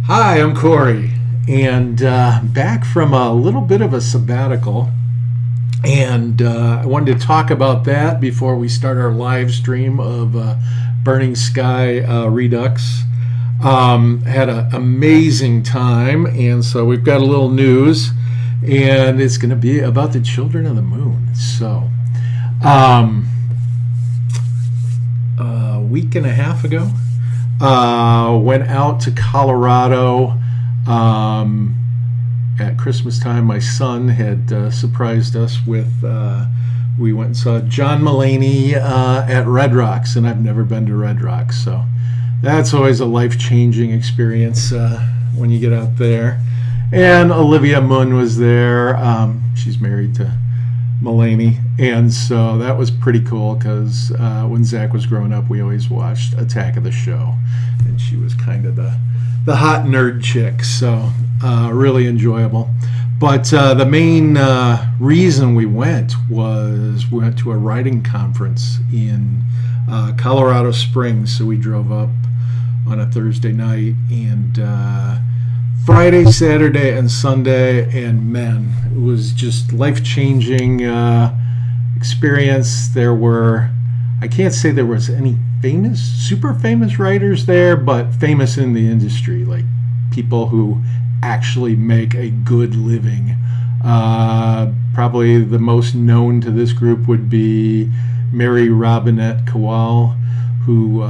Hi, I'm Cory, and back from a little bit of a sabbatical. And I wanted to talk about that before we start our live stream of Burning Sky Redux. Had an amazing time, and so we've got a little news, and it's going to be about the Children of the Moon. So, a week and a half ago, went out to Colorado at Christmas time. My son had surprised us with, we went and saw John Mulaney at Redux, and I've never been to Redux, so that's always a life-changing experience when you get out there. And Olivia Munn was there. She's married to Mulaney, and so that was pretty cool because when Zach was growing up, we always watched Attack of the Show, and she was kind of the hot nerd chick, so really enjoyable. But the main reason we went was we went to a writing conference in Colorado Springs, so we drove up on a Thursday night, and Friday, Saturday, and Sunday, and man, it was just life-changing experience. There were, I can't say there was any super famous writers there, but famous in the industry, like people who actually make a good living. Probably the most known to this group would be Mary Robinette Kowal, who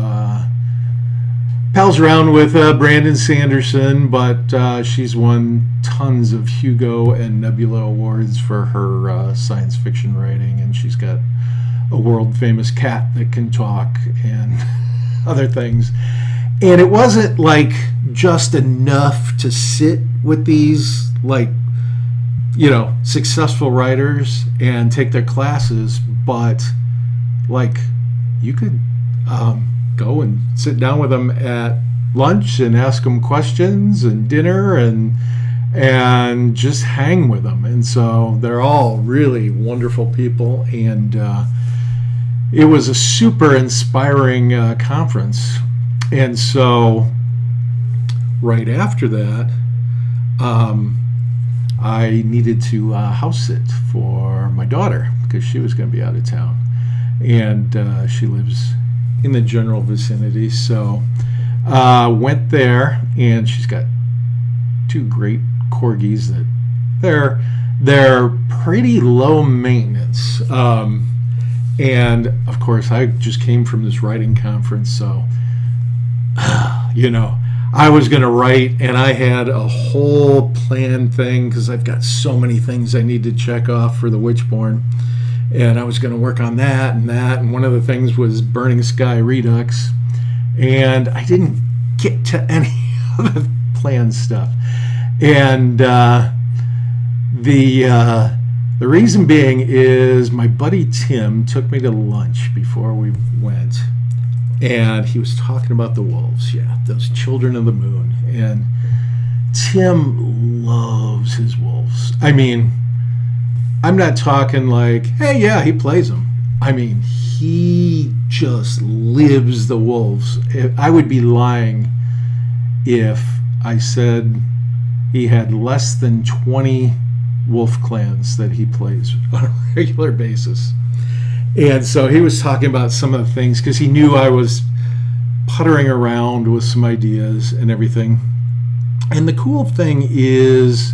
pals around with Brandon Sanderson, but she's won tons of Hugo and Nebula awards for her science fiction writing, and she's got a world famous cat that can talk and other things. And it wasn't like just enough to sit with these, like, you know, successful writers and take their classes, but like you could go and sit down with them at lunch and ask them questions and dinner and just hang with them. And so they're all really wonderful people, and it was a super inspiring conference. And so right after that, I needed to house sit for my daughter because she was going to be out of town, and she lives in the general vicinity. So went there, and she's got two great corgis that they're pretty low maintenance. And of course, I just came from this writing conference, so you know, I was going to write, and I had a whole planned thing because I've got so many things I need to check off for the WitchBorn, and I was going to work on that, and one of the things was Burning Sky Redux, and I didn't get to any of the planned stuff. And the reason being is my buddy Tim took me to lunch before we went, and he was talking about the wolves, those Children of the Moon. And Tim loves his wolves. I mean, I'm not talking like, hey, yeah, he plays them. I mean, he just lives the wolves. I would be lying if I said he had less than 20 wolf clans that he plays on a regular basis. And so he was talking about some of the things because he knew I was puttering around with some ideas and everything. And the cool thing is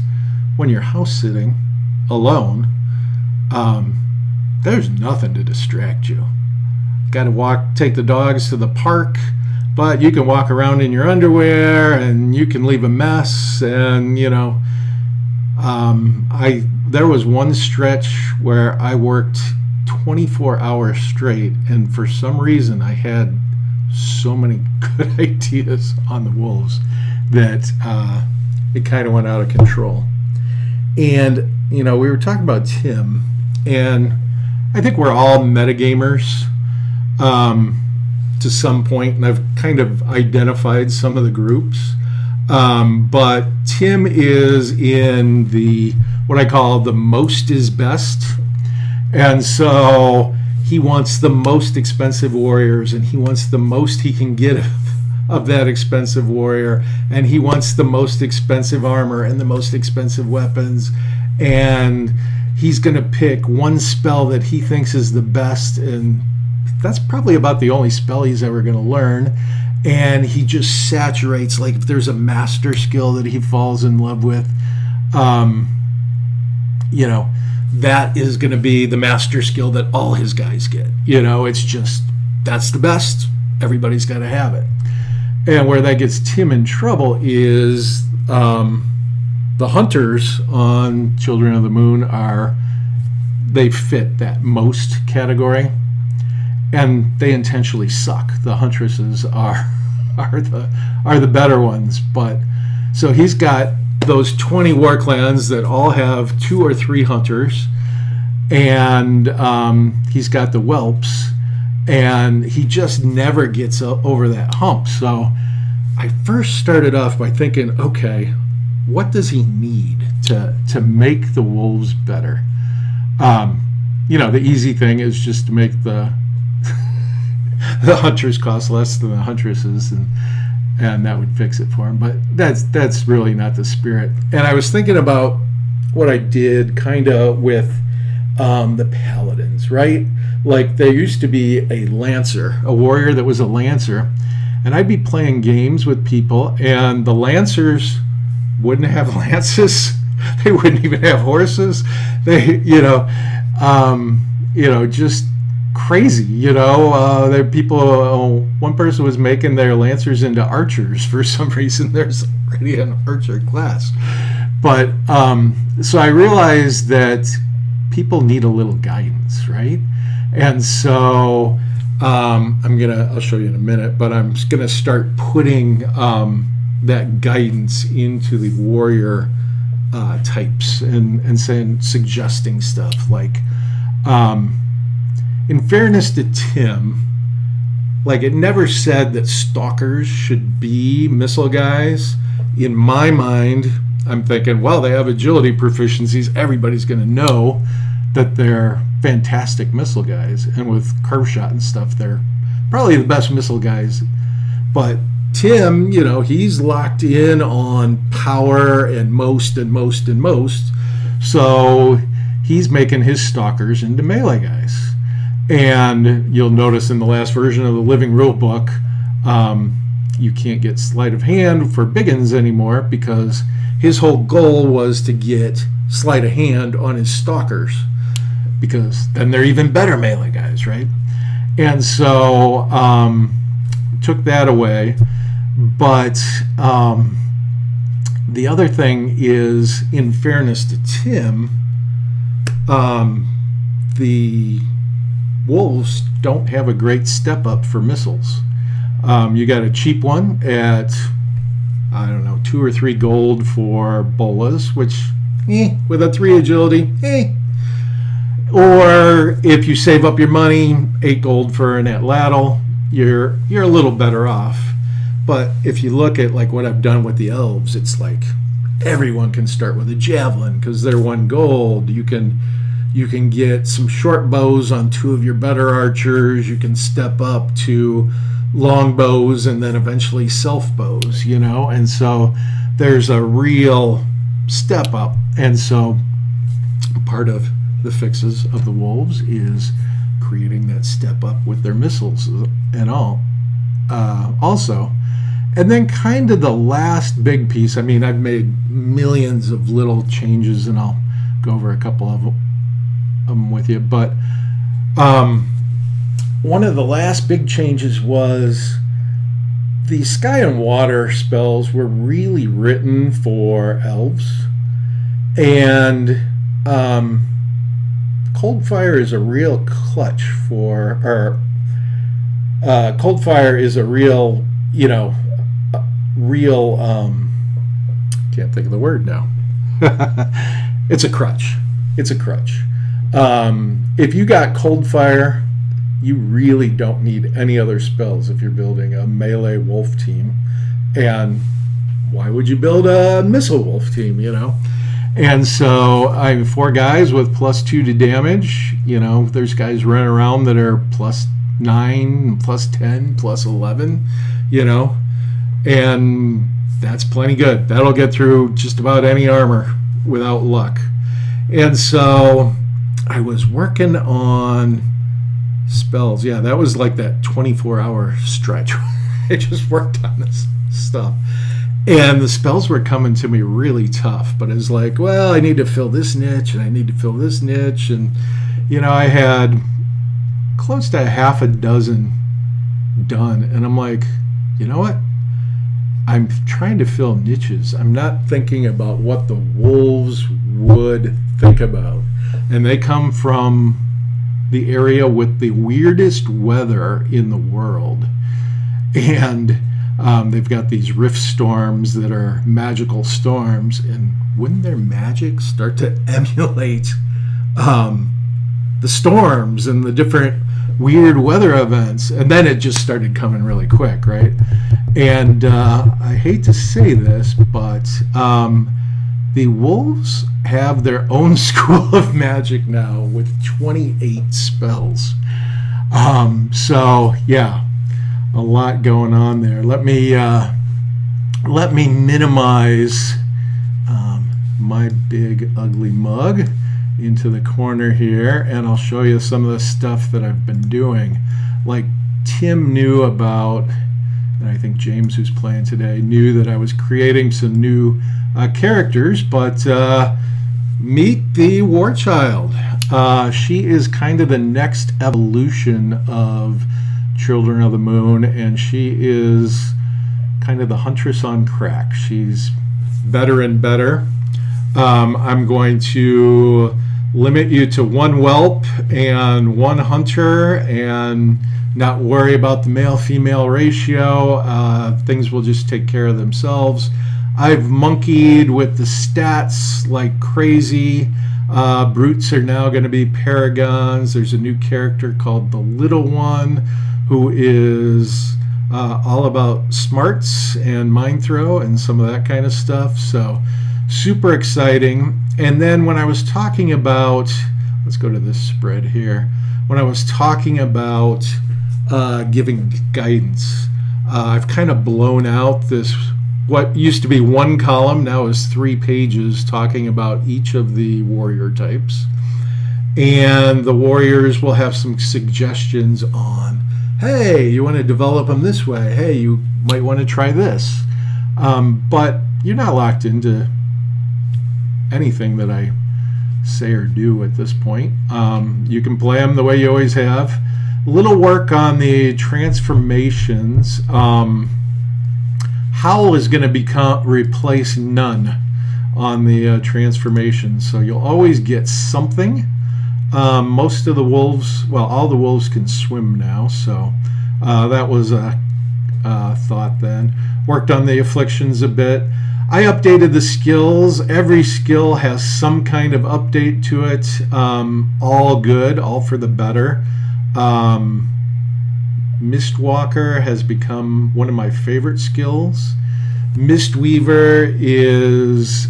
when you're house sitting alone, there's nothing to distract you. Got to take the dogs to the park, but you can walk around in your underwear and you can leave a mess. And you know, there was one stretch where I worked 24 hours straight, and for some reason I had so many good ideas on the wolves that it kind of went out of control. And you know, we were talking about Tim, and I think we're all metagamers to some point, and I've kind of identified some of the groups. But Tim is in what I call the most is best. And so he wants the most expensive warriors, and he wants the most he can get of that expensive warrior, and he wants the most expensive armor and the most expensive weapons, and he's going to pick one spell that he thinks is the best, and that's probably about the only spell he's ever going to learn. And he just saturates, like if there's a master skill that he falls in love with, you know, that is going to be the master skill that all his guys get. You know, it's just, that's the best. Everybody's got to have it. And where that gets Tim in trouble is the hunters on Children of the Moon they fit that most category, and they intentionally suck. The huntresses are the better ones. But so he's got those 20 war clans that all have 2 or 3 hunters, and he's got the whelps, and he just never gets over that hump. So I first started off by thinking, okay, what does he need to make the wolves better? You know, the easy thing is just to make the hunters cost less than the huntresses, and that would fix it for him. But that's really not the spirit. And I was thinking about what I did kind of with the paladins, right? Like there used to be a lancer, a warrior that was a lancer, and I'd be playing games with people, and the lancers wouldn't have lances. They wouldn't even have horses. They, just crazy. There people. One person was making their lancers into archers for some reason. There's already an archer class, but so I realized that people need a little guidance, right? And so I'll show you in a minute, but I'm gonna start putting that guidance into the warrior types and suggesting stuff like, in fairness to Tim, like it never said that stalkers should be missile guys. In my mind, I'm thinking, well, they have agility proficiencies. Everybody's going to know that they're fantastic missile guys. And with curve shot and stuff, they're probably the best missile guys. But Tim, he's locked in on power and most. So he's making his stalkers into melee guys. And you'll notice in the last version of the Living Rule Book, you can't get sleight of hand for biggins anymore because his whole goal was to get sleight of hand on his stalkers, because then they're even better melee guys, right? And so took that away. But the other thing is, in fairness to Tim, the wolves don't have a great step up for missiles. You got a cheap one at, I don't know, 2 or 3 gold for bolas, which, with a 3 agility, Or if you save up your money, 8 gold for an atlatl, you're a little better off. But if you look at like what I've done with the elves, it's like everyone can start with a javelin because they're 1 gold. You can get some short bows on 2 of your better archers. You can step up to long bows and then eventually self bows, and so there's a real step up. And so part of the fixes of the wolves is creating that step up with their missiles and all also. And then kind of the last big piece, I've made millions of little changes, and I'll go over a couple of them with you, but one of the last big changes was the sky and water spells were really written for elves, and cold fire is a real clutch for, or cold fire is a real, can't think of the word now. It's a crutch. If you got cold fire, you really don't need any other spells if you're building a melee wolf team. And why would you build a missile wolf team, And so I have 4 guys with +2 to damage. There's guys running around that are +9, +10, +11, And that's plenty good. That'll get through just about any armor without luck. And so I was working on spells. Yeah, that was like that 24-hour stretch. I just worked on this stuff. And the spells were coming to me really tough. But it's like, well, I need to fill this niche, and I need to fill this niche. And, you know, I had close to half a dozen done. And I'm like, you know what? I'm trying to fill niches. I'm not thinking about what the wolves would think about. And they come from the area with the weirdest weather in the world. And they've got these rift storms that are magical storms. And wouldn't their magic start to emulate the storms and the different weird weather events? And then it just started coming really quick, right? And I hate to say this, but the wolves have their own school of magic now with 28 spells. So yeah, a lot going on there. Let me minimize my big ugly mug into the corner here, and I'll show you some of the stuff that I've been doing. Like Tim knew about, and I think James, who's playing today, knew that I was creating some new characters, but meet the War Child. She is kind of the next evolution of Children of the Moon, and she is kind of the Huntress on crack. She's better and better. I'm going to limit you to one whelp and one hunter and not worry about the male-female ratio. Things will just take care of themselves. I've monkeyed with the stats like crazy. Brutes are now going to be paragons. There's a new character called the Little One who is all about smarts and mind throw and some of that kind of stuff. So super exciting. And then when I was talking about, let's go to this spread here. When I was talking about giving guidance, I've kind of blown out this, what used to be one column now is 3 pages talking about each of the warrior types. And the warriors will have some suggestions on, hey, you want to develop them this way. Hey, you might want to try this. But you're not locked into anything that I say or do at this point. You can play them the way you always have. A little work on the transformations. Howl is going to replace none on the transformations, so you'll always get something. Most of the wolves, well, all the wolves can swim now, so that was a thought then. Worked on the afflictions a bit. I updated the skills. Every skill has some kind of update to it. All good, all for the better. Mistwalker has become one of my favorite skills. Mistweaver is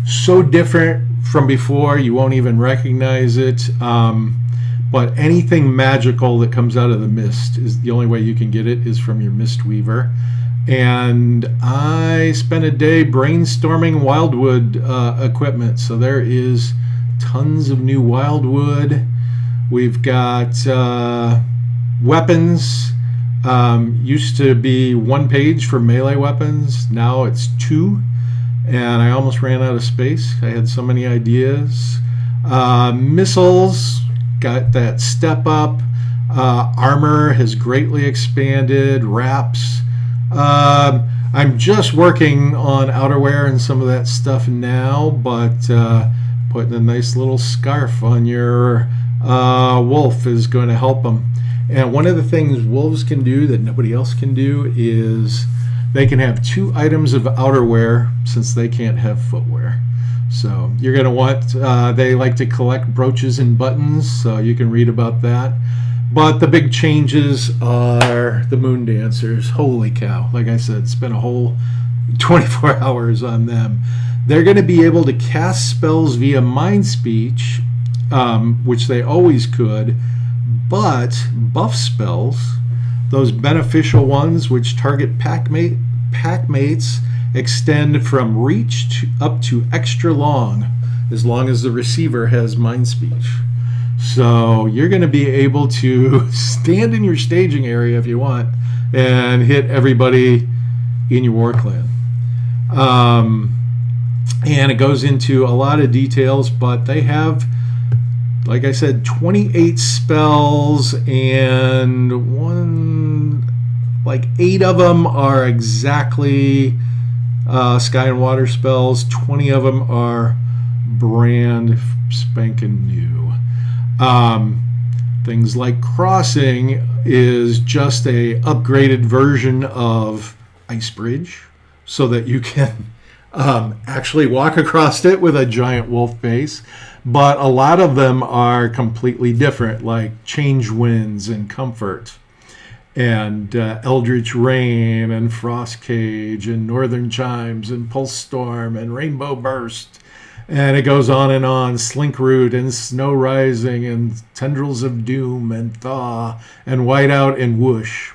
so different from before you won't even recognize it. But anything magical that comes out of the mist is the only way you can get it is from your Mistweaver. And I spent a day brainstorming wildwood equipment. So there is tons of new wildwood. We've got weapons. Used to be 1 page for melee weapons. Now it's 2. And I almost ran out of space. I had so many ideas. Missiles, got that step up. Armor has greatly expanded. Wraps. I'm just working on outerwear and some of that stuff now, but putting a nice little scarf on your wolf is going to help them. And one of the things wolves can do that nobody else can do is they can have 2 items of outerwear since they can't have footwear. So you're going to want, they like to collect brooches and buttons, so you can read about that. But the big changes are the moon dancers. Holy cow. Like I said, spent a whole 24 hours on them. They're going to be able to cast spells via mind speech, which they always could, but buff spells Those beneficial ones, which target pack mates, extend from reach up to extra long as the receiver has mind speech. So you're going to be able to stand in your staging area if you want and hit everybody in your war clan. And it goes into a lot of details, but they have, like I said, 28 spells, and 8 of them are exactly sky and water spells. 20 of them are brand spanking new. Things like crossing is just a upgraded version of Ice Bridge, so that you can actually walk across it with a giant wolf base. But a lot of them are completely different, like Change Winds and Comfort, and Eldritch Rain, and Frost Cage, and Northern Chimes, and Pulse Storm, and Rainbow Burst. And it goes on and on. Slink Root, and Snow Rising, and Tendrils of Doom, and Thaw, and Whiteout, and Whoosh.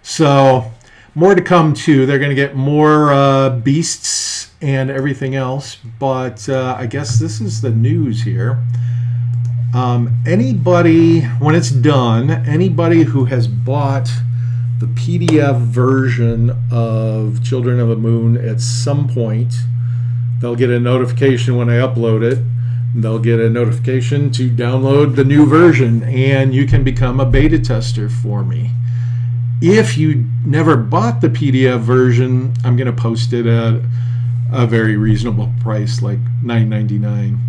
So, more to come too. They're going to get more beasts and everything else, but I guess this is the news here. Anybody, when it's done, anybody who has bought the PDF version of Children of the Moon at some point, they'll get a notification when I upload it. They'll get a notification to download the new version, and you can become a beta tester for me. If you never bought the PDF version, I'm going to post it at a very reasonable price, like $9.99.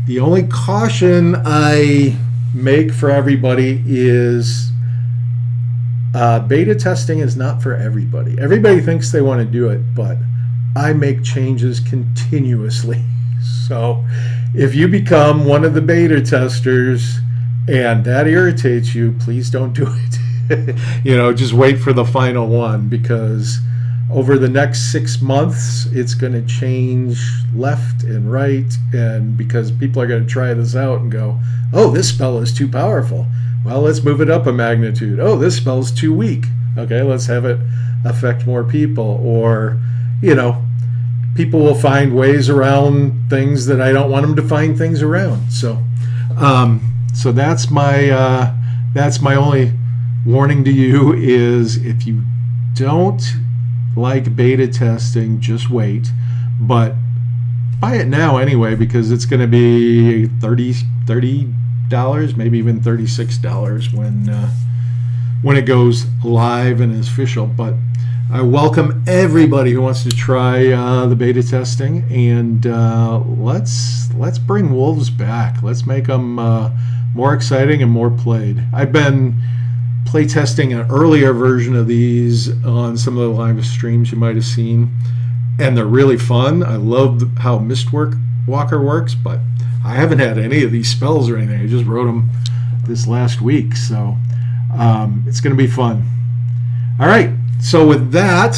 The only caution I make for everybody is beta testing is not for everybody. Everybody thinks they want to do it, but I make changes continuously. So if you become one of the beta testers and that irritates you, please don't do it. Just wait for the final one, because over the next 6 months, it's going to change left and right, and because people are going to try this out and go, oh, this spell is too powerful. Well, let's move it up a magnitude. Oh, this spell is too weak. Okay, let's have it affect more people. Or, people will find ways around things that I don't want them to find things around. So that's my only warning to you is, if you don't like beta testing, just wait. But buy it now anyway, because it's going to be $30, maybe even $36 when it goes live and is official. But I welcome everybody who wants to try the beta testing, and let's bring wolves back. Let's make them more exciting and more played. I've been playtesting an earlier version of these on some of the live streams you might have seen, and they're really fun. I love how Mistwalker works, but I haven't had any of these spells or anything. I just wrote them this last week, so it's going to be fun. All right, so with that,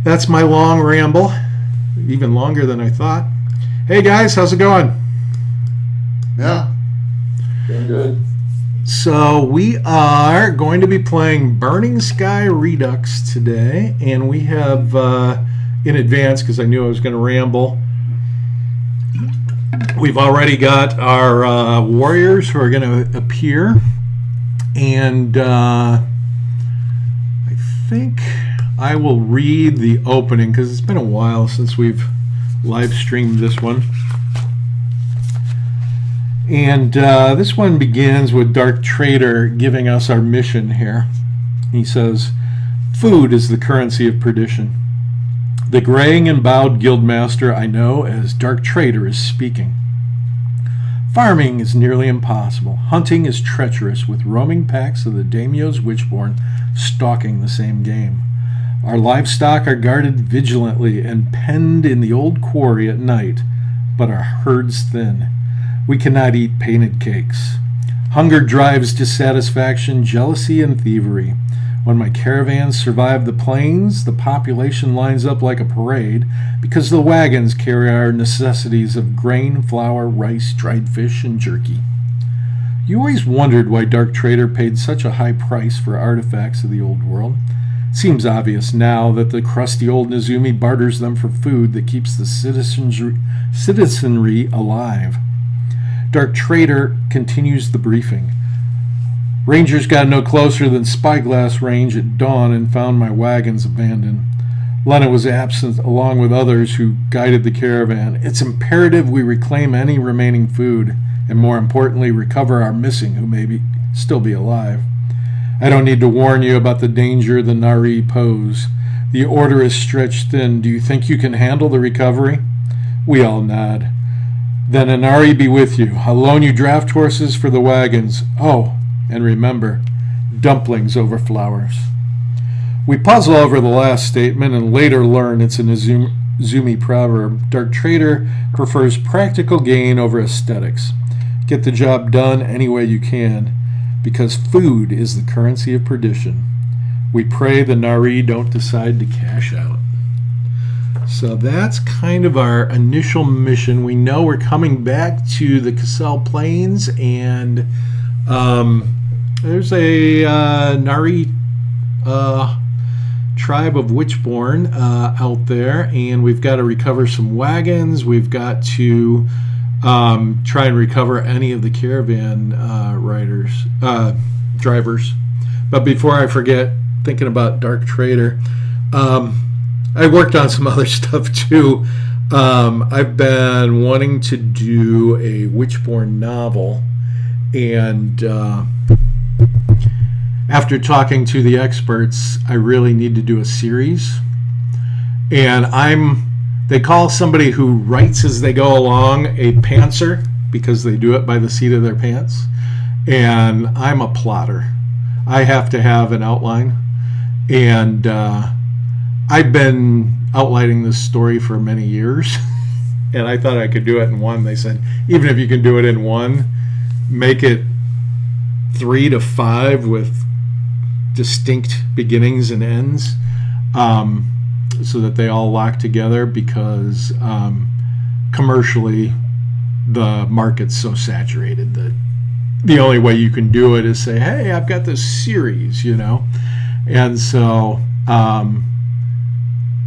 that's my long ramble, even longer than I thought. Hey guys, how's it going? Yeah, doing good. So we are going to be playing Burning Sky Redux today, and we have in advance, because I knew I was going to ramble, we've already got our warriors who are going to appear, and I think I will read the opening, because it's been a while since we've live streamed this one. And this one begins with Dark Trader giving us our mission here. He says, food is the currency of perdition. The graying and bowed guildmaster I know as Dark Trader is speaking. Farming is nearly impossible. Hunting is treacherous, with roaming packs of the daimyo's WitchBorn stalking the same game. Our livestock are guarded vigilantly and penned in the old quarry at night, but our herds thin. We cannot eat painted cakes. Hunger drives dissatisfaction, jealousy, and thievery. When my caravans survive the plains, the population lines up like a parade because the wagons carry our necessities of grain, flour, rice, dried fish, and jerky. You always wondered why Dark Trader paid such a high price for artifacts of the old world. Seems obvious now that the crusty old Nezumi barters them for food that keeps the citizenry alive. Dark Trader continues the briefing. Rangers got no closer than spyglass range at dawn and found my wagons abandoned. Lena was absent along with others who guided the caravan. It's imperative we reclaim any remaining food and, more importantly, recover our missing who may still be alive. I don't need to warn you about the danger the Nari pose. The order is stretched thin. Do you think you can handle the recovery? We all nod. Then a Nari be with you. I'll loan you draft horses for the wagons. Oh, and remember, dumplings over flowers. We puzzle over the last statement and later learn it's an Nezumi proverb. Dark Trader prefers practical gain over aesthetics. Get the job done any way you can, because food is the currency of perdition. We pray the Nari don't decide to cash out. So that's kind of our initial mission. We know we're coming back to the Kasel Plains, and there's a Nari tribe of WitchBorn out there, and we've got to recover some wagons. We've got to try and recover any of the caravan drivers. But before I forget, thinking about Dark Trader, I worked on some other stuff too. I've been wanting to do a WitchBorn novel, and after talking to the experts, I really need to do a series. And they call somebody who writes as they go along a pantser, because they do it by the seat of their pants. And I'm a plotter. I have to have an outline. And I've been outlining this story for many years. And I thought I could do it in one. They said, even if you can do it in one, make it 3 to 5 with distinct beginnings and ends, so that they all lock together, because commercially the market's so saturated that the only way you can do it is say, hey, I've got this series, And so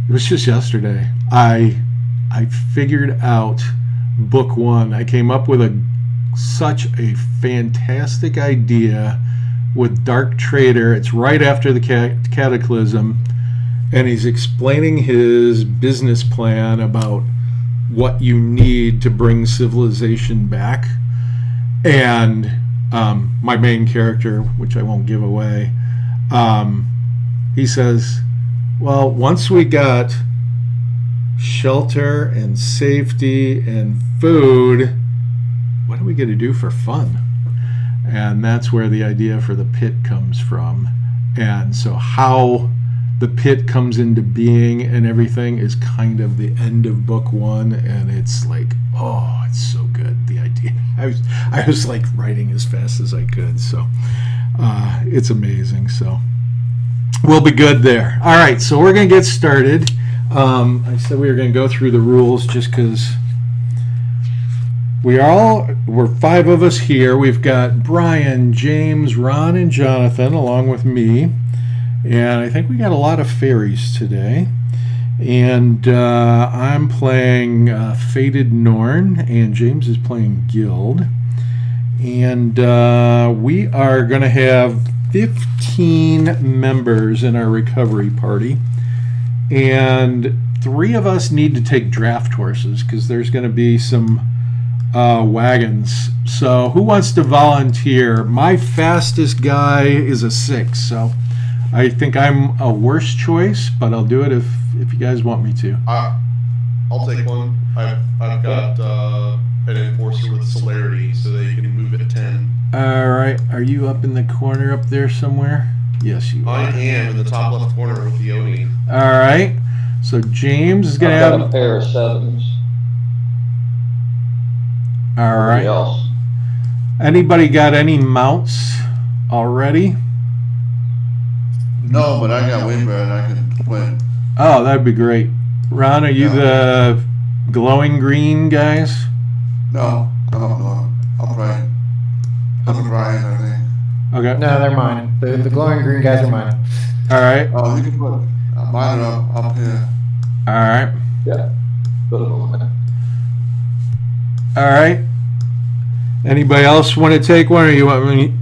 it was just yesterday I figured out book 1. I came up with such a fantastic idea with Dark Trader. It's right after the Cataclysm, and he's explaining his business plan about what you need to bring civilization back. And my main character, which I won't give away, he says, well, once we got shelter and safety and food, what are we going to do for fun? And that's where the idea for the pit comes from. And so how the pit comes into being and everything is kind of the end of book 1. And it's like, oh, it's so good, the idea. I was like writing as fast as I could. So it's amazing. So we'll be good there. All right, so we're going to get started. I said we were going to go through the rules just because we're 5 of us here. We've got Brian, James, Ron, and Jonathan along with me. And I think we got a lot of fairies today. And I'm playing Fated Norn, and James is playing Guild. And we are going to have 15 members in our recovery party. And 3 of us need to take draft horses because there's going to be some wagons. So who wants to volunteer? My fastest guy is a 6, so I think I'm a worse choice, but I'll do it if you guys want me to. I'll take one. I've got an enforcer with celerity, so that you can move at 10. All right. Are you up in the corner up there somewhere? Yes, you are. I am in the top left corner with the Oni. All right. So James is going to have a pair of 7s. All right. Else? Anybody got any mounts already? No, but I got Windbread and I can swim. Oh, that'd be great. Ron, are you the glowing green guys? No, I'll try. Some of Brian's, I think. Okay. No, they're mine. The glowing green guys are mine. All right. Oh, you can put mine up here. All right. Yeah. All right. Anybody else want to take one, or you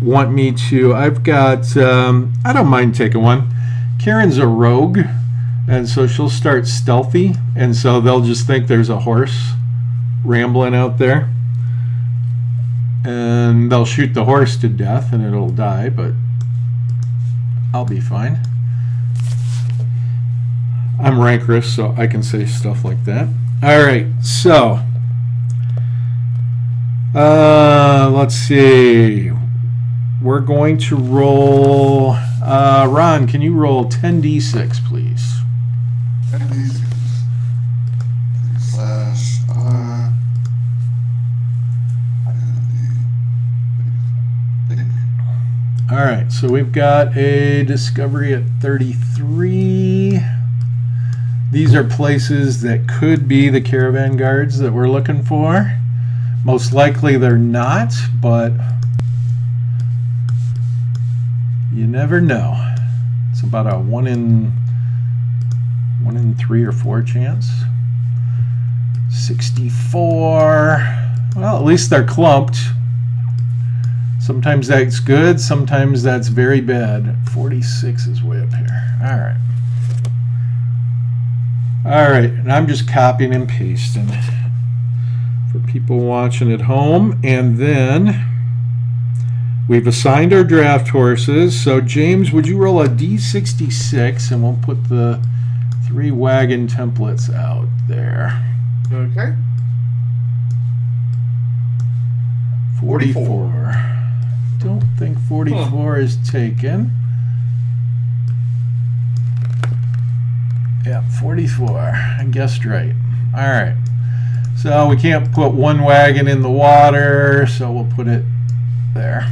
want me to? I've got. I don't mind taking one. Karen's a rogue, and so she'll start stealthy, and so they'll just think there's a horse rambling out there, and they'll shoot the horse to death, and it'll die, but I'll be fine. I'm rancorous, so I can say stuff like that. All right, so let's see. We're going to roll. Ron, can you roll 10d6, please? 10d6 / R. All right, so we've got a discovery at 33. These are places that could be the caravan guards that we're looking for. Most likely they're not, but you never know. It's about a 1 in 3 or 4 chance. 64. Well, at least they're clumped. Sometimes that's good, sometimes that's very bad. 46 is way up here. All right. All right, and I'm just copying and pasting for people watching at home. And then we've assigned our draft horses. So James, would you roll a D66 and we'll put the 3 wagon templates out there. Okay. 44. Don't think 44 is taken. Yeah, 44. I guessed right. All right. So we can't put one wagon in the water, so we'll put it there.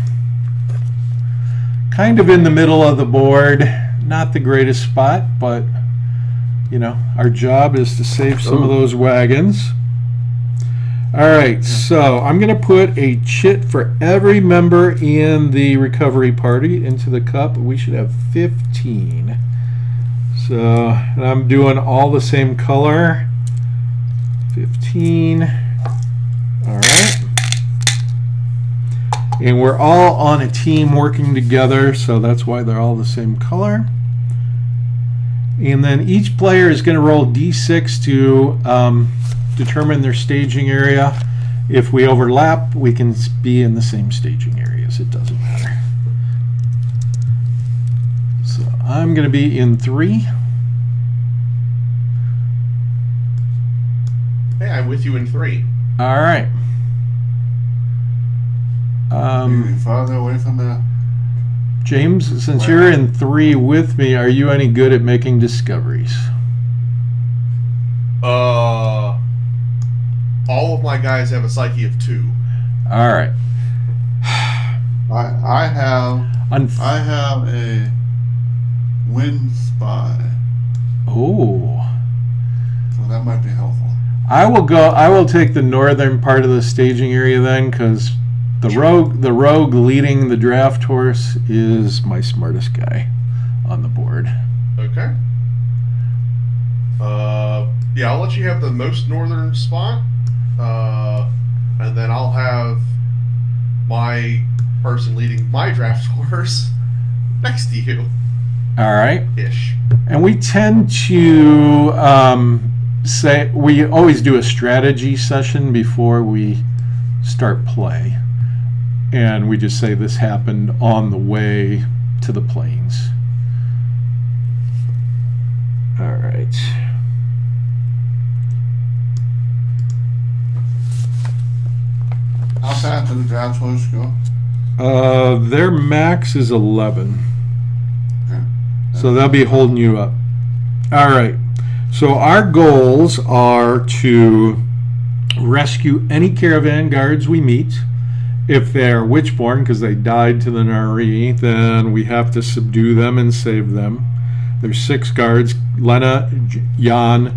Kind of in the middle of the board. Not the greatest spot, but you know, our job is to save some of those wagons. All right, so I'm going to put a chit for every member in the recovery party into the cup. We should have 15. So, and I'm doing all the same color. 15. All right. And we're all on a team working together, so that's why they're all the same color. And then each player is going to roll d6 to determine their staging area. If we overlap, we can be in the same staging areas. It doesn't matter. So I'm going to be in 3. Hey, I'm with you in 3. All right. Maybe farther away from the. James, since you're in 3 with me, are you any good at making discoveries? All of my guys have a psyche of 2. All right. I have a wind spy, Oh. so that might be helpful. I will take the northern part of the staging area then, because the rogue leading the draft horse is my smartest guy on the board. Okay. Yeah, I'll let you have the most northern spot, and then I'll have my person leading my draft horse next to you. All right. Ish. And we tend to say, we always do a strategy session before we start play. And we just say this happened on the way to the plains. All right. How fast did the draft horse go? Their max is 11. Okay. So they'll be holding you up. All right. So our goals are to rescue any caravan guards we meet. If they're WitchBorn, because they died to the Nari, then we have to subdue them and save them. There's 6 guards: Lena, Jan,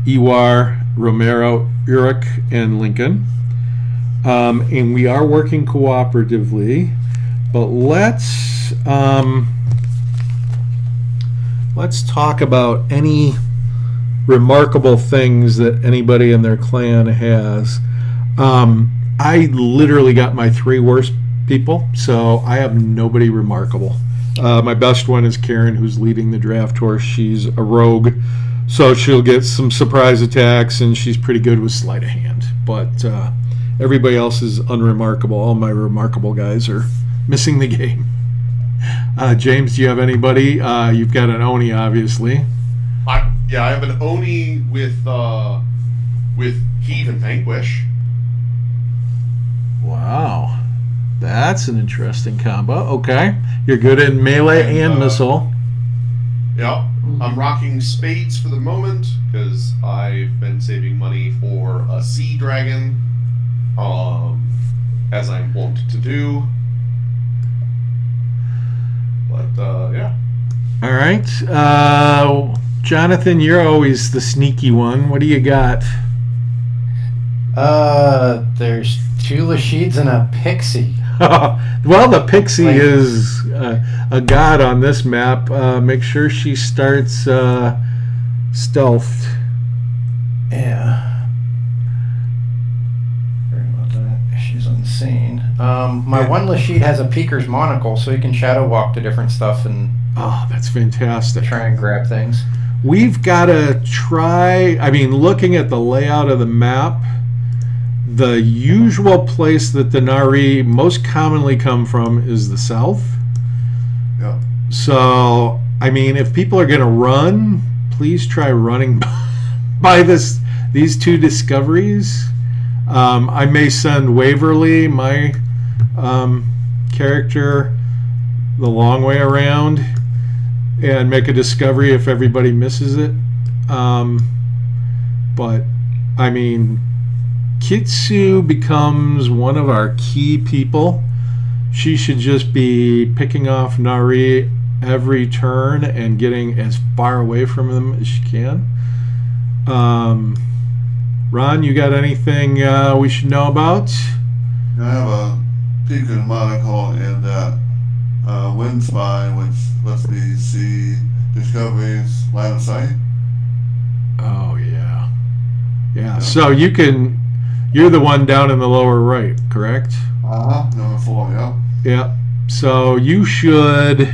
Iwar, Romero, Uruk, and Lincoln. and we are working cooperatively. But let's talk about any remarkable things that anybody in their clan has. I literally got my 3 worst people, so I have nobody remarkable. My best one is Karen, who's leading the draft horse. She's a rogue, so she'll get some surprise attacks, and she's pretty good with sleight of hand. But everybody else is unremarkable. All my remarkable guys are missing the game. James, do you have anybody? You've got an Oni, obviously. I have an Oni with Heave and Vanquish. Wow. That's an interesting combo. Okay. You're good in melee and missile. Yeah. I'm rocking spades for the moment because I've been saving money for a sea dragon, as I'm wont to do. But, yeah. All right. Jonathan, you're always the sneaky one. What do you got? There's 2 Lashids and a Pixie. Well, the Pixie is a god on this map. Make sure she starts stealthed. Yeah. Sorry about that. She's unseen. My one Lashid has a Peeker's monocle, so he can shadow walk to different stuff and that's fantastic. try and grab things. We've got to try, looking at the layout of the map, the usual place that the Nari most commonly come from is the south. Yeah. So, if people are going to run, please try running by these 2 discoveries. I may send Waverly, my character, the long way around and make a discovery if everybody misses it. But, Kitsu becomes one of our key people. She should just be picking off Nari every turn and getting as far away from them as she can. Ron, you got anything we should know about? I have a Peeker's monocle and that wind spy, which lets me see discoveries line of sight. Oh, yeah. So you're the one down in the lower right, correct? Number 4, yeah. Yeah. So you should,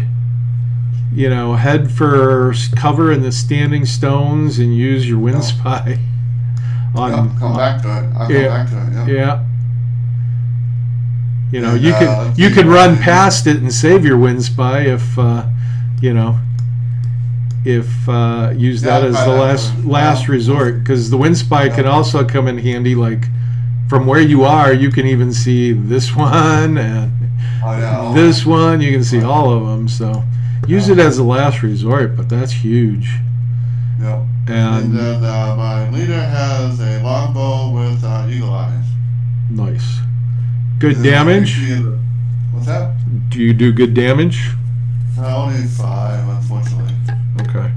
head for cover in the standing stones and use your wind spy. Come back to it. I'll come back to it, yeah. Yeah. You can run past it and save your wind spy if use that as the last resort, because the wind spy can also come in handy. Like from where you are, you can even see this one and this one. You can see all of them. So use it as a last resort, but that's huge. Yeah. And then my leader has a longbow with eagle eyes. Nice. Good damage? What's that? Do you do good damage? Only 5, unfortunately. Okay.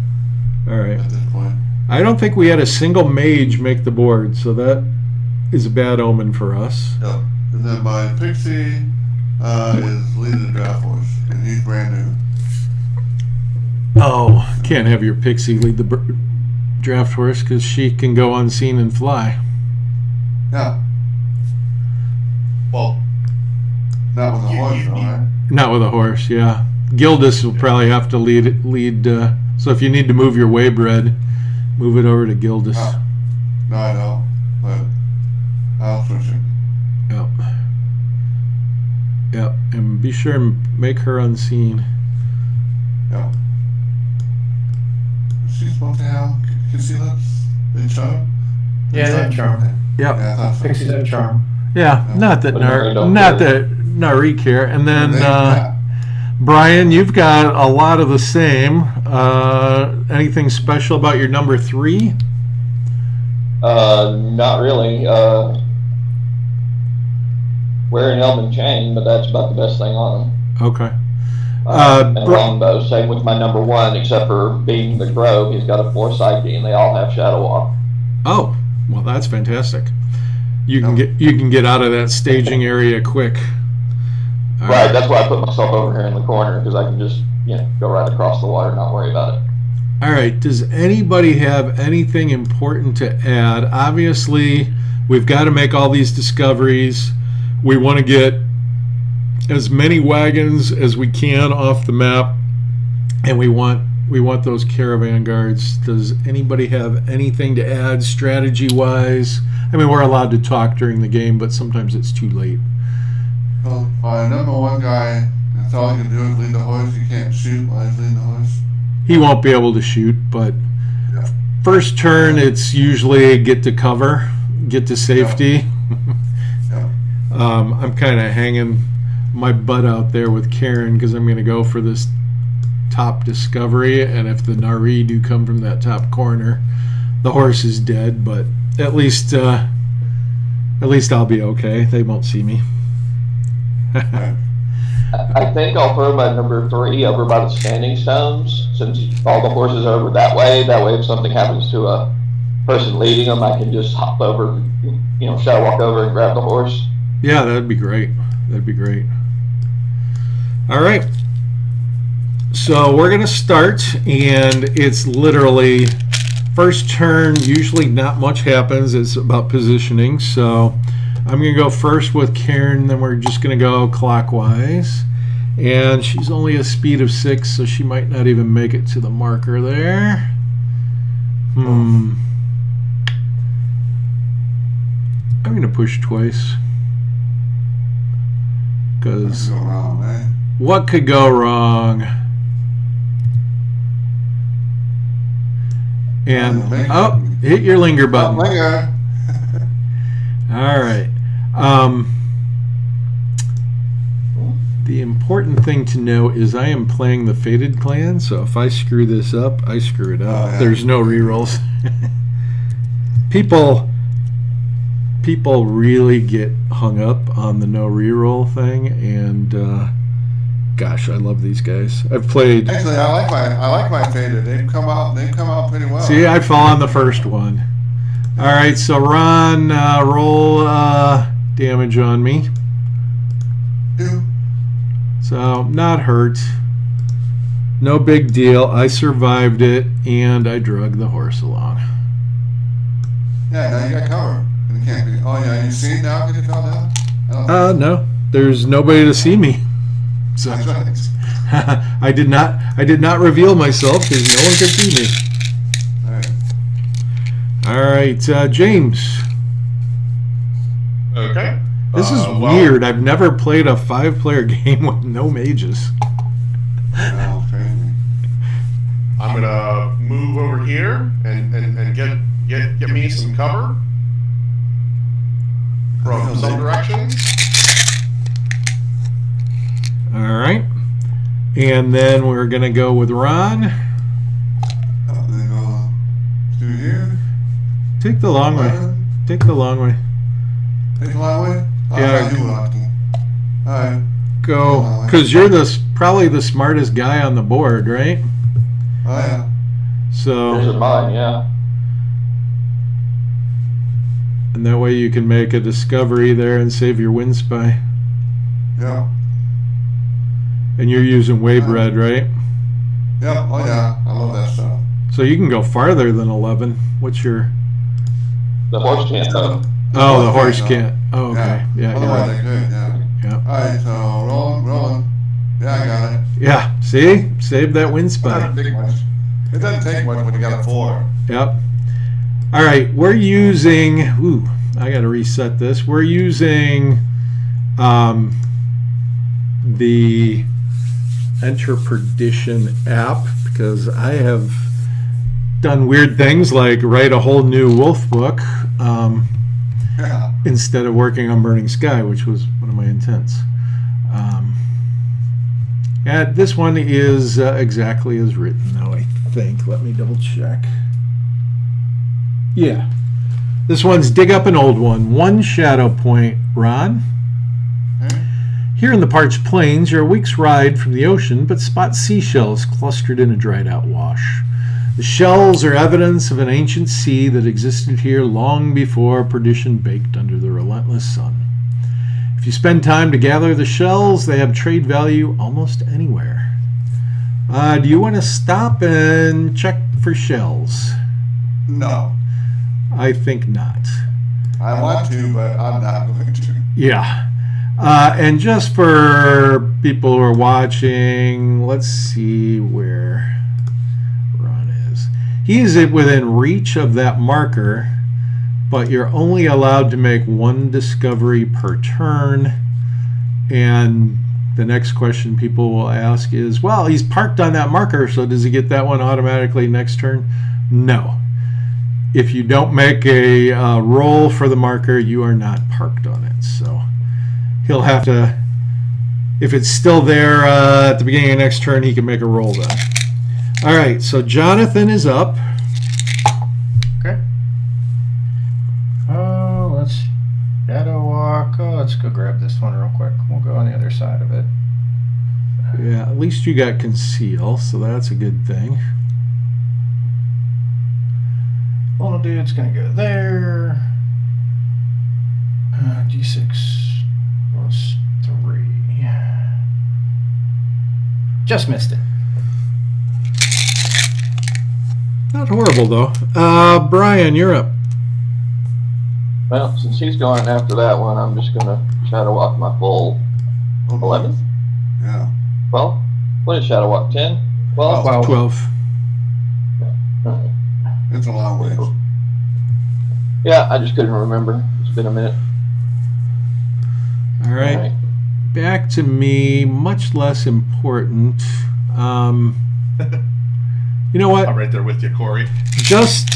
All right. At this point. I don't think we had a single mage make the board, so that is a bad omen for us. Yep. And then my pixie is leading the draft horse, and he's brand new. Oh, can't have your pixie lead the draft horse because she can go unseen and fly. Yeah. Well, not with a horse, though, right? Not with a horse, yeah. Gildas will probably have to lead. So if you need to move your waybread, move it over to Gildas. No, I know, but I'll switch it. Yep. Yep. And be sure and make her unseen. Yep. Is she supposed to have concealers in charm? Yeah, they have charm. Yep. Yeah, I thought so. Pixies have charm. Yeah. Not that Nari care. And then Yeah. Brian, you've got a lot of the same. Anything special about your number 3? Not really. Wearing Elven Chain, but that's about the best thing on him. Okay. And longbow, same with my number 1, except for being the Grove, he's got a 4 psyche, and they all have Shadow Walk. Oh, well, that's fantastic. You can get out of that staging area quick. All Right, that's why I put myself over here in the corner, because I can just, go right across the water and not worry about it. All right, does anybody have anything important to add? Obviously, we've got to make all these discoveries. We want to get as many wagons as we can off the map, and we want those caravan guards. Does anybody have anything to add strategy-wise? I mean, we're allowed to talk during the game, but sometimes it's too late. Well, our number one guy, that's all he can do is lead the horse. He can't shoot while he's leading the horse. He won't be able to shoot, but Yeah. first turn, it's usually get to cover, get to safety. Yeah. I'm kind of hanging my butt out there with Karen because I'm going to go for this top discovery, and if the Nari do come from that top corner, the horse is dead, but at least I'll be okay. They won't see me. Right. I think I'll throw my number 3 over by the standing stones, since all the horses are over that way. That way, if something happens to a person leading them, I can just hop over, shadow walk over and grab the horse. Yeah, that'd be great. That'd be great. All right. So we're going to start, and it's literally first turn. Usually not much happens. It's about positioning. So I'm going to go first with Karen, then we're just going to go clockwise. And she's only a speed of 6, so she might not even make it to the marker there. I'm going to push twice. Because Go wrong, man. what could go wrong? And, oh, hit your linger button. Linger. All right. The important thing to know is I am playing the Fated clan, so if I screw this up, I screw it up. Oh, yeah. There's no rerolls. People really get hung up on the no reroll thing, and gosh, I love these guys. I've played. Actually, I like my faded. They've come out pretty well. See, I fall on the first one. All right, so Ron, roll damage on me. 2. So, not hurt. No big deal. I survived it, and I drug the horse along. Yeah, now you got cover. And you can't be. Oh yeah, you see now? Because you fell down. Oh, No, there's nobody to see me. So that's right. I did not reveal myself because no one could see me. All right. All right, James. Okay. This is well, weird. I've never played a 5-player game with no mages. Oh, crazy. I'm gonna move over here and get me some cover from some direction. All right. And then we're going to go with Ron. They go through here. Take the long way. Take the long way. Take the long way. Yeah. All right. Go, because you're probably the smartest guy on the board, right? Oh yeah. Those So, are mine, yeah. and that way you can make a discovery there and save your wind spy. Yeah. And you're using wave red, right? Yeah. Oh yeah. I love that stuff. So you can go farther than 11. What's your? The horse can't though. Oh, the horse can't. Oh, okay. Yeah, Otherwise, yeah. they could. Yeah. Yeah. All right. So rolling. Yeah, I got it. Yeah. See, save that wind It spy. doesn't take much. It doesn't take much when you got a 4. Yep. All right, we're using. Ooh, I got to reset this. We're using the Enter Perdition app because I have done weird things like write a whole new Wulf book Yeah. instead of working on Burning Sky, which was one of my intents. And this one is exactly as written, though, I think. Let me double check. Yeah. This one's dig up an old one. 1 shadow point, Ron. Okay. Here in the parched plains, you're a week's ride from the ocean, but spot seashells clustered in a dried out wash. The shells are evidence of an ancient sea that existed here long before perdition baked under the relentless sun. If you spend time to gather the shells, they have trade value almost anywhere. Do you want to stop and check for shells? No. I think not. I want to, but I'm not going to. Yeah. And just for people who are watching, let's see where Ron is. He's within reach of that marker, but you're only allowed to make one discovery per turn. And the next question people will ask is, well, he's parked on that marker, so does he get that one automatically next turn? No. If you don't make a roll for the marker, you are not parked on it. So he'll have to, if it's still there at the beginning of next turn, he can make a roll then. All right, so Jonathan is up. Okay. Oh, let's shadow walk. Oh, let's go grab this one real quick. We'll go on the other side of it. Yeah, at least you got conceal, so that's a good thing. Little dude's gonna go there. D6 plus 3. Just missed it. Not horrible, though. Brian, you're up. Well, since he's going after that one, I'm just gonna shadow walk my full 11? Yeah. 12? What is shadow walk? 10? 12? 12. Alright. It's a long way. Yeah, I just couldn't remember. It's been a minute. All right. Alright. Back to me, much less important. You know what? I'm right there with you, Cory. Just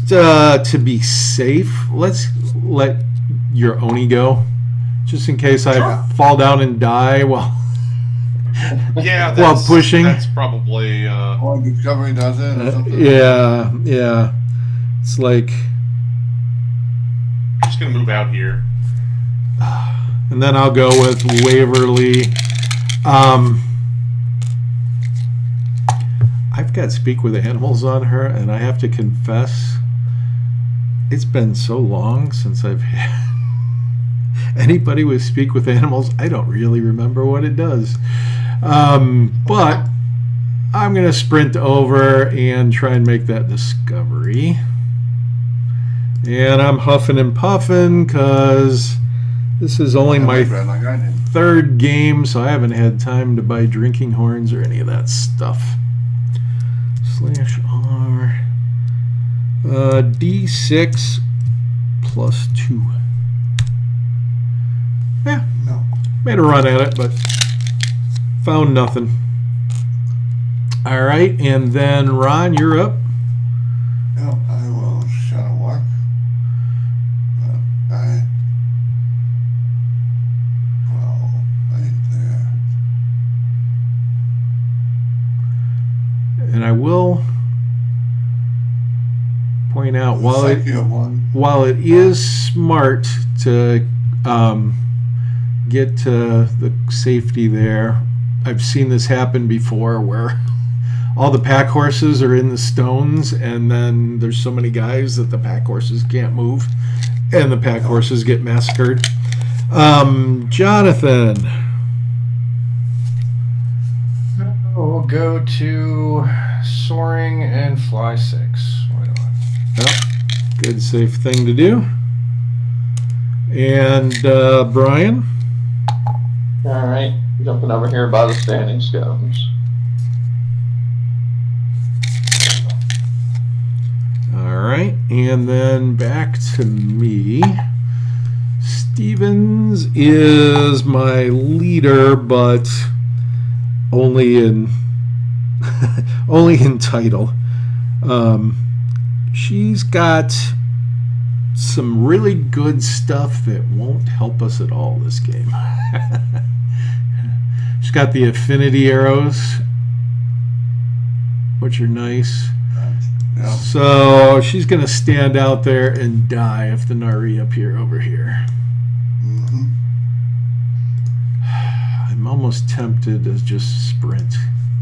to be safe, let's let your Oni go, just in case I fall down and die while Yeah, while pushing. That's probably. Or Discovery does it or something. Yeah. It's like, Just gonna move out here. and then I'll go with Waverly. I've got Speak with Animals on her, and I have to confess, it's been so long since I've had anybody with Speak with Animals. I don't really remember what it does. But I'm going to sprint over and try and make that discovery. And I'm huffing and puffing because this is only my Like I did. third game, so I haven't had time to buy drinking horns or any of that stuff. /R D6 plus 2. Yeah, No. made a run at it, but found nothing. All right, and then Ron, you're up. Yeah, I will shadow walk. I 12 right there. And I will point out, while it is smart to get to the safety there, I've seen this happen before where all the pack horses are in the stones, and then there's so many guys that the pack horses can't move, and the pack horses get massacred. Jonathan. We'll go to soaring and fly 6. Why not? Yep. Good, safe thing to do. And Brian. All right, jumping over here by the standing stones. All right, and then back to me. Stevens is my leader, but only in only in title. She's got some really good stuff that won't help us at all this game. She's got the affinity arrows, which are nice. Yeah. So she's going to stand out there and die if the Nari appear over here. Mm-hmm. I'm almost tempted to just sprint.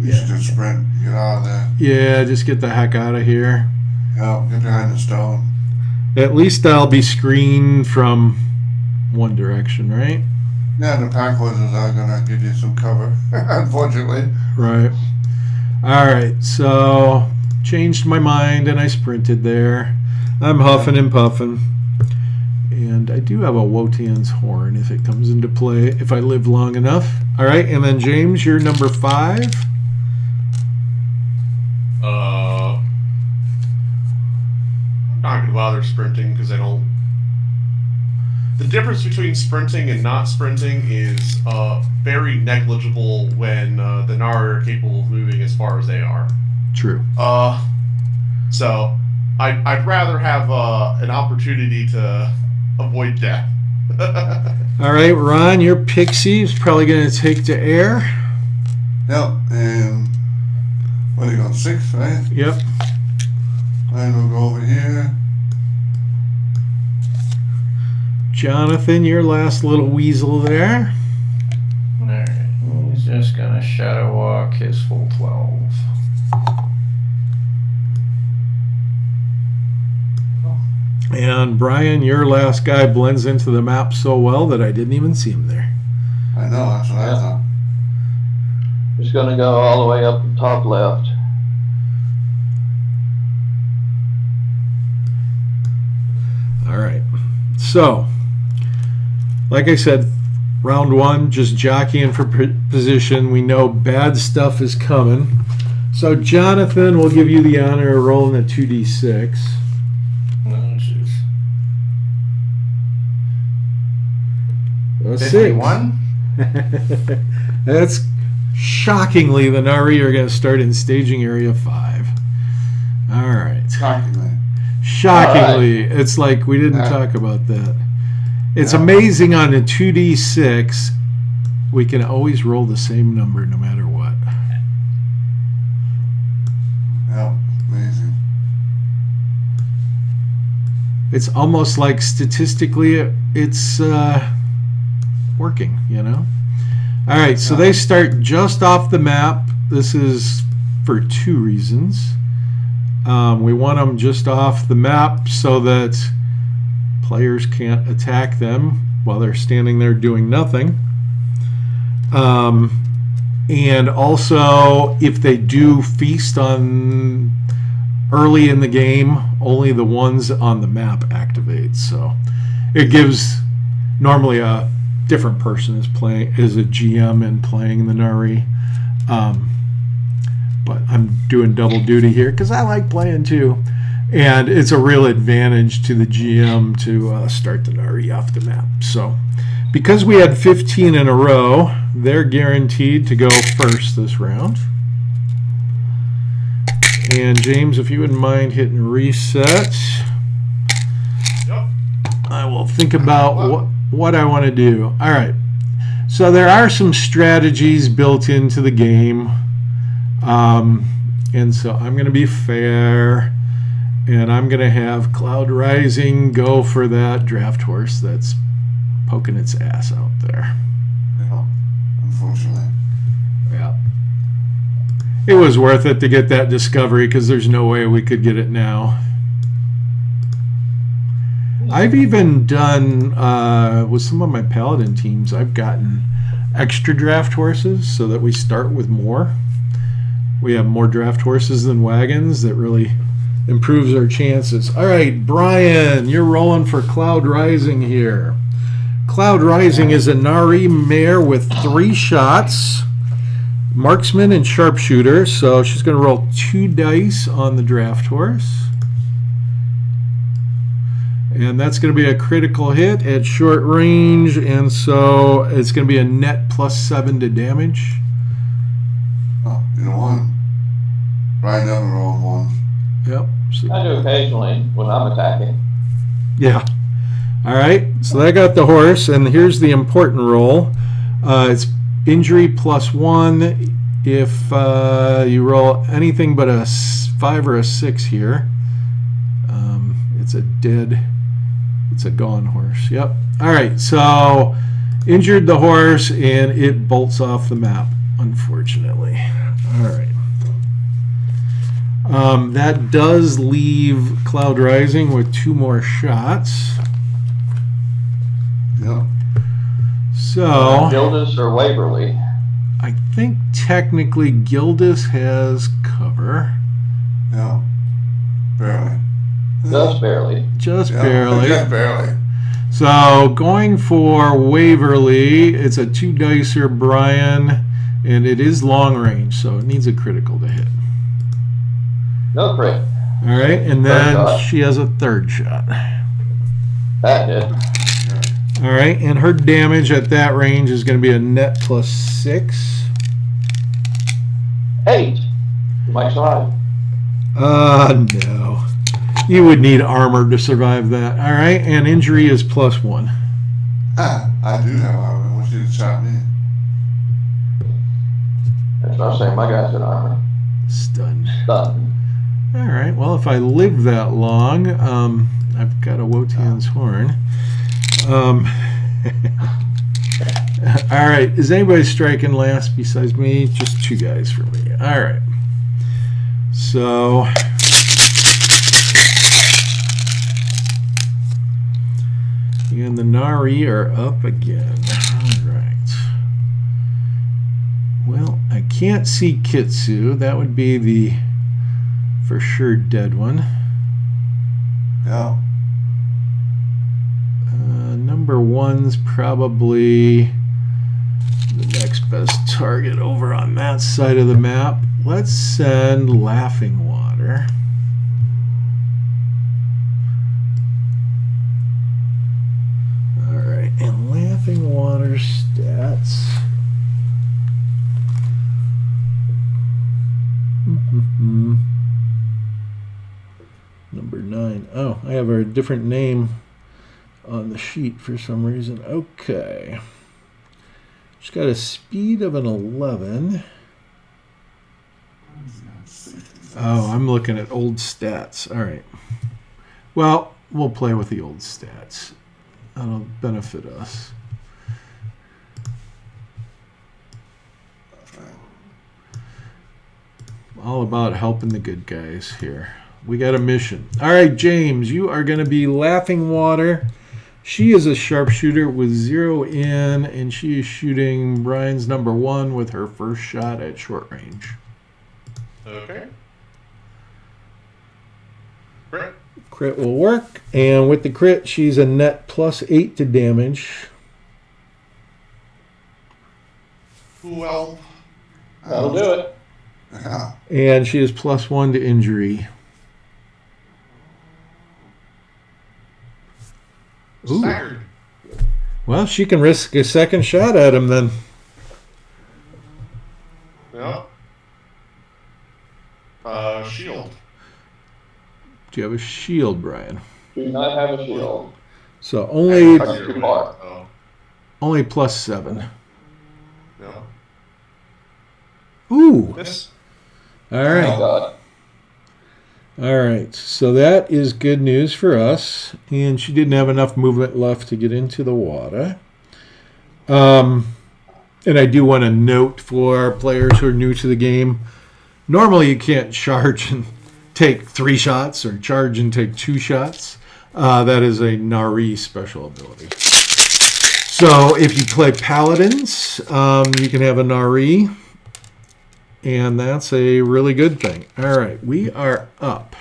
You should just sprint, get out of there. Yeah, just get the heck out of here. Yeah, get behind the stone. At least I'll be screened from one direction, right? Yeah, the pack horses are gonna give you some cover, unfortunately. Right. All right, so changed my mind and I sprinted there. I'm huffing and puffing. And I do have a Wotan's horn if it comes into play, if I live long enough. All right, and then James, you're number 5. I'm not going to bother sprinting because I don't. The difference between sprinting and not sprinting is very negligible when the Nari are capable of moving as far as they are. True. So I'd rather have an opportunity to avoid death. All right, Ron, your pixie is probably going to take to air. Yep, and what are you going, 6, right? Yep. Mine will go over here. Jonathan, your last little weasel there. Alright, he's just gonna shadow walk his full 12. And Brian, your last guy blends into the map so well that I didn't even see him there. I know, that's what I thought. Just gonna go all the way up the top left. All right. So, like I said, round 1, just jockeying for position. We know bad stuff is coming. So, Jonathan, we'll give you the honor of rolling a 2d6. No, jeez. A 6. 51? That's shockingly, the Nari are going to start in staging area 5. All right. Shockingly. It's like we didn't talk about that. It's amazing on a 2d6, we can always roll the same number no matter what. Yeah, amazing. It's almost like statistically it's working, you know? All right, so they start just off the map. This is for 2 reasons. We want them just off the map so that players can't attack them while they're standing there doing nothing. And also, if they do feast on early in the game, only the ones on the map activate. So it gives normally a different person is a GM and playing the Nari. But I'm doing double duty here because I like playing too. And it's a real advantage to the GM to start the Nari off the map. So because we had 15 in a row, they're guaranteed to go first this round. And James, if you wouldn't mind hitting reset, Yep. I will think about what I want to do. All right. So there are some strategies built into the game. And so I'm going to be fair, and I'm going to have Cloud Rising go for that draft horse that's poking its ass out there. Yeah, unfortunately. Yeah. It was worth it to get that discovery because there's no way we could get it now. I've even done, with some of my Paladin teams, I've gotten extra draft horses so that we start with more. We have more draft horses than wagons. That really improves our chances. All right, Brian, you're rolling for Cloud Rising here. Cloud Rising is a Nari mare with 3 shots, marksman and sharpshooter. So she's going to roll 2 dice on the draft horse. And that's going to be a critical hit at short range. And so it's going to be a net +7 to damage. Oh, you know what? Brian never rolled 1. Yep. So, I do occasionally when I'm attacking. yeah. All right. So that got the horse. And here's the important roll. It's injury +1. If you roll anything but a 5 or a 6 here, it's a dead, it's a gone horse. Yep. All right. So injured the horse and it bolts off the map. unfortunately. All right. That does leave Cloud Rising with 2 more shots. Yep. So Gildas or Waverly? I think technically Gildas has cover. Yeah. Barely. Just barely. Just Yeah, barely. Just barely. So going for Waverly, it's a 2-dicer Brian, and it is long range, so it needs a critical to hit. No crit. All right, and then Third shot. she has a 3rd shot. That hit. All right, and her damage at that range is going to be a net +6. 8. You might survive. No. You would need armor to survive that. All right, and injury is +1. I do have armor. I want you to shot me. That's what I'm saying. My guy's got armor. Stunned. Done. All right, well, if I live that long, I've got a Wotan's horn. All right, is anybody striking last besides me? Just 2 guys for me. All right. So and the Nari are up again. All right. Well, I can't see Kitsu. That would be the for sure dead one. Yeah. Number 1's probably the next best target over on that side of the map. Let's send Laughing Water. Alright, and Laughing Water stats. Number 9. Oh, I have a different name on the sheet for some reason. Okay. She's got a speed of an 11. Oh, I'm looking at old stats. All right. Well, we'll play with the old stats. That'll benefit us. All about helping the good guys here. We got a mission. All right, James, you are going to be Laughing Water. She is a sharpshooter with 0 in, and she is shooting Brian's number 1 with her first shot at short range. Okay. Crit. Crit will work, and with the crit, she's a net +8 to damage. Well, That'll do it. Yeah. And she is +1 to injury. Ooh. staggered. Well, she can risk a second shot at him then. Yeah. Shield. Do you have a shield, Brian? Do not have a shield. So only That's too far. Oh, only +7. no. Ooh. This. All Oh right. God. All right. So that is good news for us. And she didn't have enough movement left to get into the water. And I do want to note for players who are new to the game, normally you can't charge and take 3 shots or charge and take 2 shots. That is a Nari special ability. So if you play Paladins, you can have a Nari. And that's a really good thing. All right, we are up.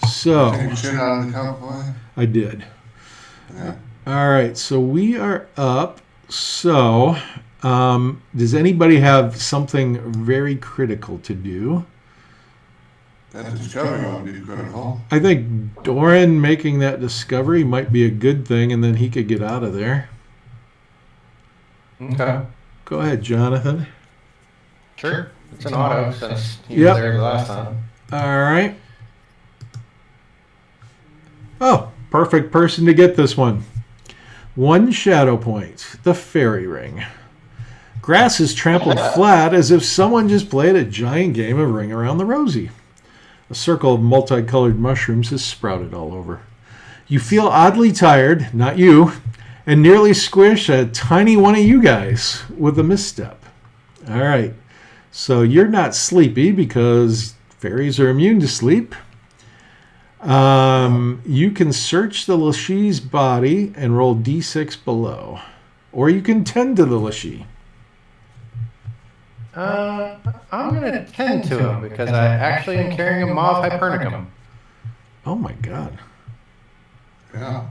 So Take shit out of the cowboy. I did. Yeah. All right, so we are up. So does anybody have something very critical to do? That discovery would be critical. I think Doran making that discovery might be a good thing, and then he could get out of there. Okay. Go ahead, Jonathan. Sure. It's an auto since he Yep. was there the last time. All right. Oh, perfect person to get this one. 1 shadow point, the fairy ring. Grass is trampled flat as if someone just played a giant game of Ring Around the Rosie. A circle of multicolored mushrooms has sprouted all over. You feel oddly tired, not you, and nearly squish a tiny one of you guys with a misstep. All right. So you're not sleepy because fairies are immune to sleep. You can search the Lashi's body and roll d6 below. Or you can tend to the Lashi. I'm going to tend to him because I actually am carrying a Mauve Hypernicum. Oh my god. Yeah.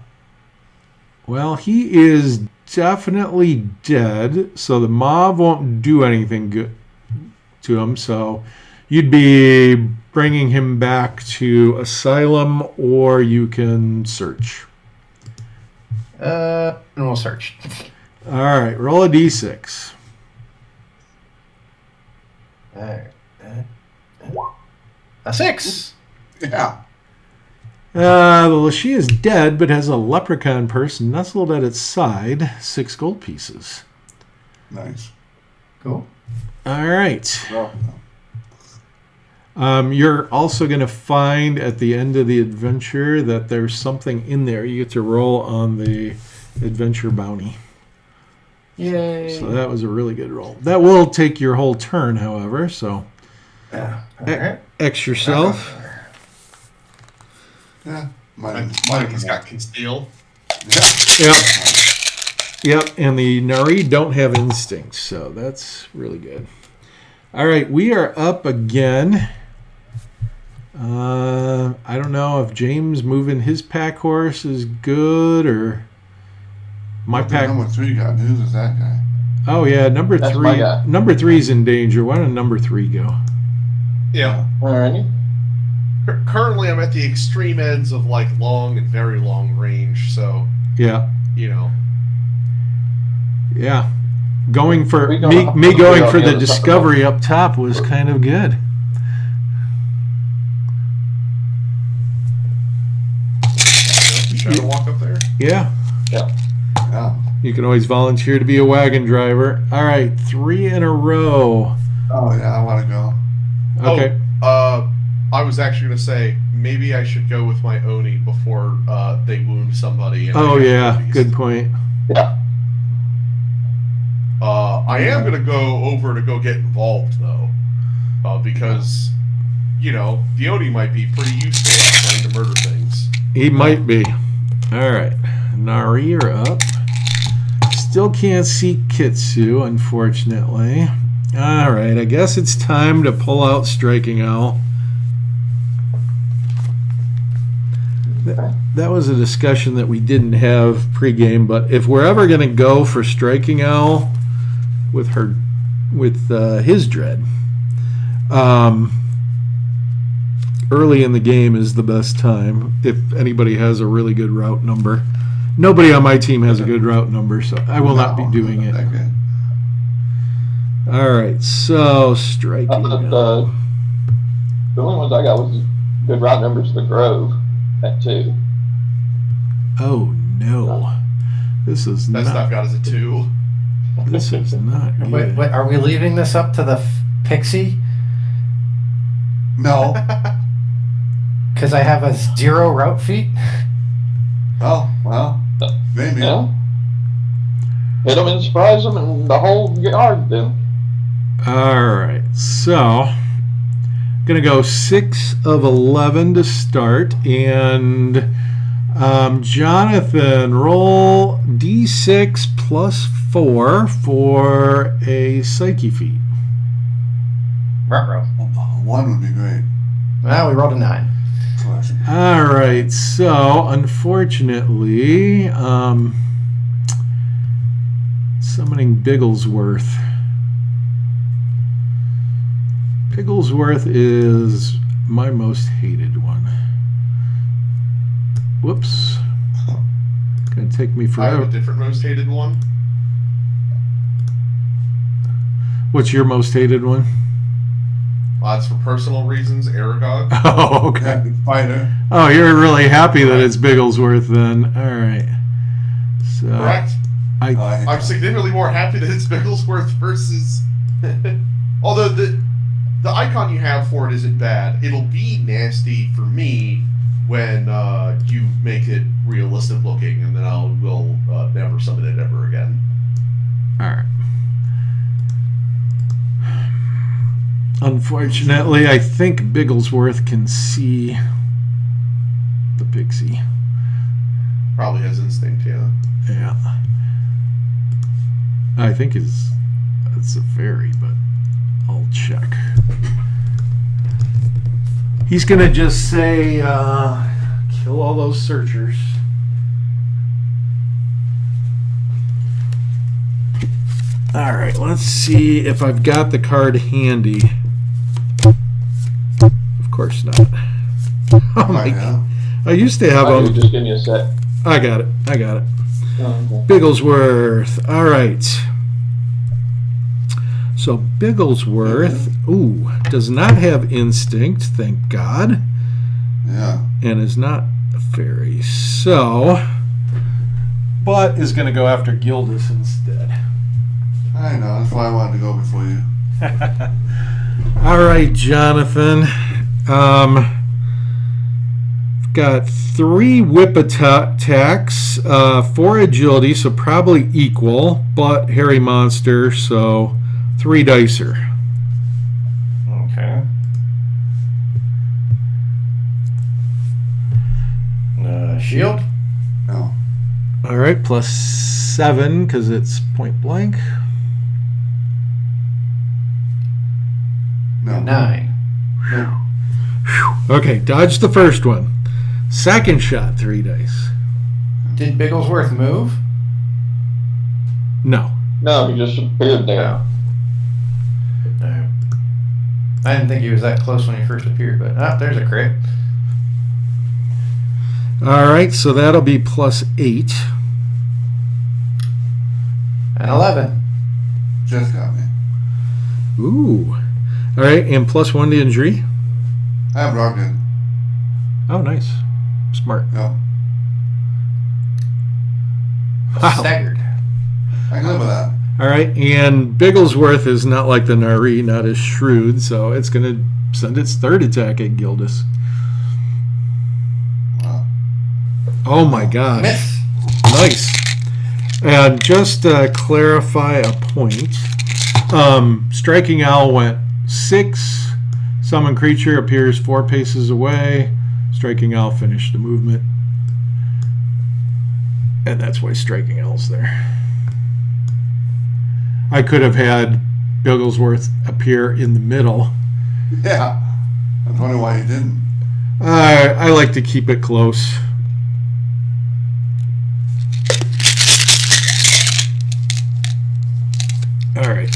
Well, he is definitely dead, so the mob won't do anything good to him. So you'd be bringing him back to Asylum, or you can search. And we'll search. All right, roll a d6. A 6. Yeah. The Lashi is dead, but has a leprechaun purse nestled at its side. 6 gold pieces. Nice. Cool. All right. Well, You're also going to find at the end of the adventure that there's something in there. You get to roll on the adventure bounty. Yay. So that was a really good roll. That will take your whole turn, however, so Yeah. All right. X yourself. yeah. Mike's got conceal. Yeah. Yep, and the Nari don't have instincts, so that's really good. All right, we are up again. I don't know if James moving his pack horse is good or my The pack. number 3 guy. Who's that guy? Oh yeah, number That's 3. my guy. Number 3's in danger. Why don't number 3 go? Yeah. Alrighty. Currently, I'm at the extreme ends of like long and very long range, so Yeah, you know. yeah. Going for We me go- me we going go for the the other side. discovery up top was kind of good. Shadow walk up there. Yeah. Yeah. Yeah. You can always volunteer to be a wagon driver. All right, 3 in a row. Oh, yeah. I want to go. Okay. I was actually going to say maybe I should go with my Oni before they wound somebody. And Oh I get yeah, movies. good point. Yeah. I am going to go over to go get involved though, because you know the Oni might be pretty useful at trying to murder things. He might be. All right, Nari, you're up. Still can't see Kitsu, unfortunately. All right, I guess it's time to pull out Striking Owl. That was a discussion that we didn't have pregame, but if we're ever going to go for Striking Owl with his dread, early in the game is the best time if anybody has a really good route number. Nobody on my team has a good route number, so I will not be doing it. That good. All right, so Striking Owl. The only ones I got was good route numbers to the Grove at 2. Oh no, this is That stuff not. got us a 2. This is not good. Wait, are we leaving this up to the Pixie? No. Because I have a 0 route feet? Oh, well. Maybe. Yeah. Hit them and surprise them and the whole yard then. All right, so gonna go 6 of 11 to start, and Jonathan, roll d6 plus 4 for a psyche feat. Ruh-roh. 1 would be great. Well, we rolled a 9. Classic. All right, so unfortunately, summoning Bigglesworth. Bigglesworth is my most hated one. Whoops. It's gonna take me I have forever. a different most hated one. What's your most hated one? That's for personal reasons. Aragog. Oh, okay. Yeah, good fighter. Oh, you're really happy that it's Bigglesworth then. All right. So Correct. I'm significantly more happy that it's Bigglesworth versus. Although the icon you have for it isn't bad. It'll be nasty for me when you make it realistic looking, and then we'll never summon it ever again. all right. Unfortunately, I think Bigglesworth can see the pixie. Probably has instinct, yeah. Yeah. I think it's a fairy, but I'll check. He's going to just say, kill all those searchers. All right, let's see if I've got the card handy. Of course not. Oh my God. I used to have them. Just give me a sec. I got it. Oh, okay. Bigglesworth. All right. So Bigglesworth, does not have instinct, thank God. Yeah. And is not a fairy. So, but is going to go after Gildas instead. I know. That's why I wanted to go before you. All right, Jonathan. Got 3 whip attacks, 4 agility, so probably equal, but hairy monster, so 3 dicer. Okay. Shield? No. All right, plus 7 because it's point blank. No. 9. No. Okay, dodge the first one. Second shot, 3 dice. Did Bigglesworth move? No. No, he just appeared there. No. I didn't think he was that close when he first appeared, but there's a crit. All right, so that'll be plus 8. And 11. Just got me. Ooh. All right, and plus 1 to injury. I have rugged. Oh, nice. Smart. No. Wow. Staggered. I can live with that. All right, and Bigglesworth is not like the Nari, not as shrewd, so it's going to send its 3rd attack at Gildas. Wow. Oh my gosh. Miss. Nice. And just to clarify a point, Striking Owl went 6. Summon creature appears 4 paces away. Striking Owl finished the movement. And that's why Striking Owl's there. I could have had Bigglesworth appear in the middle. Yeah. I was wondering why you didn't. I like to keep it close. All right.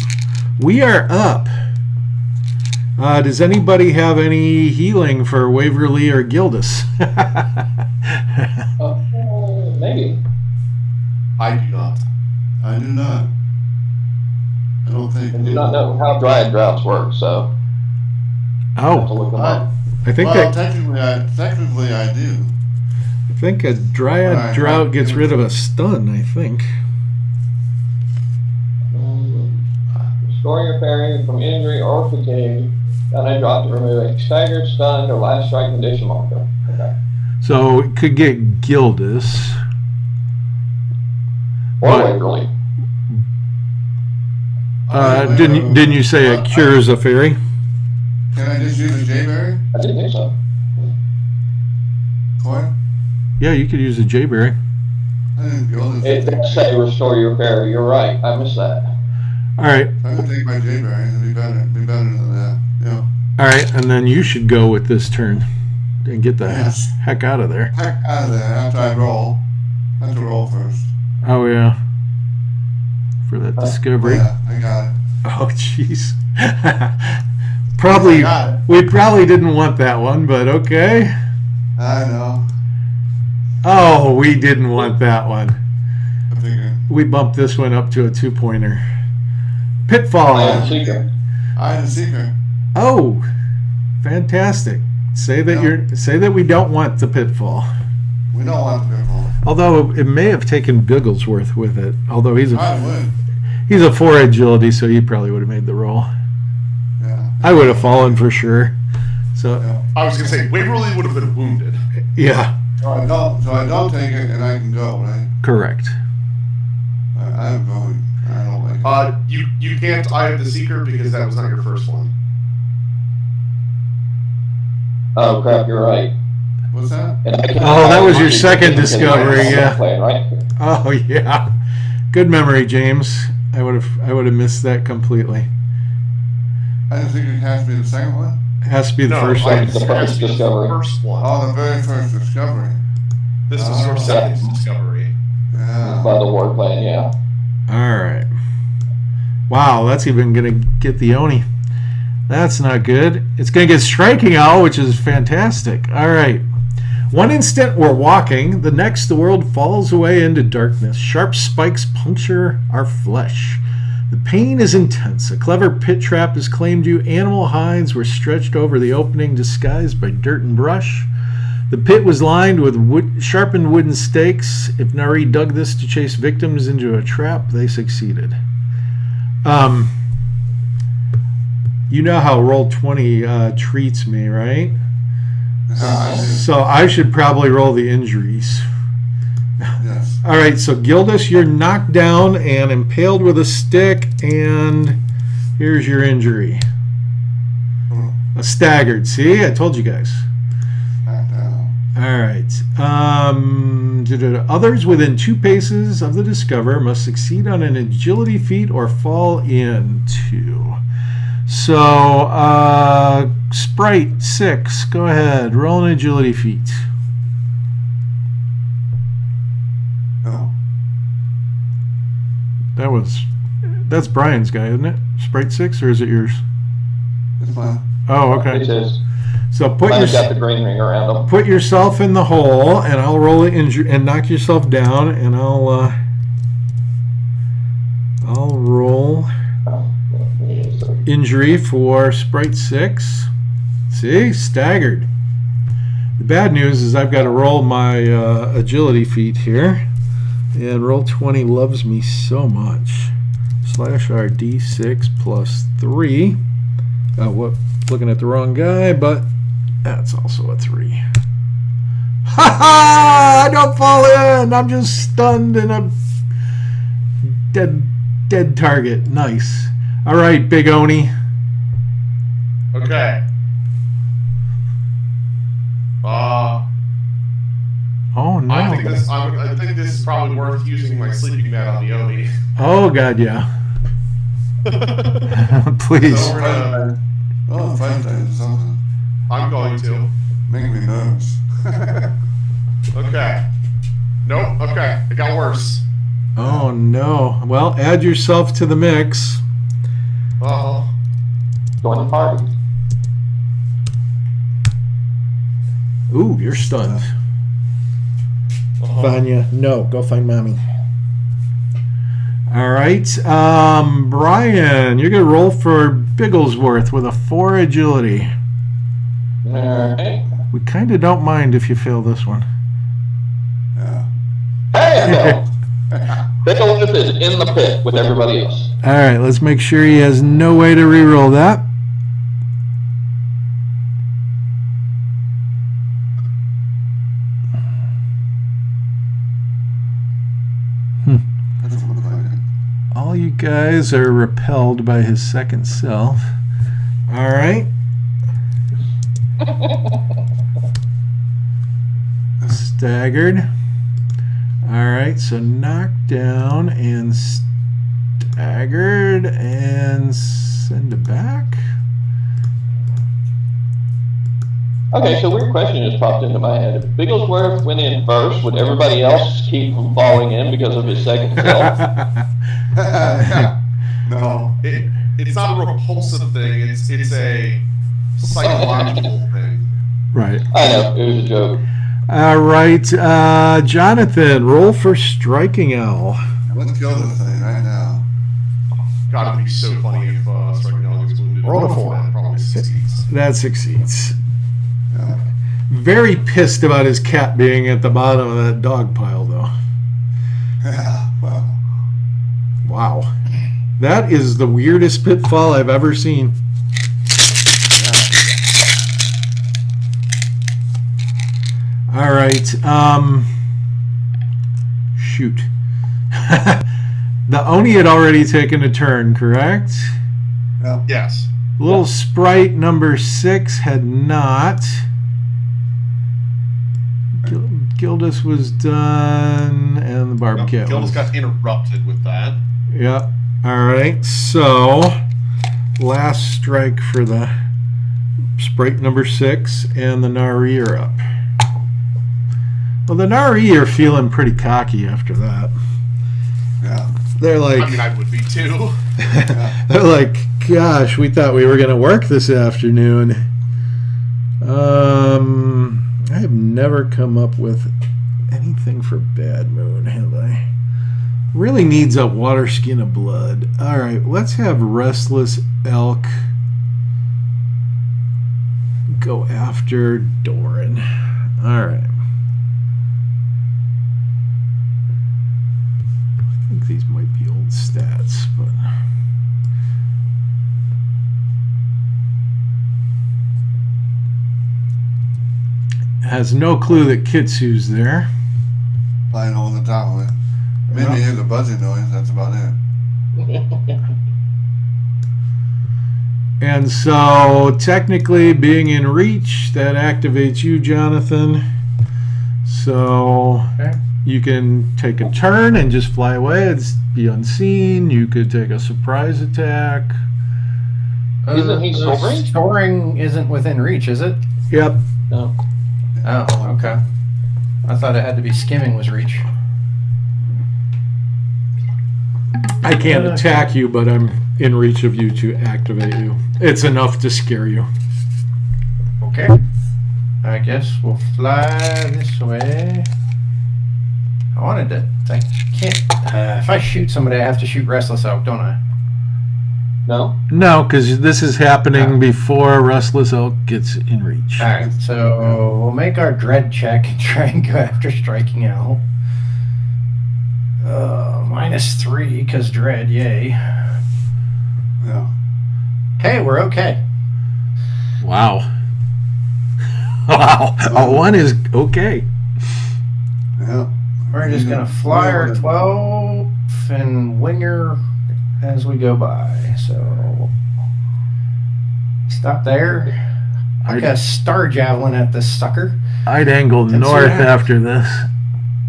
We are up. Does anybody have any healing for Waverly or Gildas? Maybe. I do not. I do not. I don't think. I do not know how dry droughts work, so I have to Oh, look them up. I think Well, that technically I do. I think a dryad Alright. drought gets rid of a stun. I think. Restoring your fairy from injury or fatigue, then I drop to remove a staggered, stunned, or last strike condition marker. Okay. So it could get Gildas. Or What? Waverly. Didn't you say it cures a fairy? Can I just use a Jayberry? I didn't think so. Coin? Yeah, you could use a Jayberry. I didn't go this. It does say restore your fairy. You're right. I missed that. All right, I'm gonna take my Jayberry. It'll be better. Be better than that. Yeah. all right, and then you should go with this turn and get the Yes. heck out of there. Heck out of there after I roll. I have to roll first. Oh yeah, for that discovery. Yeah, I got it. Oh jeez. I Probably got it. we probably didn't want that one, but okay. I know. Oh, we didn't want that one. I figured. We bumped this one up to a 2-pointer. Pitfall. I am Seeker. I had a secret. Oh, fantastic. Say that say that we don't want the pitfall. We don't want the pitfall. Although it may have taken Bigglesworth with it. Although he's I would. he's a 4 agility, so he probably would have made the roll. Yeah. I would have fallen for sure. So Yeah. I was gonna say Waverly would have been wounded. yeah, So I don't take it and I can go, right? correct. I'm going. I don't like it. You can't eye of the Seeker because that was not your first one. Oh crap, you're right. What's that? And I Oh, that was your actually second think it's discovery, a yeah. Plan, right? Oh yeah, good memory, James. I would have missed that completely. I didn't think it has to be the second one. It has to be the first I one. think it has to be the Discovery. first one. Oh, the very first discovery. This was your second discovery. Yeah. By the war plan, yeah. All right. Wow, that's even gonna get the Oni. That's not good. It's gonna get striking owl, which is fantastic. All right. One instant we're walking, the next the world falls away into darkness. Sharp spikes puncture our flesh. The pain is intense. A clever pit trap has claimed you. Animal hides were stretched over the opening, disguised by dirt and brush. The pit was lined with sharpened wooden stakes. If Nari dug this to chase victims into a trap, they succeeded. You know how Roll20 treats me, right? So I should probably roll the injuries. Yes. All right, so Gildas, you're knocked down and impaled with a stick, and here's your injury. A staggered. See, I told you guys. Back down. All right. Others within 2 paces of the discoverer must succeed on an agility feat or fall into. So, Sprite 6, go ahead. Roll an agility feat. No. That's Brian's guy, isn't it? Sprite 6, or is it yours? It's mine. Oh, It okay. is. So Mine's got the green ring around them. put yourself in the hole, and I'll roll the injury and knock yourself down, and I'll roll injury for Sprite 6. See, staggered. The bad news is I've got to roll my agility feat here, and Roll20 loves me so much. /R D6 plus 3. Looking at the wrong guy, but that's also a 3. Ha ha! I don't fall in. I'm just stunned in a dead target. Nice. All right, Big Oni. Okay. Oh no. I think this is probably worth using my sleeping mat on the Oni. Oh god, yeah. Please. So we're gonna, Oh, fight time or something. I'm going to. Make me nervous. Okay. Nope. Okay. It got worse. Oh no. Well, add yourself to the mix. Oh. Join the party. Ooh, you're stunned. Vanya, no, go find mommy. All right, Brian, you're gonna roll for Bigglesworth with a 4 agility. Alright. We kind of don't mind if you fail this one. Yeah. Hey, no. Bigglesworth is in the pit with everybody else. All right, let's make sure he has no way to reroll that. Doesn't look like it. All you guys are repelled by his second self. All right. Staggered. All right, so knocked down and staggered and send it back. Okay, so weird question just popped into my head. If Bigglesworth went in first, would everybody else keep from falling in because of his second self? No. It's not a repulsive thing. It's a psychological thing. Right. I know, it was a joke. All right, Jonathan, roll for striking owl. Let's kill this thing right now. God, it'd be so funny if striking out gets wounded. Roll a 4. That probably succeeds. That succeeds. Yeah. Very pissed about his cat being at the bottom of that dog pile, though. Yeah. Well. Wow. That is the weirdest pitfall I've ever seen. All right. Shoot. The Oni had already taken a turn, correct? Yeah. Yes. Little sprite number 6 had not. Gildas was done, and the Barb Cat Gildas was... got interrupted with that. Yeah. All right. So, last strike for the sprite number 6, and the Nari are up. Well, the Nari are feeling pretty cocky after that. Yeah. They're like, I mean, I would be too. they're like, gosh, we thought we were going to work this afternoon. I have never come up with anything for Bad Moon, have I? Really needs a water skin of blood. All right, let's have Restless Elk go after Doran. All right. I think these might be old stats, but... Has no clue that Kitsu's there. Flying over the top of it. Maybe hear the buzzing noise, that's about it. And so, technically, being in reach, that activates you, Jonathan. So, Okay. you can take a turn and just fly away. It's be unseen. You could take a surprise attack. Isn't he soaring? Soaring isn't within reach, is it? Yep. No. Oh, okay. I thought it had to be skimming was reach. I can't attack you, but I'm in reach of you to activate you. It's enough to scare you. Okay. I guess we'll fly this way. I wanted to. I can't. If I shoot somebody, I have to shoot Restless Elk, don't I? No. No, because this is happening before Restless Elk gets in reach. Alright, so we'll make our dread check and try and go after striking out. -3, because dread, yay. Yeah. Hey, we're okay. Wow. Wow. A 1 is okay. Yeah. We're just gonna fly our 12 and wing her as we go by. So stop there. I got a star javelin at this sucker. I'd angle That's north right. after this.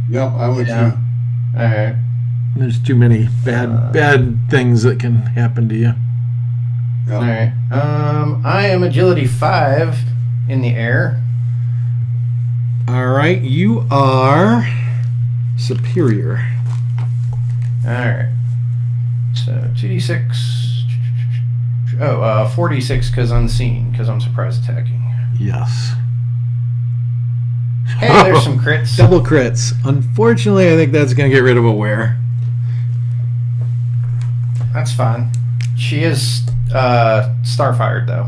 Yep, I would Yeah. too. Alright. There's too many bad things that can happen to you. Yep. Alright. I am agility 5 in the air. All right, you are superior. Alright. So 2d6. 4d6 because unseen, because I'm surprise attacking. Yes. Hey, there's some crits. Double crits. Unfortunately, I think that's going to get rid of Aware. That's fine. She is starfired though.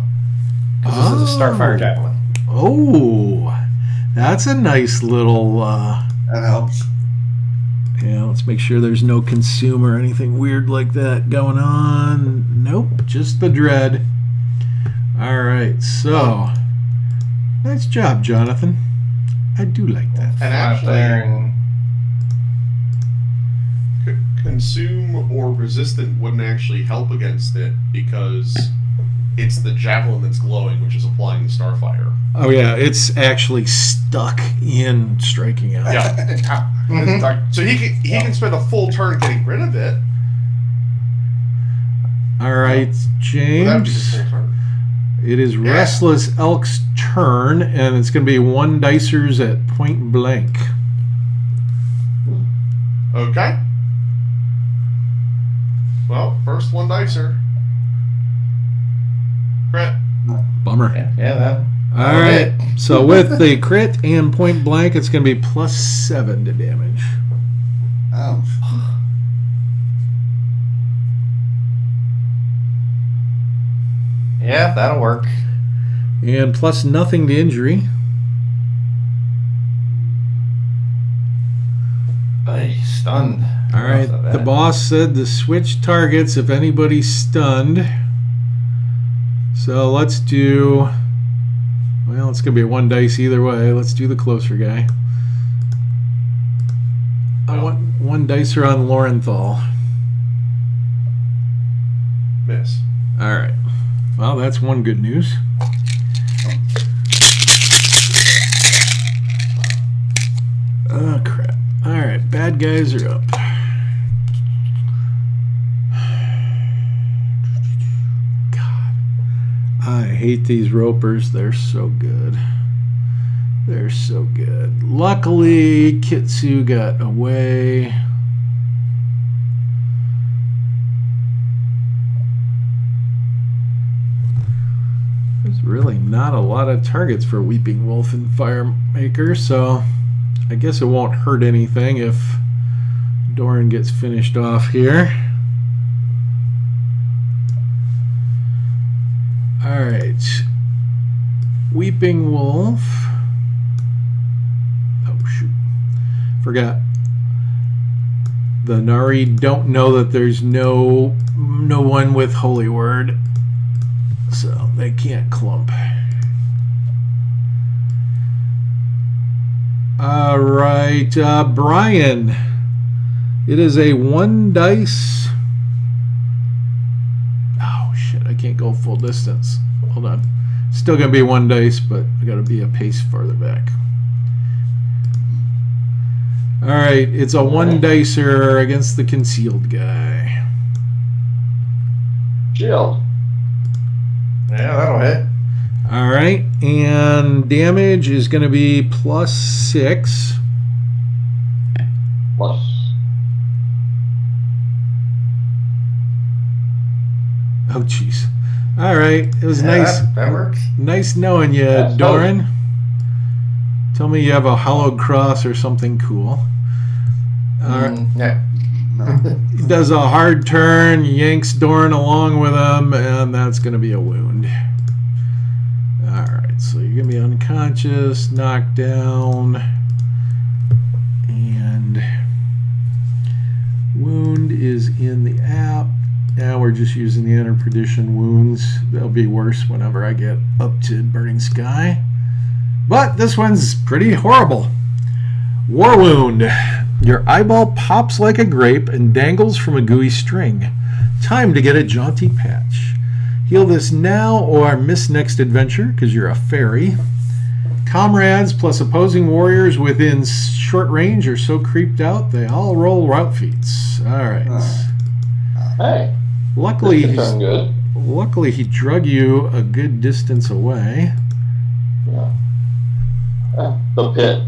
Because this is a starfire javelin. Oh, that's a nice little... That helps. yeah, let's make sure there's no consume or anything weird like that going on. Nope, just the dread. All right, so... nice job, Jonathan. I do like that. And Out there actually, and consume or resistant wouldn't actually help against it because it's the javelin that's glowing, which is applying the starfire. Oh yeah, it's actually stuck in striking out. Yeah. Mhm. So he can spend a full turn getting rid of it. All right, Would that be his James. full turn? It is Yeah. Restless Elk's turn, and it's going to be 1 dicers at point blank. Okay. Well, first 1 dicer. Crit. Bummer. yeah, that. All right, so with the crit and point blank, it's going to be +7 to damage. Ouch. Yeah, that'll work. And +0 to injury. Hey, stunned. All right, Not so the bad. boss said to switch targets if anybody's stunned. So let's do... well, it's going to be 1 dice either way. Let's do the closer guy. I want 1 dicer on Lorenthal. Miss. All right. Well, that's one good news. Oh, crap. Alright, bad guys are up. God. I hate these ropers. They're so good. They're so good. Luckily, Kitsu got away. There's really not a lot of targets for Weeping Wolf and Firemaker, so I guess it won't hurt anything if Doran gets finished off here. Alright. Weeping Wolf. Oh, shoot. Forgot. The Nari don't know that there's no one with Holy Word, so they can't clump. Alright, Brian. It is a 1 dice. Oh, shit. I can't go full distance. Hold on. Still going to be 1 dice, but I got to be a pace farther back. Alright, it's a 1 dicer against the concealed guy. Shield. Yeah, that'll hit. Alright, and damage is going to be +6. Plus. Oh, jeez. Alright, it was nice. That works. Nice knowing you, That's Doran. Tell me you have a hollowed cross or something cool. Alright. Yeah. He does a hard turn, yanks Doran along with him, and that's going to be a wound. Alright, so you're going to be unconscious, knocked down, and wound is in the app. Now we're just using the Enter Perdition wounds. They'll be worse whenever I get up to Burning Sky. But this one's pretty horrible. War Wound. Your eyeball pops like a grape and dangles from a gooey string. Time to get a jaunty patch. Heal this now or miss next adventure because you're a fairy. Comrades plus opposing warriors within short range are so creeped out they all roll route feats. Alright. Hey. Luckily, This is good. luckily he drug you a good distance away. Yeah. The pit.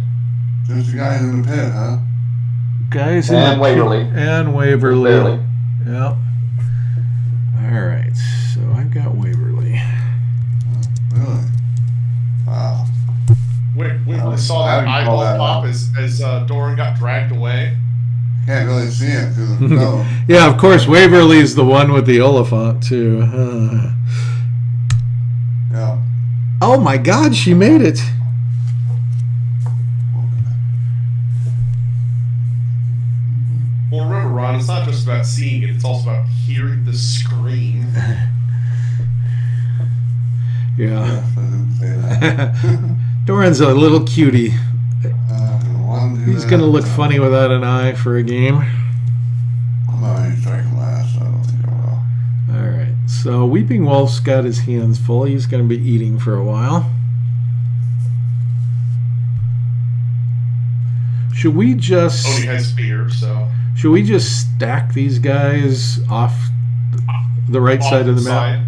Just the guys in the pit, huh? Guys in And the pit- Waverly. And Waverly. Barely. Yep. Alright, so I've got Waverly. Really? Wow. We saw I that didn't eyeball call that pop out. as Doran got dragged away. Can't really see it through the stone. Yeah, of course, Waverly's the one with the Oliphant, too. Yeah. Oh my god, she made it! Well, remember, Ron, it's not just about seeing it; it's also about hearing the scream. Yeah. Yes, I didn't say that. Doran's a little cutie. One do He's that. gonna look funny without an eye for a game. I'm already striking last, so I don't think I will. Alright, so Weeping Wolf's got his hands full. He's gonna be eating for a while. Should we just... Odie has spear, so Should we just stack these guys off the right off side to of the map? side.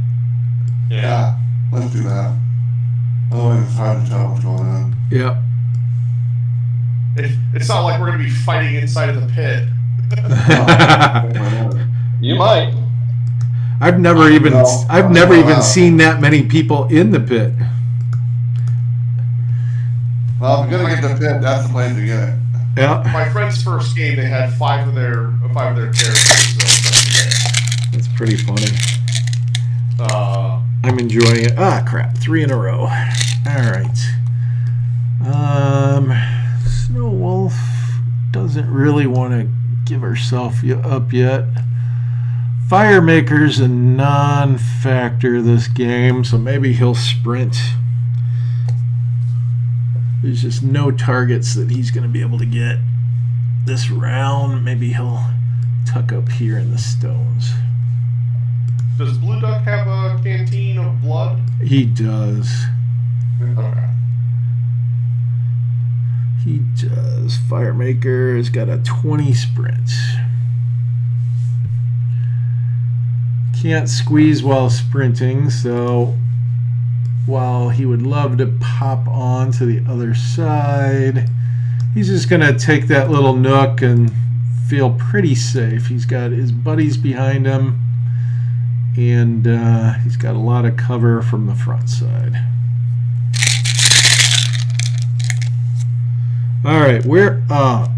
Yeah. Yeah, let's do that. Otherwise, it's hard to tell what's going on. Yep. It's not like we're going to be fighting inside of the pit. You might. I've never even No. I've never even Wow. seen that many people in the pit. Well, if you're gonna get the pit, that's the place to get it. Yeah, My friend's first game, they had five of their characters. So, that's pretty funny. uh, I'm enjoying it. Ah, crap! 3 in a row. All right. Snow Wolf doesn't really want to give herself up yet. Firemaker's a non-factor this game, so maybe he'll sprint. There's just no targets that he's going to be able to get this round. Maybe he'll tuck up here in the stones. does Blue Duck have a canteen of blood? He does. Okay. He does. Firemaker's got a 20 sprint. Can't squeeze while sprinting, so while he would love to pop on to the other side, he's just going to take that little nook and feel pretty safe. He's got his buddies behind him, and he's got a lot of cover from the front side. All right, we're up.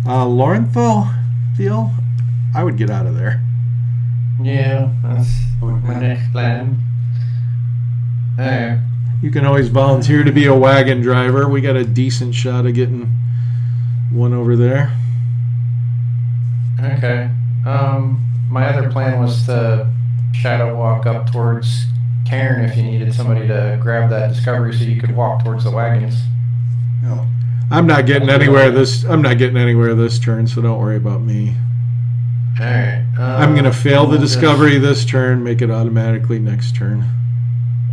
Lornthal, Theo, I would get out of there. Yeah, that's my next plan. You can always volunteer to be a wagon driver. We got a decent shot of getting one over there. Okay. My other plan was to shadow walk up towards Cairn if you needed somebody to grab that discovery so you could walk towards the wagons. Yeah. I'm not getting anywhere this turn, so don't worry about me. All right. I'm gonna fail the discovery this turn, make it automatically next turn.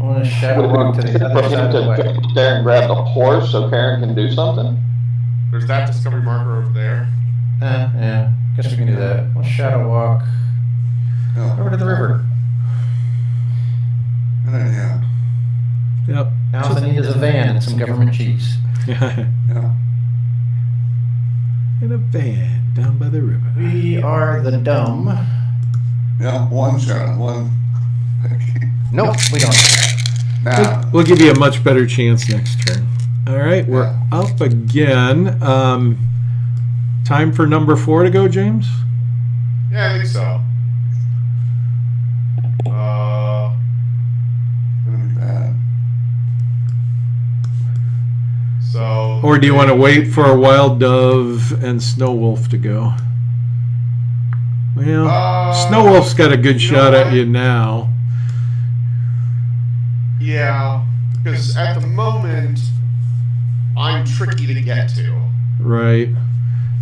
I want to shadow Would walk to it the be other for side him of the to wagon. get there and grab the horse so Karen can do something? There's that discovery marker over there. Yeah. Guess we can do that. We'll shadow walk Yeah. over to the river. Good idea. Yep. Now all I need is a van and some government cheese. Yeah. In a van down by the river. We are the dumb. Yeah. One shot. One. Nope, we don't. Nah. We'll give you a much better chance next turn. All right, we're Yeah. up again. Time for number 4 to go, James? Yeah, I think so. Gonna be bad. So. Or do you want to wait for a Wild Dove and Snow Wolf to go? Well, Snow Wolf's got a good you know shot at what? you now. Yeah, because at the moment, I'm tricky to get to. Right.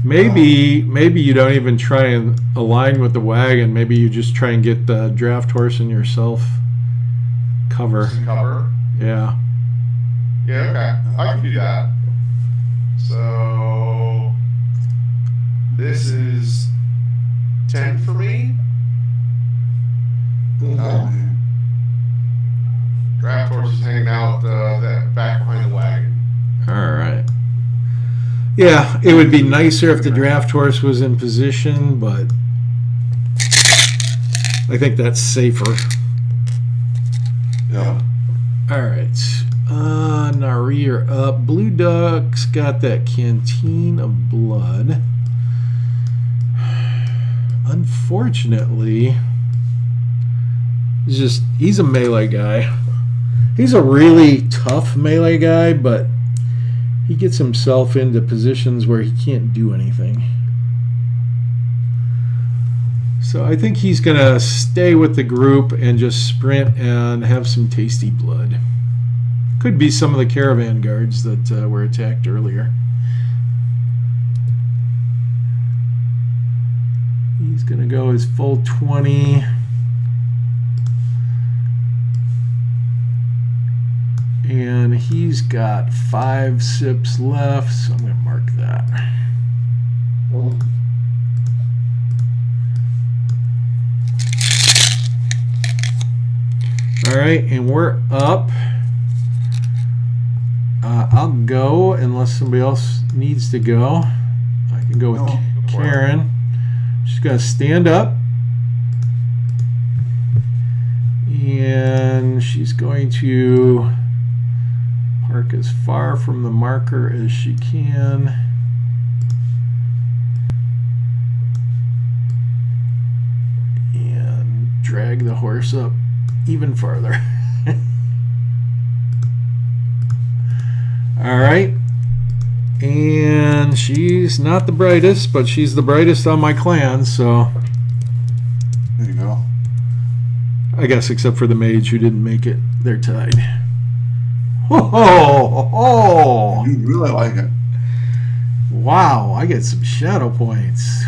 Maybe you don't even try and align with the wagon. Maybe you just try and get the draft horse and yourself cover. Cover. Yeah. Yeah, okay. I can do that. So. This is 10 for me. Draft horse is hanging out that back behind the wagon. All right. Yeah, it would be nicer if the draft horse was in position, but I think that's safer. Yeah. All right. Nari are up. Blue Duck's got that canteen of blood. Unfortunately, he's a melee guy. He's a really tough melee guy, but he gets himself into positions where he can't do anything. So I think he's going to stay with the group and just sprint and have some tasty blood. Could be some of the caravan guards that were attacked earlier. He's going to go his full 20. And he's got 5 sips left, so I'm going to mark that. All right, and we're up. I'll go unless somebody else needs to go. I can go with No, go for it. Karen. She's going to stand up. And she's going to park as far from the marker as she can. And drag the horse up even farther. All right. And she's not the brightest, but she's the brightest on my clan, so There you go. I guess except for the mage who didn't make it. They're tied. Oh, You really like it. wow, I get some shadow points.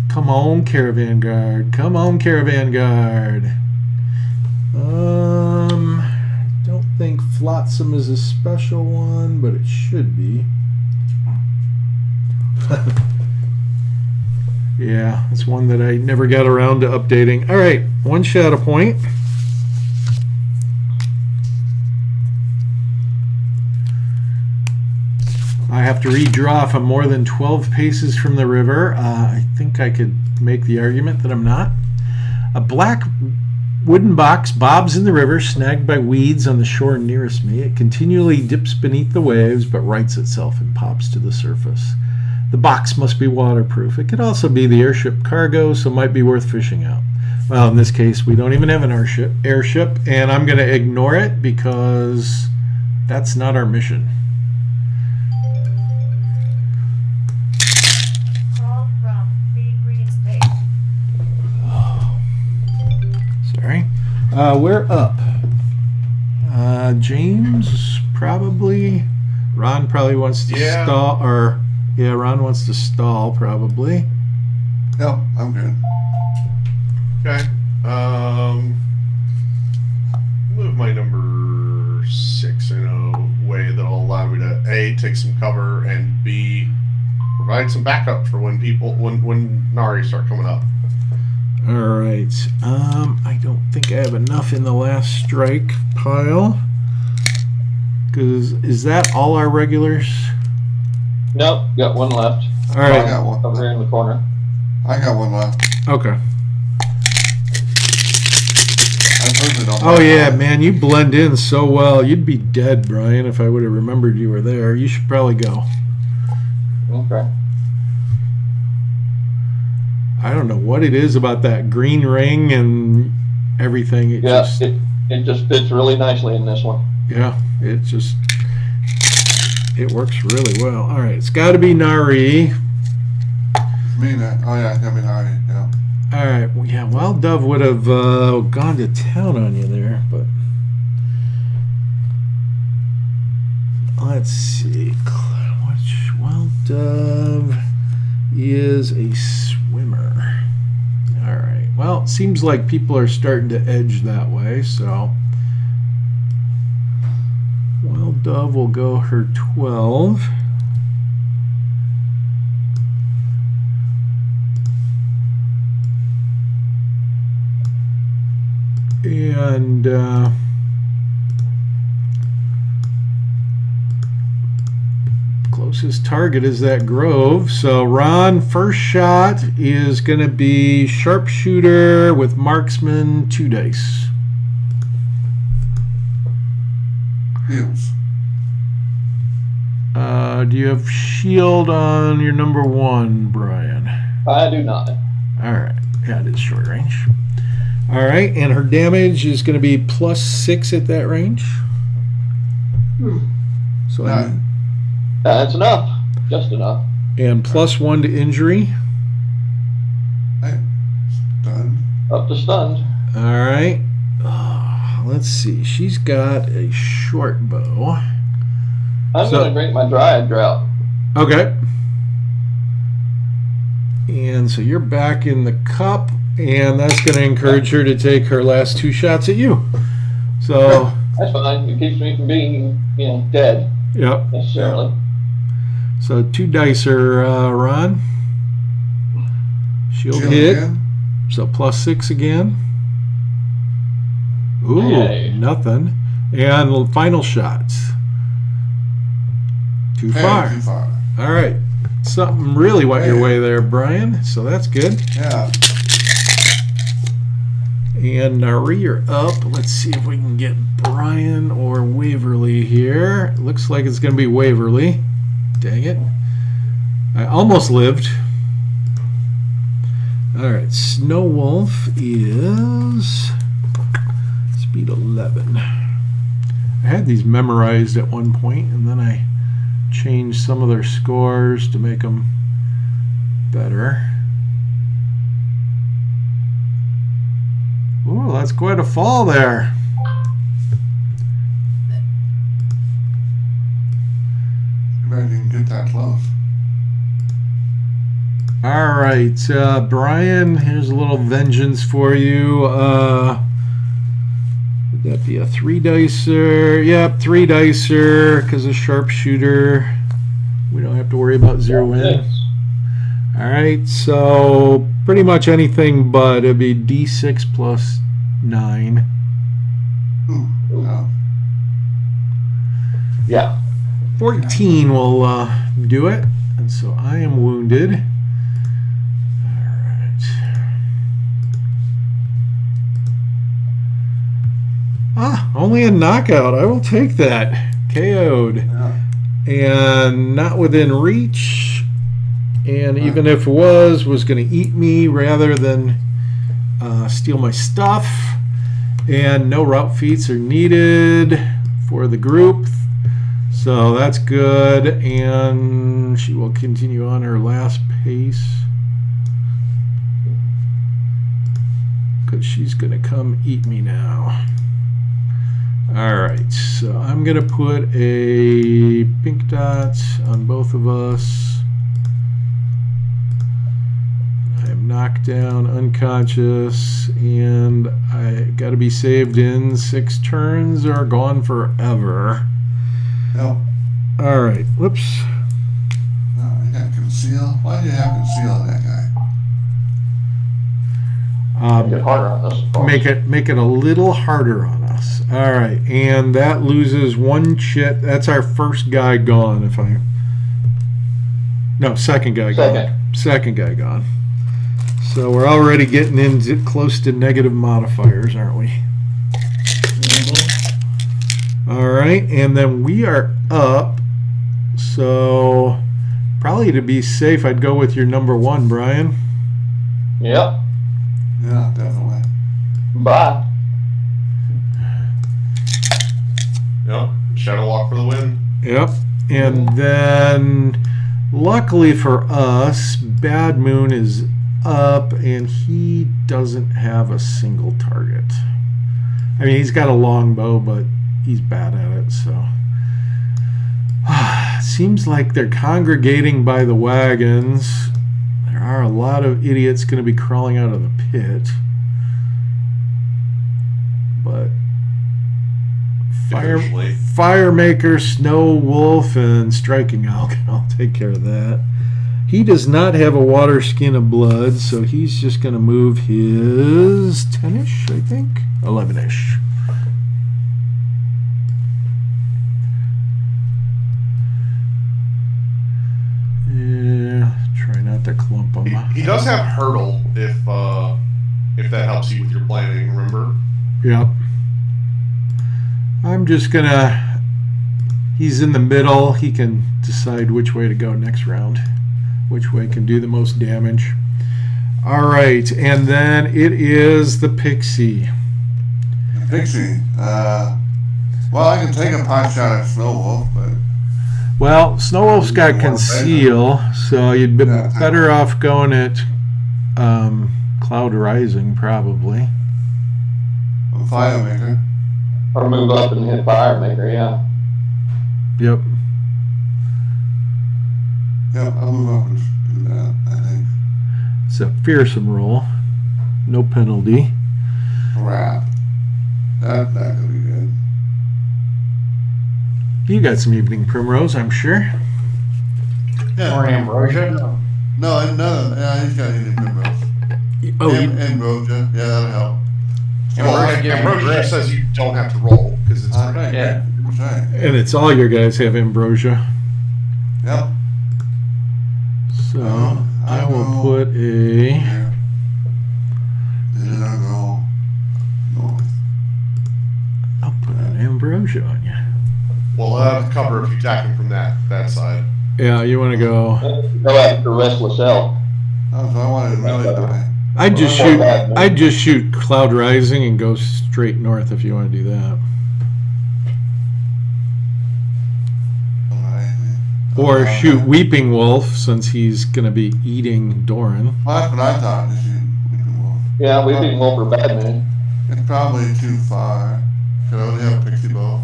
Come on, caravan guard. Come on, caravan guard. Don't think Flotsam is a special one, but it should be. Yeah, it's one that I never got around to updating. All right, 1 shadow point. I have to redraw if I'm more than 12 paces from the river. I think I could make the argument that I'm not. A black wooden box bobs in the river, snagged by weeds on the shore nearest me. It continually dips beneath the waves, but rights itself and pops to the surface. The box must be waterproof. It could also be the airship cargo, so might be worth fishing out. Well, in this case, we don't even have an airship, and I'm going to ignore it because that's not our mission. Sorry. We're up. James probably. Ron probably wants to stall. Or yeah, Ron wants to stall probably. Yep, I'm good. Okay. Move my number 6 in a way that'll allow me to A, take some cover, and B, provide some backup for when Nari start coming up. All right. I don't think I have enough in the last strike pile. Cause is that all our regulars? Nope, got one left. All I right. got one. Over here in the corner. I got one left. Okay. I put it on Oh my yeah, phone. man, you blend in so well. You'd be dead, Brian, if I would have remembered you were there. You should probably go. Okay. I don't know what it is about that green ring and everything. It Yeah, just, it just fits really nicely in this one. yeah, it just, it works really well. All right, it's got to be Nari. It's me that. Oh yeah, it's gonna be Nari. Yeah. All right, well, yeah, Wild Dove would have gone to town on you there, but let's see. Wild Dove is a swimmer. All right. Well, it seems like people are starting to edge that way, so Wild Dove will go her 12. And closest target is that grove. So Ron, first shot is going to be sharpshooter with marksman, 2 dice. Heels. Do you have shield on your number 1, Brian? I do not. All right. Yeah, it is short range. All right, and her damage is going to be +6 at that range. So Nine. That's enough. Just enough. and +1 to injury. Hey, done. Up to stunned. All right. Let's see. She's got a short bow. I'm So- going to drink my dryad drought. Okay. And so you're back in the cup, and that's going to encourage her to take her last 2 shots at you. So, That's fine. It keeps me from being, dead yep. necessarily. So 2 dice are Ron. Shield Shield hit. again. So +6 again. Ooh, Hey. nothing. And final shots. Too Hey, far. too far. All right. Something really went your Hey. way there, Brian. So that's good. Yeah. And Nari, you're up. Let's see if we can get Brian or Waverly here. Looks like it's going to be Waverly. Dang it. I almost lived. All right. Snow Wolf is speed 11. I had these memorized at one point, and then I changed some of their scores to make them better. Ooh, that's quite a fall there. If I didn't get that close. All right, Brian, here's a little vengeance for you. That'd be a 3 dicer. Yep, 3 dicer because of sharpshooter. We don't have to worry about zeroing. All right, so pretty much anything but it'd be D6 plus 9. Ooh, yeah. Yeah. 14 will do it, and so I am wounded. All right. Ah, only a knockout. I will take that. KO'd. Yeah. And not within reach. And even if it was going to eat me rather than steal my stuff. And no route feats are needed for the group. So that's good. And she will continue on her last pace. Because she's going to come eat me now. Alright, so I'm going to put a pink dot on both of us. I am knocked down, unconscious, and I got to be saved in 6 turns or gone forever. Yep. Alright, whoops. No, you got conceal. Why do you have conceal on that guy? Make it harder on us. Of course. Make it a little harder on us. All right, and that loses 1 chit. That's our first guy gone. Second guy gone. Second guy gone. So we're already getting into close to negative modifiers, aren't we? All right, and then we are up. So probably to be safe, I'd go with your number 1, Brian. Yep. Yeah, definitely. Bye. Yep. Shadow walk for the win. Yep. And then, luckily for us, Bad Moon is up, and he doesn't have a single target. I mean, he's got a long bow, but he's bad at it, so. Seems like they're congregating by the wagons. There are a lot of idiots going to be crawling out of the pit. But Eventually. Firemaker, Snow Wolf, and Striking Owl can all take care of that. He does not have a water skin of blood, so he's just going to move his 10-ish, I think. 11-ish. Yeah, try not to clump him. He does have hurdle if that helps you with your planning, remember? Yep. I'm just gonna. He's in the middle. He can decide which way to go next round. Which way can do the most damage. Alright, and then it is the Pixie. The Pixie. Well, I can take a pot shot at Snow Wolf, but. Well, Snow Wolf's got conceal, so you'd be better off going at Cloud Rising, probably. Firemaker. Or move up and hit Firemaker, yeah. Yep. Yep, I'll move up and do that, I think. It's a fearsome roll. No penalty. Crap. That could be good. You got some Evening Primrose, I'm sure. Yeah. Or ambrosia. No, yeah, he's got any primrose. Oh, Ambrosia. Yeah, that'll help. Ambrosia just says you don't have to roll because it's Right. Yeah. That's right. and it's all your guys have Ambrosia. Yep. So I I will know. put a. Here. Then I'll go north. I'll put an Ambrosia on you. Well, have cover if you attack him from that side. Yeah, you want to go. Go after Restless Elk. Oh, so I wanted to really die. I'd just shoot Cloud Rising and go straight north if you want to do that. Alright. Or shoot Weeping Wolf since he's going to be eating Doran. Well, that's what I thought. To shoot Weeping Wolf. Yeah, we beat Wolf or Bad Man. It's probably too far. Cause I only have a pixie bow.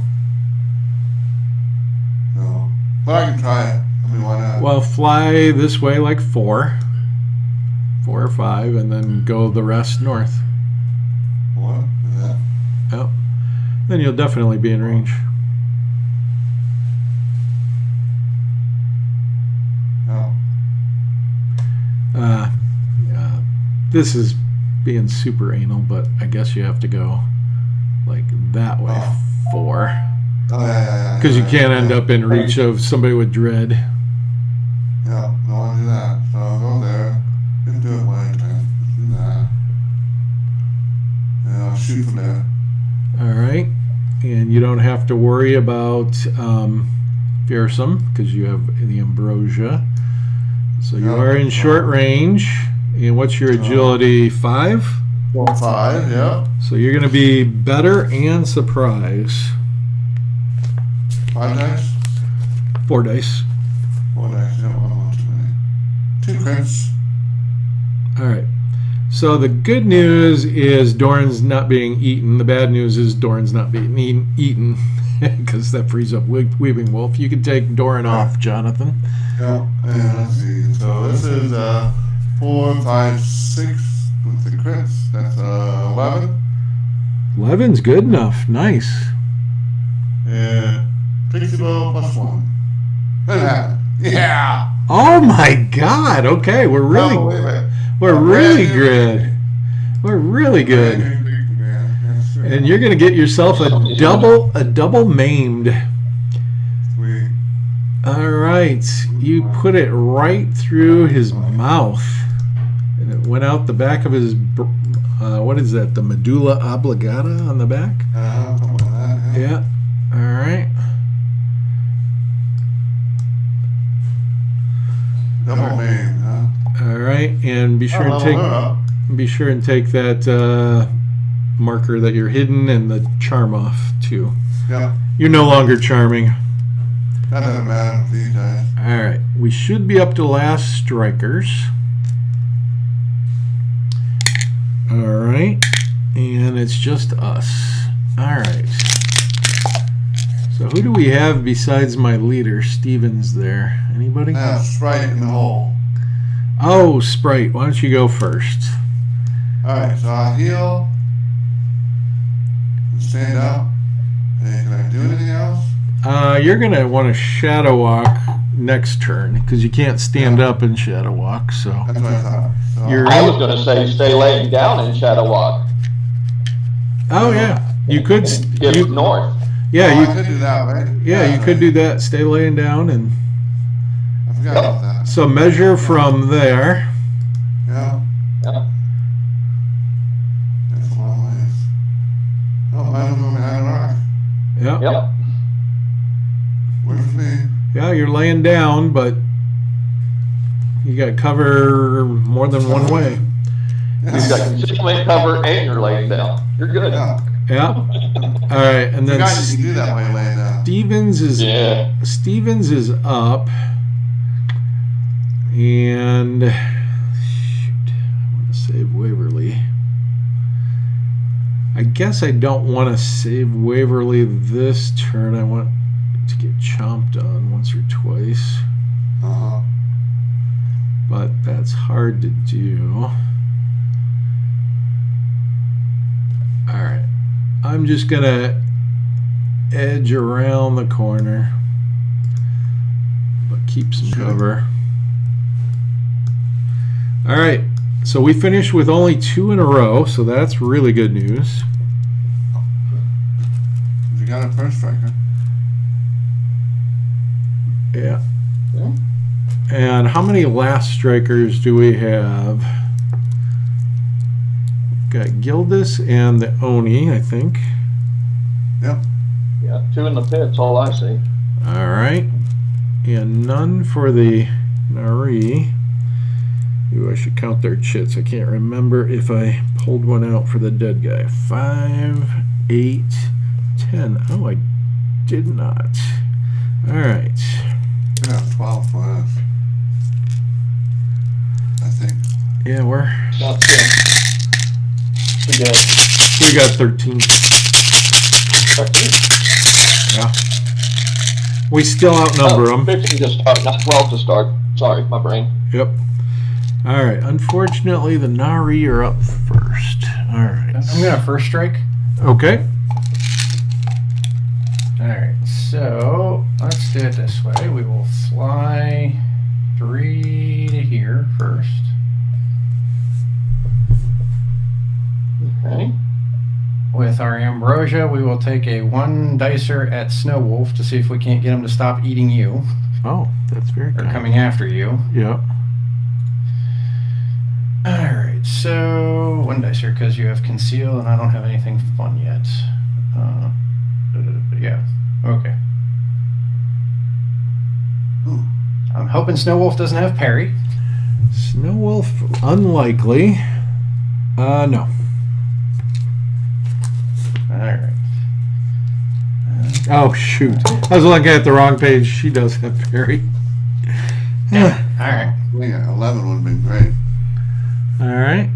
So, but I can try it. I mean, why not? Well, fly this way like 4 or 5, and then go the rest north. What? Is that? Yep. then you'll definitely be in range. Yeah. This is being super anal, but I guess you have to go like that way. Oh. 4. Oh, yeah. Because you can't end up in reach of somebody with dread. Yeah, don't want to do that. So I'll go there. Just do it one time. Just do that. And I'll shoot from there. All right. And you don't have to worry about fearsome because you have the ambrosia. So you are in short range. And what's your agility? 5? 5, yeah. So you're going to be better and surprise. 5 dice? 4 dice. 4 dice, yeah, 1, 2 crits. All right. So the good news is Doran's not being eaten. The bad news is Doran's not being eaten because that frees up Weeping Wolf. You can take Doran off, Jonathan. Yeah, and let's see. So this is 4, 5, 6 with the crits. That's 11. 11's good enough. Nice. And Pixie Bow +1. That happened. Yeah! Oh my God. Okay, we're really Oh, wait a minute. we're really good. We're really good. And you're gonna get yourself a double maimed. Sweet. All right, you put it right through his mouth, and it went out the back of his. What is that? The medulla oblongata on the back. Something like that, Yeah. All right. Double main, huh? All right, and be sure and take that marker that you're hidden and the charm off too. Yeah, You're no longer charming. that doesn't matter these days. All right, we should be up to last strikers. All right, and it's just us. All right. So who do we have besides my leader, Stevens? There, anybody? Now, Sprite in the hole. Oh, Sprite. Why don't you go first? Alright, so I'll heal. Stand up. Hey, can I do anything else? You're gonna want to shadow walk next turn because you can't stand up and shadow walk. So That's what I thought. So You're- I was going to say stay laying down in Shadow Walk. oh yeah, you could. Get north. Yeah, I you. could do that, right? Yeah, you could do that. Stay laying down, and I forgot about that. so measure from there. Yeah, Yeah. that's a long ways. Oh, mine's going behind a rock. Yeah, Yep. Works for me. yeah, you're laying down, but you got cover more than one way. You've got concealment cover and you're laying down. You're good. Yeah. Yeah. All right, and then Forgot you can do that while you're laying down. Stevens is Yeah. Stevens is up, and shoot, I want to save Waverly. I guess I don't want to save Waverly this turn. I want to get chomped on once or twice, Uh-huh. but that's hard to do. All right, I'm just gonna edge around the corner, but keep some Sure. cover. All right, so we finished with only 2 in a row, so that's really good news. You got a first striker. Yeah. Yeah. And how many last strikers do we have? Got Gildas and the Oni, I think. Yep. Yeah. 2 in the pits, all I see. All right. And none for the Nari. Ooh, I should count their chits. I can't remember if I pulled one out for the dead guy. 5, 8, 10. Oh, I did not. All right. We have 12 for us. I think. Yeah, we're Not 10. We got we got 13. 13. Yeah. We still outnumber them. 15 to start, not 12 to start. Sorry, my brain. Yep. All right. Unfortunately, the Nari are up first. All right. I'm gonna first strike. Okay. Alright, so let's do it this way. We will fly 3 to here first. Okay. With our ambrosia, we will take a 1 dicer at Snow Wolf to see if we can't get him to stop eating you Oh, that's very or kind. coming after you. Yep. Alright, so 1 dicer because you have conceal and I don't have anything fun yet. Yeah, okay. Ooh. I'm hoping Snow Wolf doesn't have parry. Snow Wolf, unlikely. No. Alright. Oh, shoot. I was looking at the wrong page. She does have parry. Alright. Yeah, 11 would have been great. All right.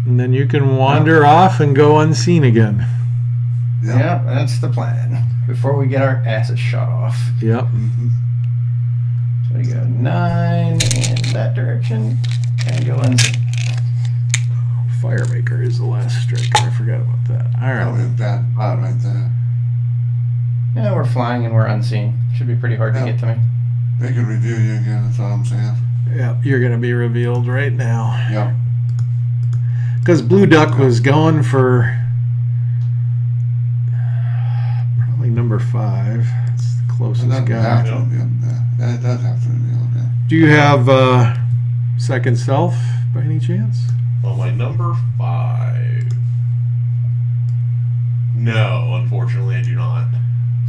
And then you can wander off and go unseen again. Yep. Yeah, that's the plan. Before we get our asses shot off. Yep. Mm-hmm. So we go 9 in that direction and go unseen. Firemaker is the last striker. I forgot about that. All Probably right. a bad spot right there. Yeah, we're flying and we're unseen. Should be pretty hard to Yeah. get to me. They could review you again, that's all I'm saying. Yep. You're going to be revealed right now. Yep. Because Blue Duck was going for probably number 5. That's the It closest doesn't guy. have to reveal that. Yeah, it does have to reveal that. Do you have second self by any chance? On my number 5. No, unfortunately, I do not.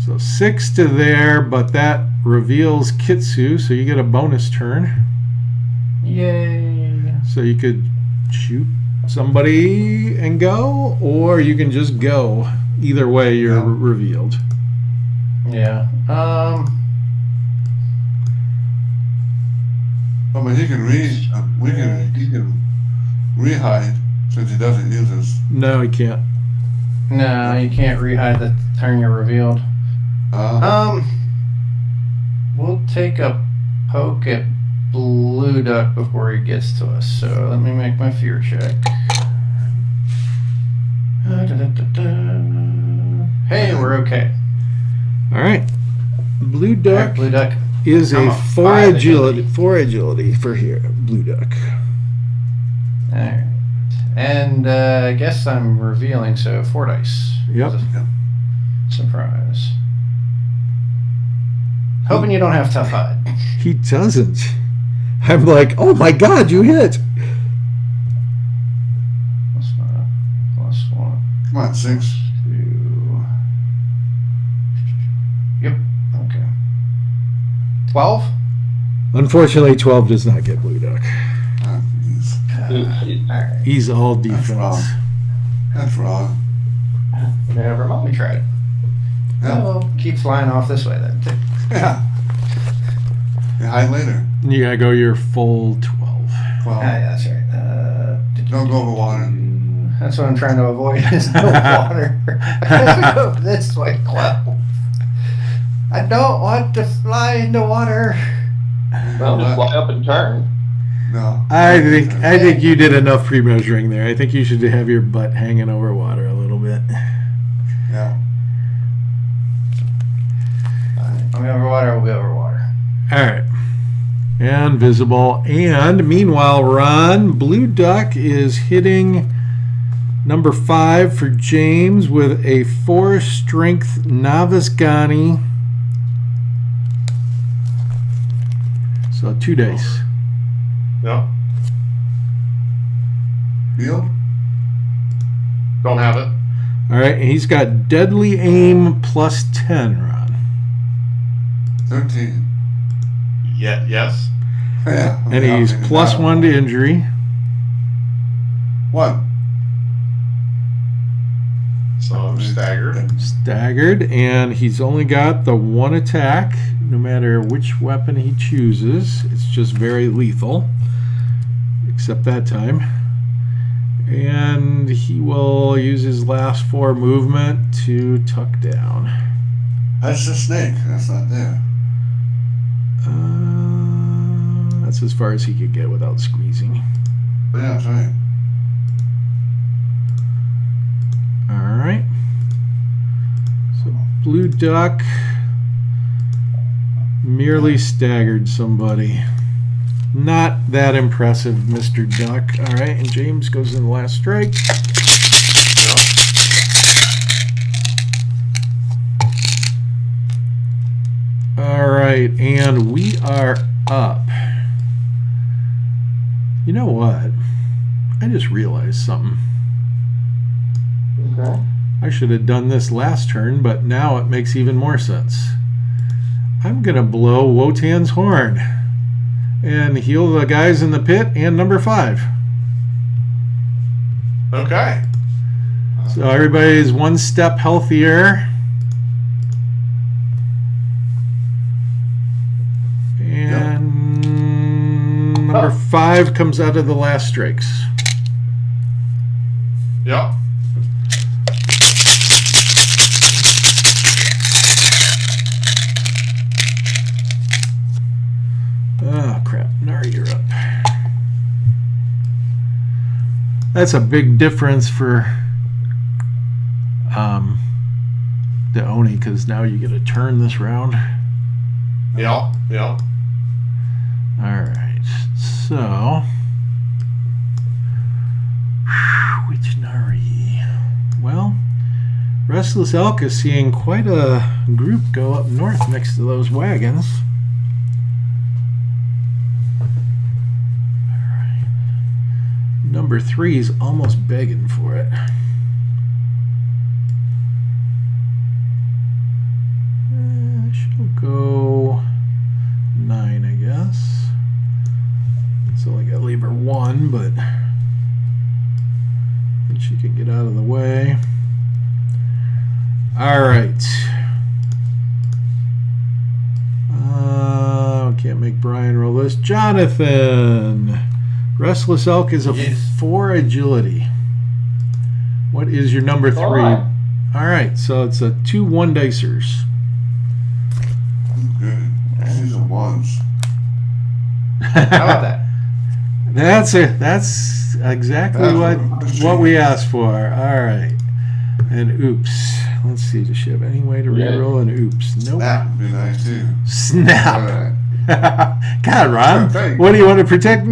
So 6 to there, but that reveals Kitsu, so you get a bonus turn. Yay. So you could shoot somebody and go, or you can just go. Either way, you're Yeah. revealed. Yeah. Oh, but he can he can rehide since he doesn't use his. No, you can't. No, you can't rehide the turn you're revealed. We'll take a poke at Blue Duck before he gets to us. So let me make my fear check. Hey, we're okay. All right. Blue Duck Alright, Blue Duck. is I'm a a 4 5 agility. 4 agility for here. Blue Duck. Alright. And I guess I'm revealing, so 4 dice. Yep. Surprise. Hoping you don't have tough hide. He doesn't. I'm like, oh my god, you hit. +1. Come on, 6. 2. Yep. Okay. 12? Unfortunately, 12 does not get Blue Duck. Ah, jeez. Alright. He's all That's wrong. defense. That's wrong. Never mind. We tried. Yeah. Oh, well, keep flying off this way then. Too. Yeah. You hide later. You gotta go your full 12. 12. Ah, yeah, that's right. Don't go over water. That's what I'm trying to avoid is no water. I have to go this way, Cloud. I don't want to fly into water. Well, just fly up and turn. No. I think you did enough pre-measuring there. I think you should have your butt hanging over water a little bit. Yeah. I'm over water, we'll be over water. All right. And visible. And meanwhile, Ron, Blue Duck is hitting number 5 for James with a 4 strength Novice Gani. So 2 dice. No, Field? don't have it. All right. And he's got deadly aim plus 10, Ron. 13. Yeah, yes. Yeah. And he's plus 1 to injury. 1. So I'm staggered. Staggered. And he's only got the 1 attack, no matter which weapon he chooses. It's just very lethal. Except that time. And he will use his last 4 movement to tuck down. That's the snake. That's not there. That's as far as he could get without squeezing. But yeah, that's right. All right. So Blue Duck merely staggered somebody. Not that impressive, Mr. Duck. All right, and James goes in the last strike. All right, and we are up. You know what? I just realized something. Okay. I should have done this last turn, but now it makes even more sense. I'm going to blow Wotan's horn and heal the guys in the pit and number 5. Okay. So everybody's one step healthier. And number 5 comes out of the last strikes. Yep. Oh, crap. Nari, you're up. That's a big difference for the Oni, because now you get to turn this round. Yep. Yep. Alright, so... Which Nari? Well, Restless Elk is seeing quite a group go up north next to those wagons. Number 3 is almost begging for it. She'll go 9, I guess. So I gotta leave her 1, but then she can get out of the way. All right. Can't make Brian roll this. Jonathan. Restless Elk is a 4 agility. What is your number 3? Alright. All right, so it's a 2 1-dicers. Good. These are ones. How about that? That's exactly what we asked for. All right, and oops. Let's see. Does she have any way to reroll an oops? Nope. That would be nice too. Snap. Alright. God, Ron. Okay. What do you want to predict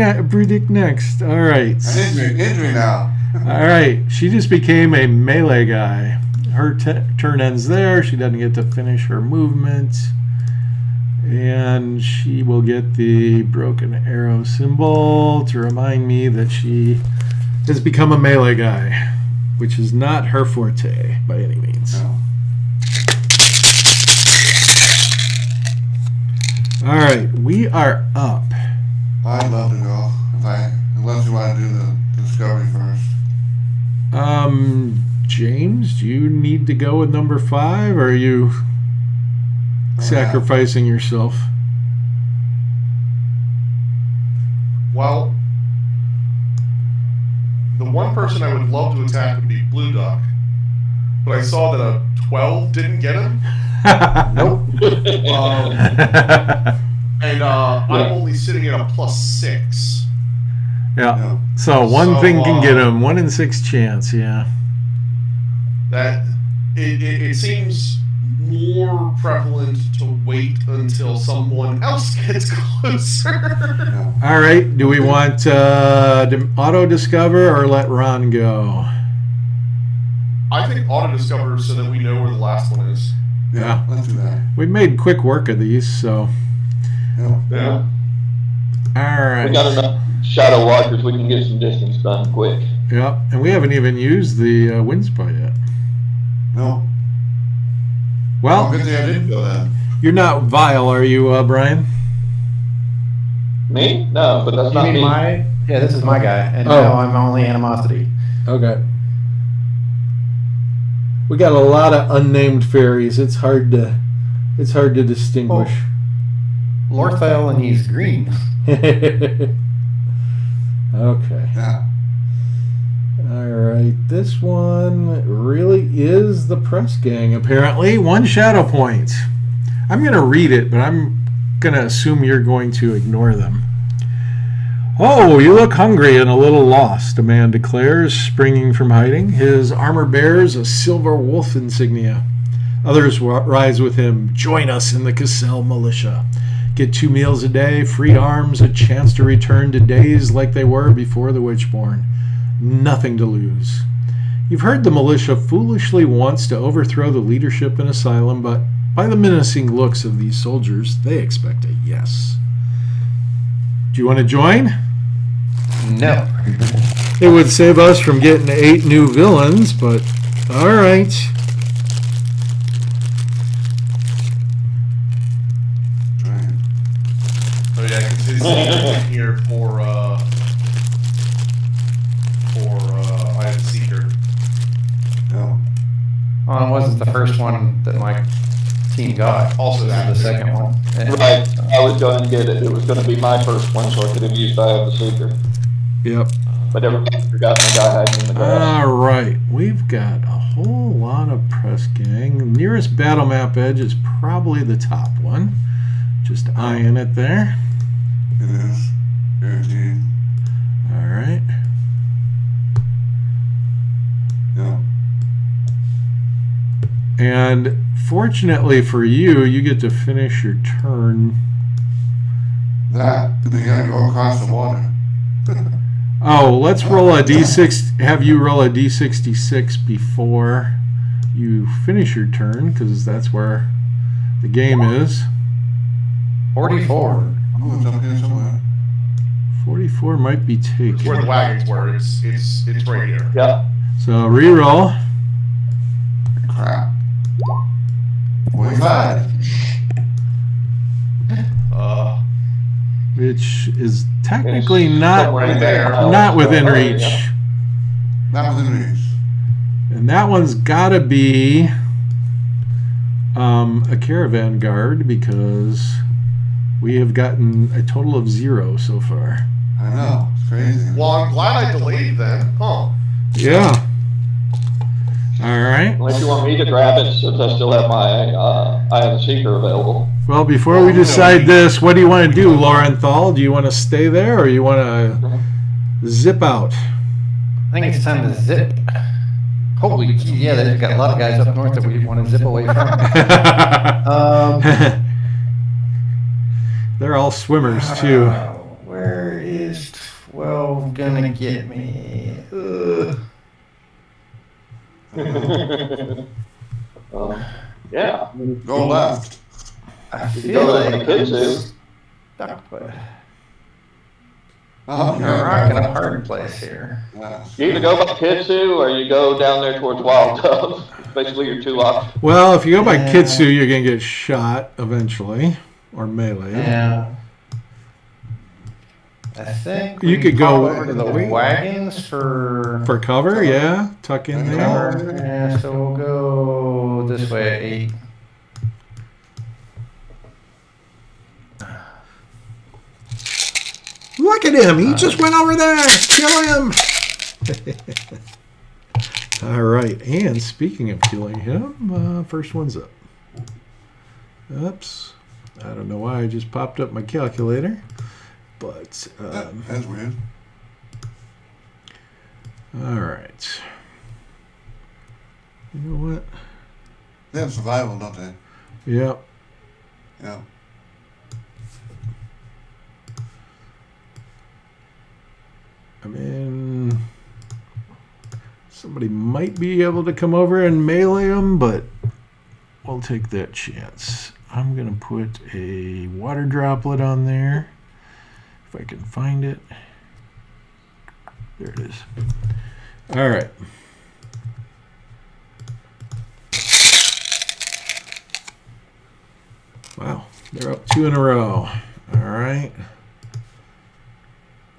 next? All right. Injury now. All right. She just became a melee guy. Her turn ends there. She doesn't get to finish her movement. And she will get the broken arrow symbol to remind me that she has become a melee guy, which is not her forte by any means. No. All right, we are up. I'd love to go unless you want to do the discovery first. James, do you need to go with number 5, or are you sacrificing yourself? Well, the one person I would love to attack would be Blue Duck, but I saw that a 12 didn't get him. Nope. And I'm only sitting at a +6. Yeah. No. So one So, thing can get him, 1 in 6 chance. Yeah. That it seems more prevalent to wait until someone else gets closer. No. All right. Do we want to auto discover or let Ron go? I think auto discover so that we know where the last one is. Yeah, let's do that. We made quick work of these, so. Yeah. Yeah. All right. We got enough shadow walkers. We can get some distance done quick. Yep. And we haven't even used the wind spy yet. No. Well, Good thing I didn't go then. you're not vile, are you, Brian? Me? No, but that's You not mean me. yeah, this is my guy, and Oh. now I'm only animosity. Okay. We got a lot of unnamed fairies. It's hard to distinguish. Lorthel, and he's green. Okay. Yeah. All right. This one really is the press gang, apparently. 1 shadow point. I'm going to read it, but I'm going to assume you're going to ignore them. Oh, you look hungry and a little lost, a man declares, springing from hiding. His armor bears a silver wolf insignia. Others rise with him. Join us in the Kasel militia. Get 2 meals a day, free arms, a chance to return to days like they were before the WitchBorn. Nothing to lose. You've heard the militia foolishly wants to overthrow the leadership in Asylum, but by the menacing looks of these soldiers, they expect a yes. Do you want to join? No. It would save us from getting 8 new villains, but all right. Right. So yeah, because his in here for I have a seeker. Yeah. Well, it wasn't the first one that my team got. Also This is the second one. Yeah. Right, I was going to get it. It was going to be my first one, so I could have used I have the Seeker. Yep. But everybody forgot my guy had me in the grass. All right. We've got a whole lot of press gang. Nearest battle map edge is probably the top one. Just eyeing it there. It is. Guaranteed. All right. Yeah. And fortunately for you, you get to finish your turn. That, they gotta go across the water. Oh, let's roll a d6. Have you roll a d66 before you finish your turn, because that's where the game is. 44. Oh, it's up here somewhere. 44 might be It's taken. where the wagons were. It's right here. Yep. So reroll. Crap. 45. Which is technically It's not somewhere there. not within reach. Yeah. That was in reach. And that one's got to be a caravan guard, because we have gotten a total of 0 so far. I know. It's crazy. Well, I'm glad I delayed then. Huh. Yeah. All right. Unless you want me to grab it, since I still have my I have the Seeker available. Well, before we decide this, what do you want to do, Lorenthal? Do you want to stay there, or you want to zip out? I think it's time to zip. Holy, yeah, they've got a lot of guys up north that we want to zip away from. They're all swimmers too. Where is 12 gonna get me? Yeah. Go left. I You feel go to like the I'm Kitsu. stuck, but Oh, you're rocking a hard place here. Yeah. You either go by Kitsu or you go down there towards Wild Dove. Basically your 2 options. Well, if you go by Yeah. Kitsu, you're gonna get shot eventually, or melee. Yeah. I think You we could go pop over to the wagons for For cover, yeah. Tuck in there. cover. Yeah, so we'll go this way at 8. Look at him. He just went over there. Kill him. All right. And speaking of killing him, first one's up. Oops. I don't know why I just popped up my calculator. But, That's weird. all right. You know what? They have survival, don't they? Yep. Yeah. I mean, somebody might be able to come over and melee him, but we'll take that chance. I'm going to put a water droplet on there, if I can find it. There it is. All right. Wow, they're up 2 in a row. All right.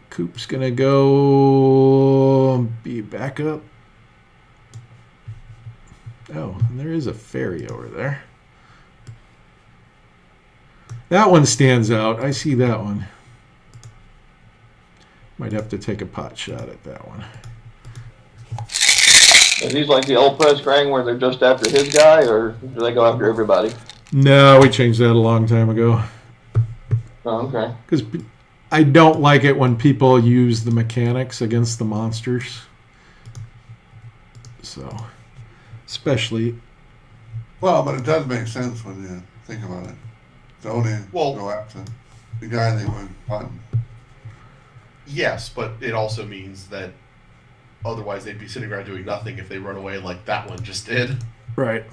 Coop's gonna go be back up. Oh, and there is a ferry over there. That one stands out. I see that one. Might have to take a pot shot at that one. Is these like the old press gang where they're just after his guy, or do they go after everybody? No, we changed that a long time ago. Oh, okay. Because I don't like it when people use the mechanics against the monsters. So, especially Well, but it does make sense when you think about it. To only Well- go after the guy they were hunting. Yes, but it also means that otherwise they'd be sitting around doing nothing if they run away like that one just did. Right.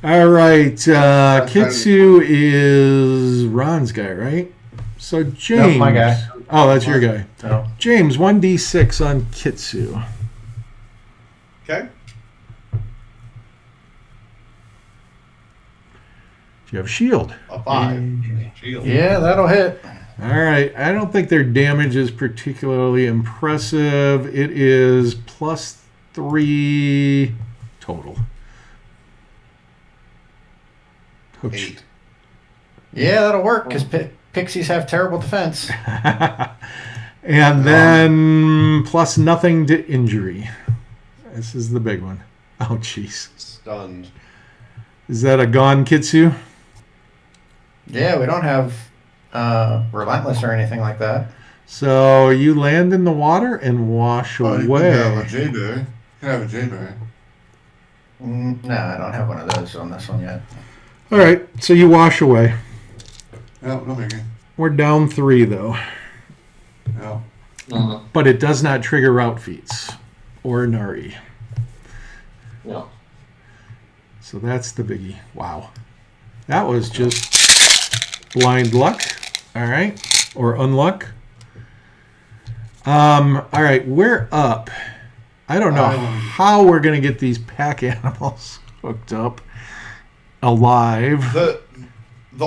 All right. Kitsu is Ron's guy, right? So James. No, my guy. Oh, that's your guy. No. James, 1d6 on Kitsu. Okay? Do you have shield? A 5. Shield. Yeah, that'll hit. All right. I don't think their damage is particularly impressive. It is +3 total. Ouch. 8. Yeah, that'll work because pixies have terrible defense. And then plus nothing to injury. This is the big one. Oh, jeez. Stunned. Is that a gone Kitsu? Yeah, we don't have relentless or anything like that. So you land in the water and wash Oh, you away. can have a jayberry. You can have a jayberry. No, I don't have one of those on this one yet. All right, so you wash away. Yeah, no biggie. We're down 3, though. Yeah. Mhm. But it does not trigger route feats or Nari. Yeah. So that's the biggie. Wow. That was just blind luck. All right. Or unluck. All right, we're up. I don't know how we're going to get these pack animals hooked up alive. The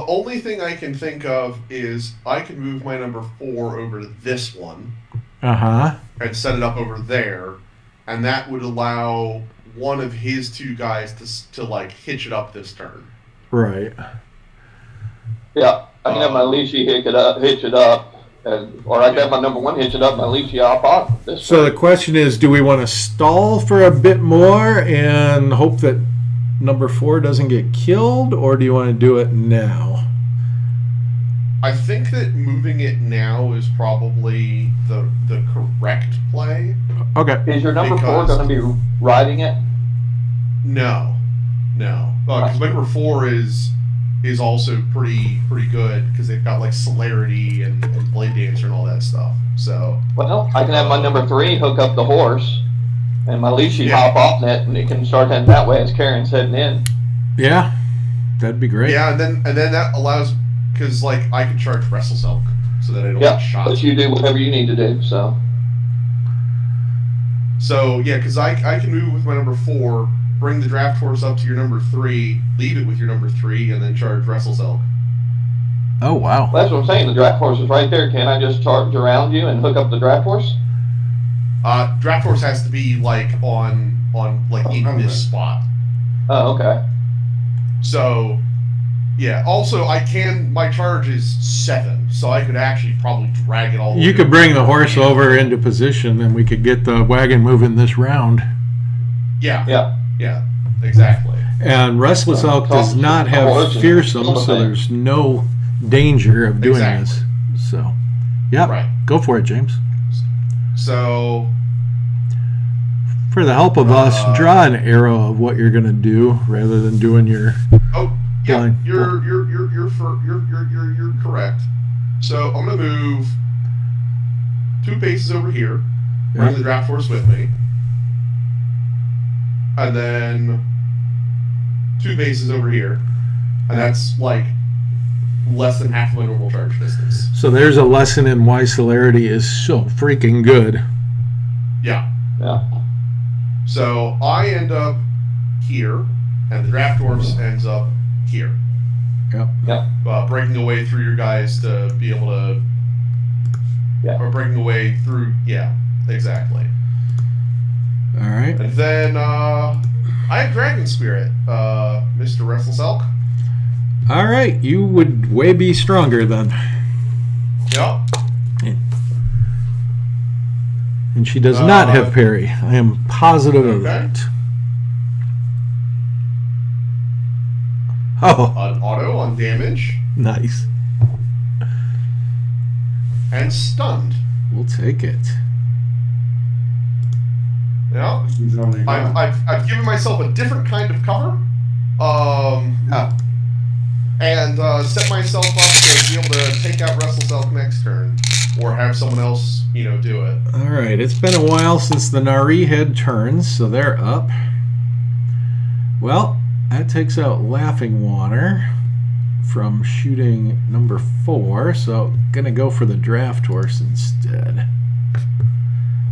only thing I can think of is I could move my number 4 over to this one Uh-huh. and set it up over there, and that would allow one of his 2 guys to like hitch it up this turn. Right. Yeah. I can have my leashy hitch it up, or I can have my number 1 hitch it up, my leashy hop on. This So the question is, do we want to stall for a bit more and hope that number 4 doesn't get killed, or do you want to do it now? I think that moving it now is probably the correct play. Okay. Is your number 4 Because- going to be riding it? No. Because my number 4 is also pretty good because they've got like celerity and blade dancer and all that stuff. So Well, I can have my number 3 hook up the horse, and my leashy Yeah. hop off it, and it can start heading that way as Karen's heading in. Yeah, that'd be great. yeah, and then that allows because like I can charge Restless Elk so that I don't Yeah, get shot. but you do whatever you need to do. So So yeah, because I can move with my number 4, bring the draft horse up to your number 3, leave it with your number 3, and then charge Restless Elk. Oh, wow. that's what I'm saying. The draft horse is right there. Can I just charge around you and hook up the draft horse? Draft horse has to be like on like in okay. this spot. Oh, okay. So yeah. Also, my charge is 7, so I could actually probably drag it all. You way could bring the over. horse over into position, and we could get the wagon moving this round. Yeah. Yeah. Yeah. Exactly. And Restless Elk does not have fearsome, so there's no danger of doing this. So, yeah, Right. go for it, James. So For the help of us, draw an arrow of what you're going to do rather than doing your. oh yeah, Fine. you're correct. So I'm gonna move 2 paces over here. Bring Yeah. the draft horse with me, and then 2 paces over here, and that's like less than half my normal charge distance. So there's a lesson in why celerity is so freaking good. Yeah. Yeah. So I end up here, and the draft horse ends up here. Yep. Yeah. Breaking away through your guys to be able to. Yeah. Or breaking away through. Yeah, exactly. All right. And then I have Dragon Spirit, Mr. Restless Elk. All right. You would way be stronger then. Yep. And she does not have parry. I am positive of Okay. that. Oh, An auto on damage nice. and stunned. We'll take it. Yeah. He's only got- I've given myself a different kind of cover. Yeah. And set myself up to be able to take out Restless Elk next turn, or have someone else, do it. All right, it's been a while since the Nari had turns, so they're up. Well, that takes out Laughing Water from shooting number 4, so gonna go for the draft horse instead.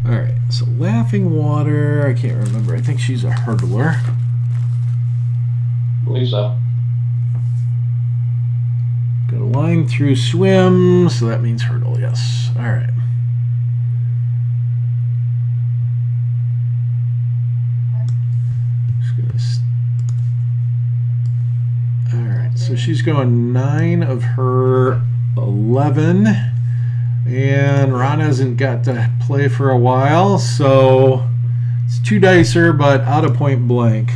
All right, so Laughing Water, I can't remember. I think she's a hurdler. I believe so. Got a line through swim, so that means hurdle, yes. All right. All right, so she's going 9 of her 11, and Ron hasn't got to play for a while, so it's 2 dicer, but out of point blank.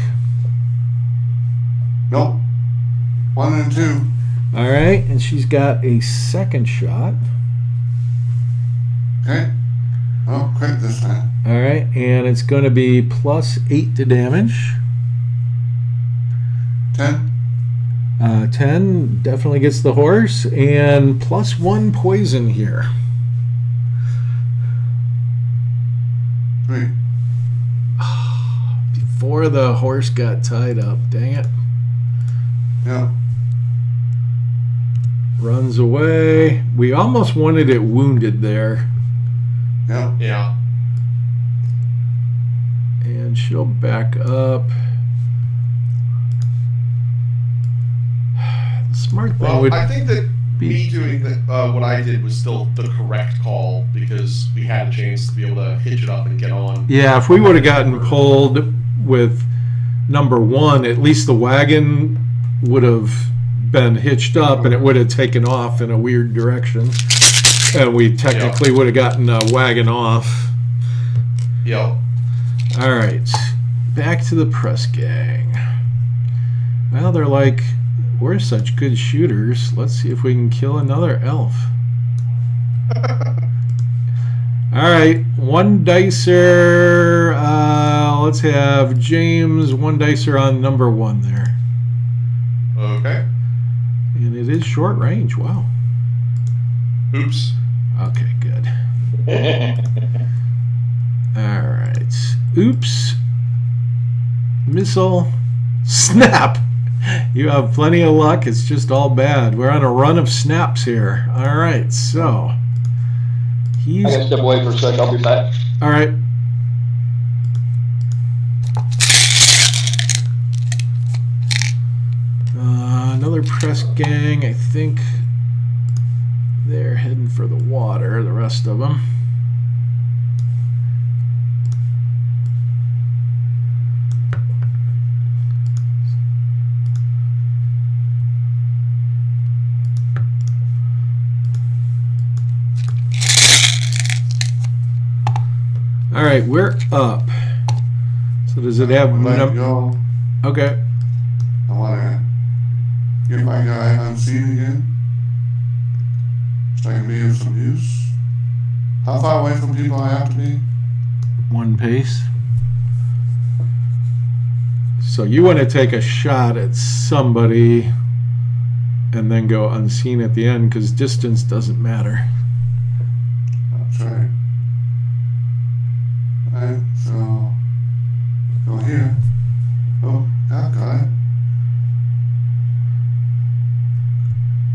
Nope. 1 and 2. All right, and she's got a second shot. Okay. Oh, crit this time. All right, and it's going to be +8 to damage. 10. 10 definitely gets the horse, and +1 poison here. 3. Before the horse got tied up, dang it. Yeah. Runs away. We almost wanted it wounded there. Yeah. Yeah. And she'll back up. The smart thing Well, would I think that be... me doing what I did was still the correct call, because we had a chance to be able to hitch it up and get on. Yeah, if we would have gotten pulled with number 1, at least the wagon would have been hitched up and it would have taken off in a weird direction. And we technically would have gotten a wagon off. Yep. All right, back to the press gang. Well, they're like, we're such good shooters. Let's see if we can kill another elf. All right, 1 dicer. Let's have James 1 dicer on number 1 there. Okay. And it is short range. Wow. Oops. Okay, good. All right. Oops. Missile. Snap. You have plenty of luck. It's just all bad. We're on a run of snaps here. All right, so he's... I gotta step away for a sec. I'll be back. All right. Another press gang. I think they're heading for the water, the rest of them. All right, we're up. So does it have... Let go. Okay. I want to get my guy unseen again. So I can be of some use. How far away from people I have to be? 1 pace. So you want to take a shot at somebody and then go unseen at the end, because distance doesn't matter. That's right. Alright, so go here. Oh, I got it.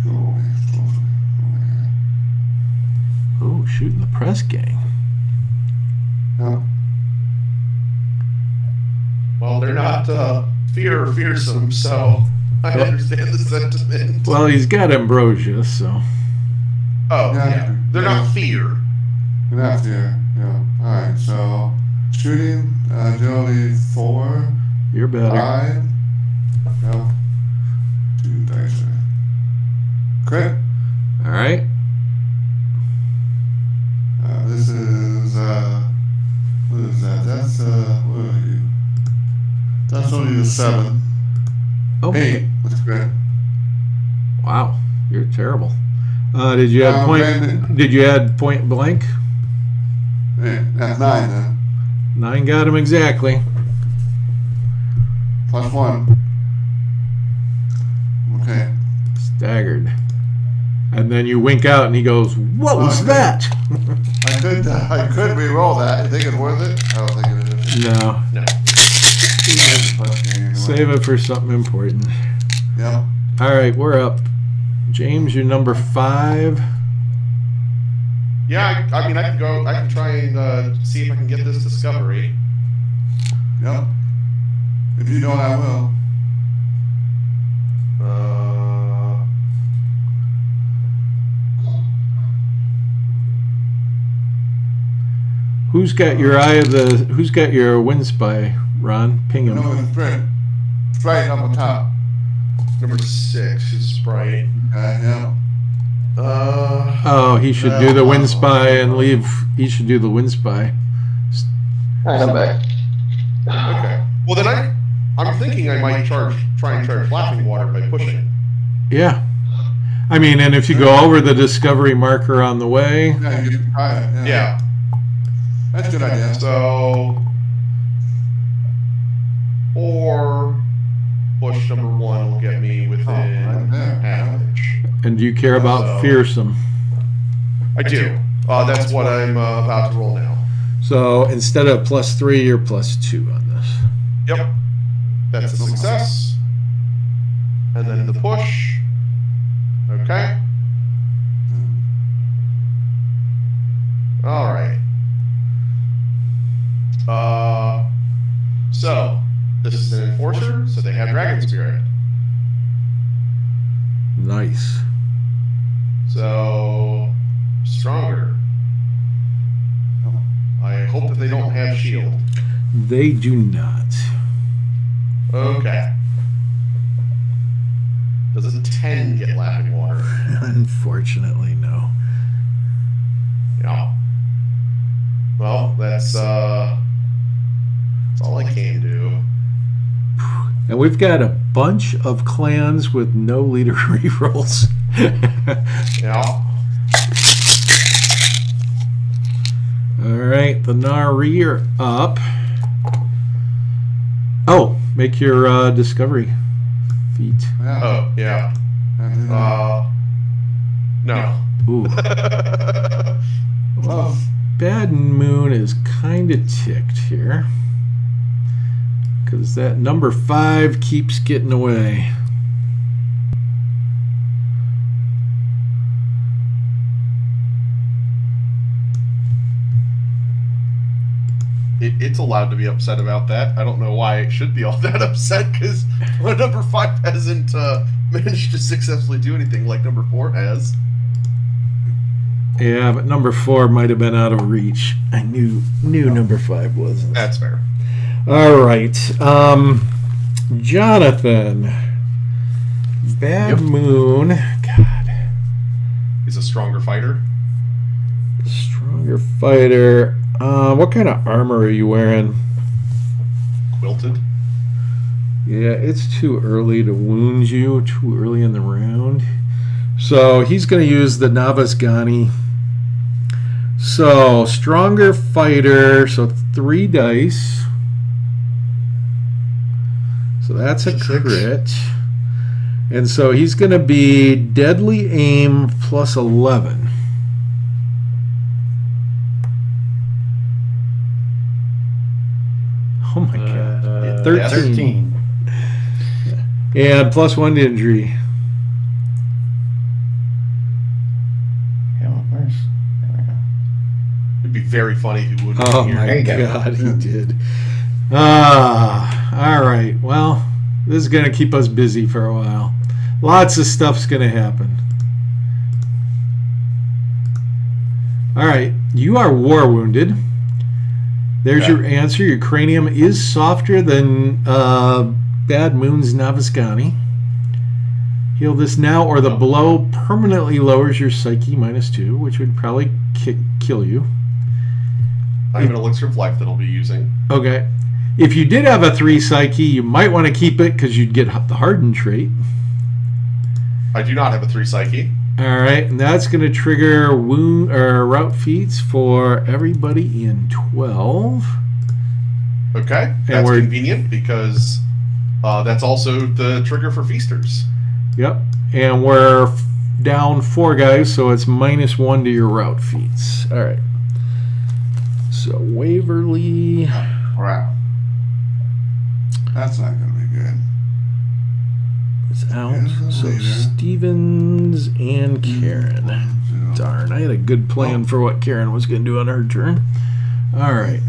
Go away, closer. Oh, shooting the press gang. Yeah. Well, they're not fear or fearsome, so I understand the sentiment. Well, he's got ambrosia, so... Oh, Yeah. yeah. They're not fear. Good after, yeah. Alright, so shooting, agility 4, You're better. 5. No. 2 dice. Crit. All right. This is, what is that? That's, what are you? That's only a 7. Oh, 8. That's great. wow. You're terrible. Did you add point? Did you add point blank? Yeah, that's 9 then. 9 got him exactly. +1. Staggered. And then you wink out and he goes, what was that? I could re-roll that. You think it's worth it? I don't think it is. No. No. Save it for something important. Yep. All right, we're up. James, you're number 5. Yeah, I mean, I can go. I can try and see if I can get this discovery. Yep. If you don't, I will. Who's got your eye of the? Who's got your wind spy? Ron, ping him. No, it's Sprite up on top. Number 6 is Sprite. Yeah. Oh, he should do the wind spy and leave. He should do the wind spy. Alright, I'm back. Okay. Well, then I'm thinking I might try and charge laughing water by pushing. Yeah. I mean, and if you go over the discovery marker on the way, Yeah, you can try it. Yeah. That's a good idea. So, or push number 1 will get me within right there. half inch. and do you care about So- fearsome? I do. That's what I'm about to roll now. So instead of +3, you're +2 on this. Yep. That's a success. And then the push. Okay. All right. So this is an enforcer, so they have dragon spirit. Nice. So stronger. I hope that they don't have shield. They do not. Okay. Does a 10 get laughing water? Unfortunately, no. Yeah. Well, that's all I can do. And we've got a bunch of clans with no leader rerolls. Yeah. All right, the Nari are up. Oh, make your discovery feat. Yeah. Oh, yeah. No. Ooh, Close. Bad Moon is kind of ticked here because that number 5 keeps getting away. It's allowed to be upset about that. I don't know why it should be all that upset, because number 5 hasn't managed to successfully do anything like number 4 has. Yeah, but number 4 might have been out of reach. I knew number 5 wasn't. That's fair. All right, Jonathan. Bad Moon. God, He's a stronger fighter. stronger fighter. What kind of armor are you wearing? Quilted. Yeah, it's too early to wound you. Too early in the round. So he's going to use the Navasgani. So stronger fighter. So 3 dice. So that's a 6. crit. And so he's going to be deadly aim plus 11. Oh my god. 13. And plus 1 to injury. Yeah, where's... There we go. It'd be very funny if he wouldn't Oh be here. my There you go. god, he did. All right. Well, this is going to keep us busy for a while. Lots of stuff's going to happen. All right. You are war wounded. There's Okay. your answer. Your cranium is softer than Bad Moon's Navasgani. Heal this now, or the blow permanently lowers your psyche -2, which would probably kill you. I have an elixir of life that I'll be using. Okay. If you did have a 3 psyche, you might want to keep it because you'd get the hardened trait. I do not have a 3 psyche. All right, and that's going to trigger wound or route feats for everybody in 12. Okay. That's we're- convenient because that's also the trigger for feasters. Yep. And we're down 4 guys, so it's -1 to your route feats. All right. So Waverly. Crap. That's not going to be good. Is out. Here's the So leader. Stevens and Karen. Darn, I had a good plan for what Karen was going to do on her turn. All right.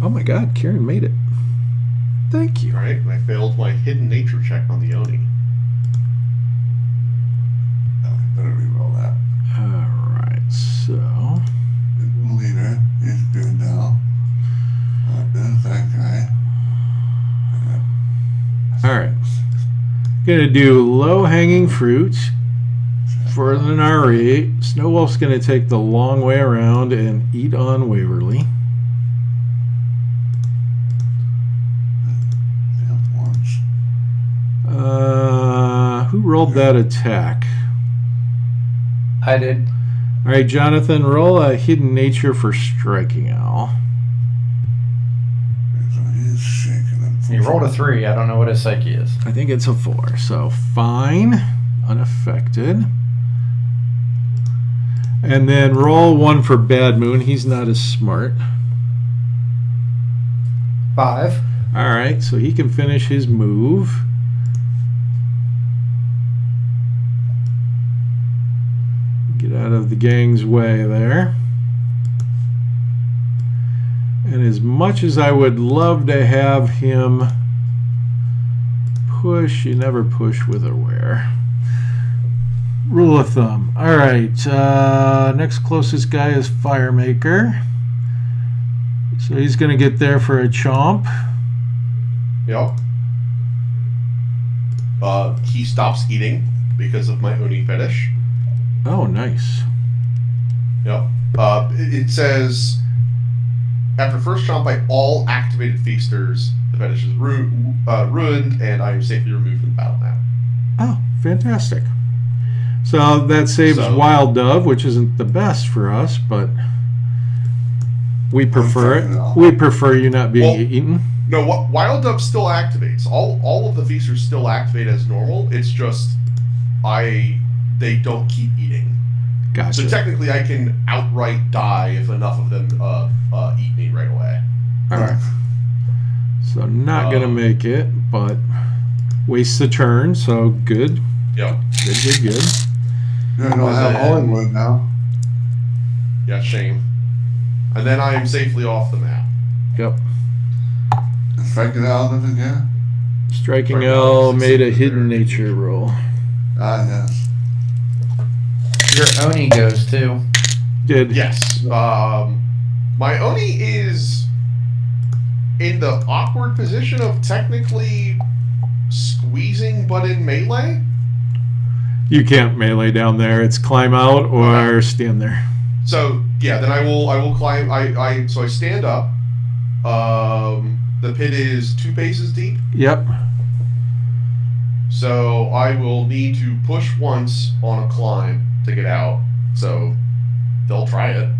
Oh my God, Karen made it. Thank you. Alright, and I failed my hidden nature check on the Oni. Better reroll that. All right, so Leader, he's good now. There's that guy. all right. Gonna do low hanging fruit for the Nari. Snow Wolf's gonna take the long way around and eat on Waverly. Who rolled that attack? I did. All right, Jonathan, roll a hidden nature for striking owl. So he's shaking him. He rolled a 3. I don't know what his psyche is. I think it's a 4. So fine, unaffected. And then roll 1 for Bad Moon. He's not as smart. 5. All right, so he can finish his move. Get out of the gang's way there. And as much as I would love to have him push, you never push with or where. Rule of thumb. All right, next closest guy is Firemaker. So he's going to get there for a chomp. Yep. He stops eating because of my Oni fetish. Oh, nice. Yep. It says, after first chomp by all activated feasters, the fetish is ruined, and I am safely removed from the battle now. Oh, fantastic. So that saves Wild Dove, which isn't the best for us, but we prefer it. We prefer you not being eaten. No, Wild Dove still activates. All of the feasters still activate as normal. It's just they don't keep eating. Gotcha. So technically, I can outright die if enough of them eat me right away. All right. So not gonna make it, but wastes a turn. So good. Yep. Good. You don't have Hollywood now. Yeah, shame. And then I am safely off the map. Yep. Strike it out of it again. Striking L made a hidden nature roll. Ah, yes. Your Oni goes too. Did. Yes. My Oni is in the awkward position of technically squeezing, but in melee. You can't melee down there. It's climb out or stand there. So yeah, then I will climb. So I stand up. The pit is 2 paces deep. Yep. So I will need to push once on a climb to get out. So they'll try it.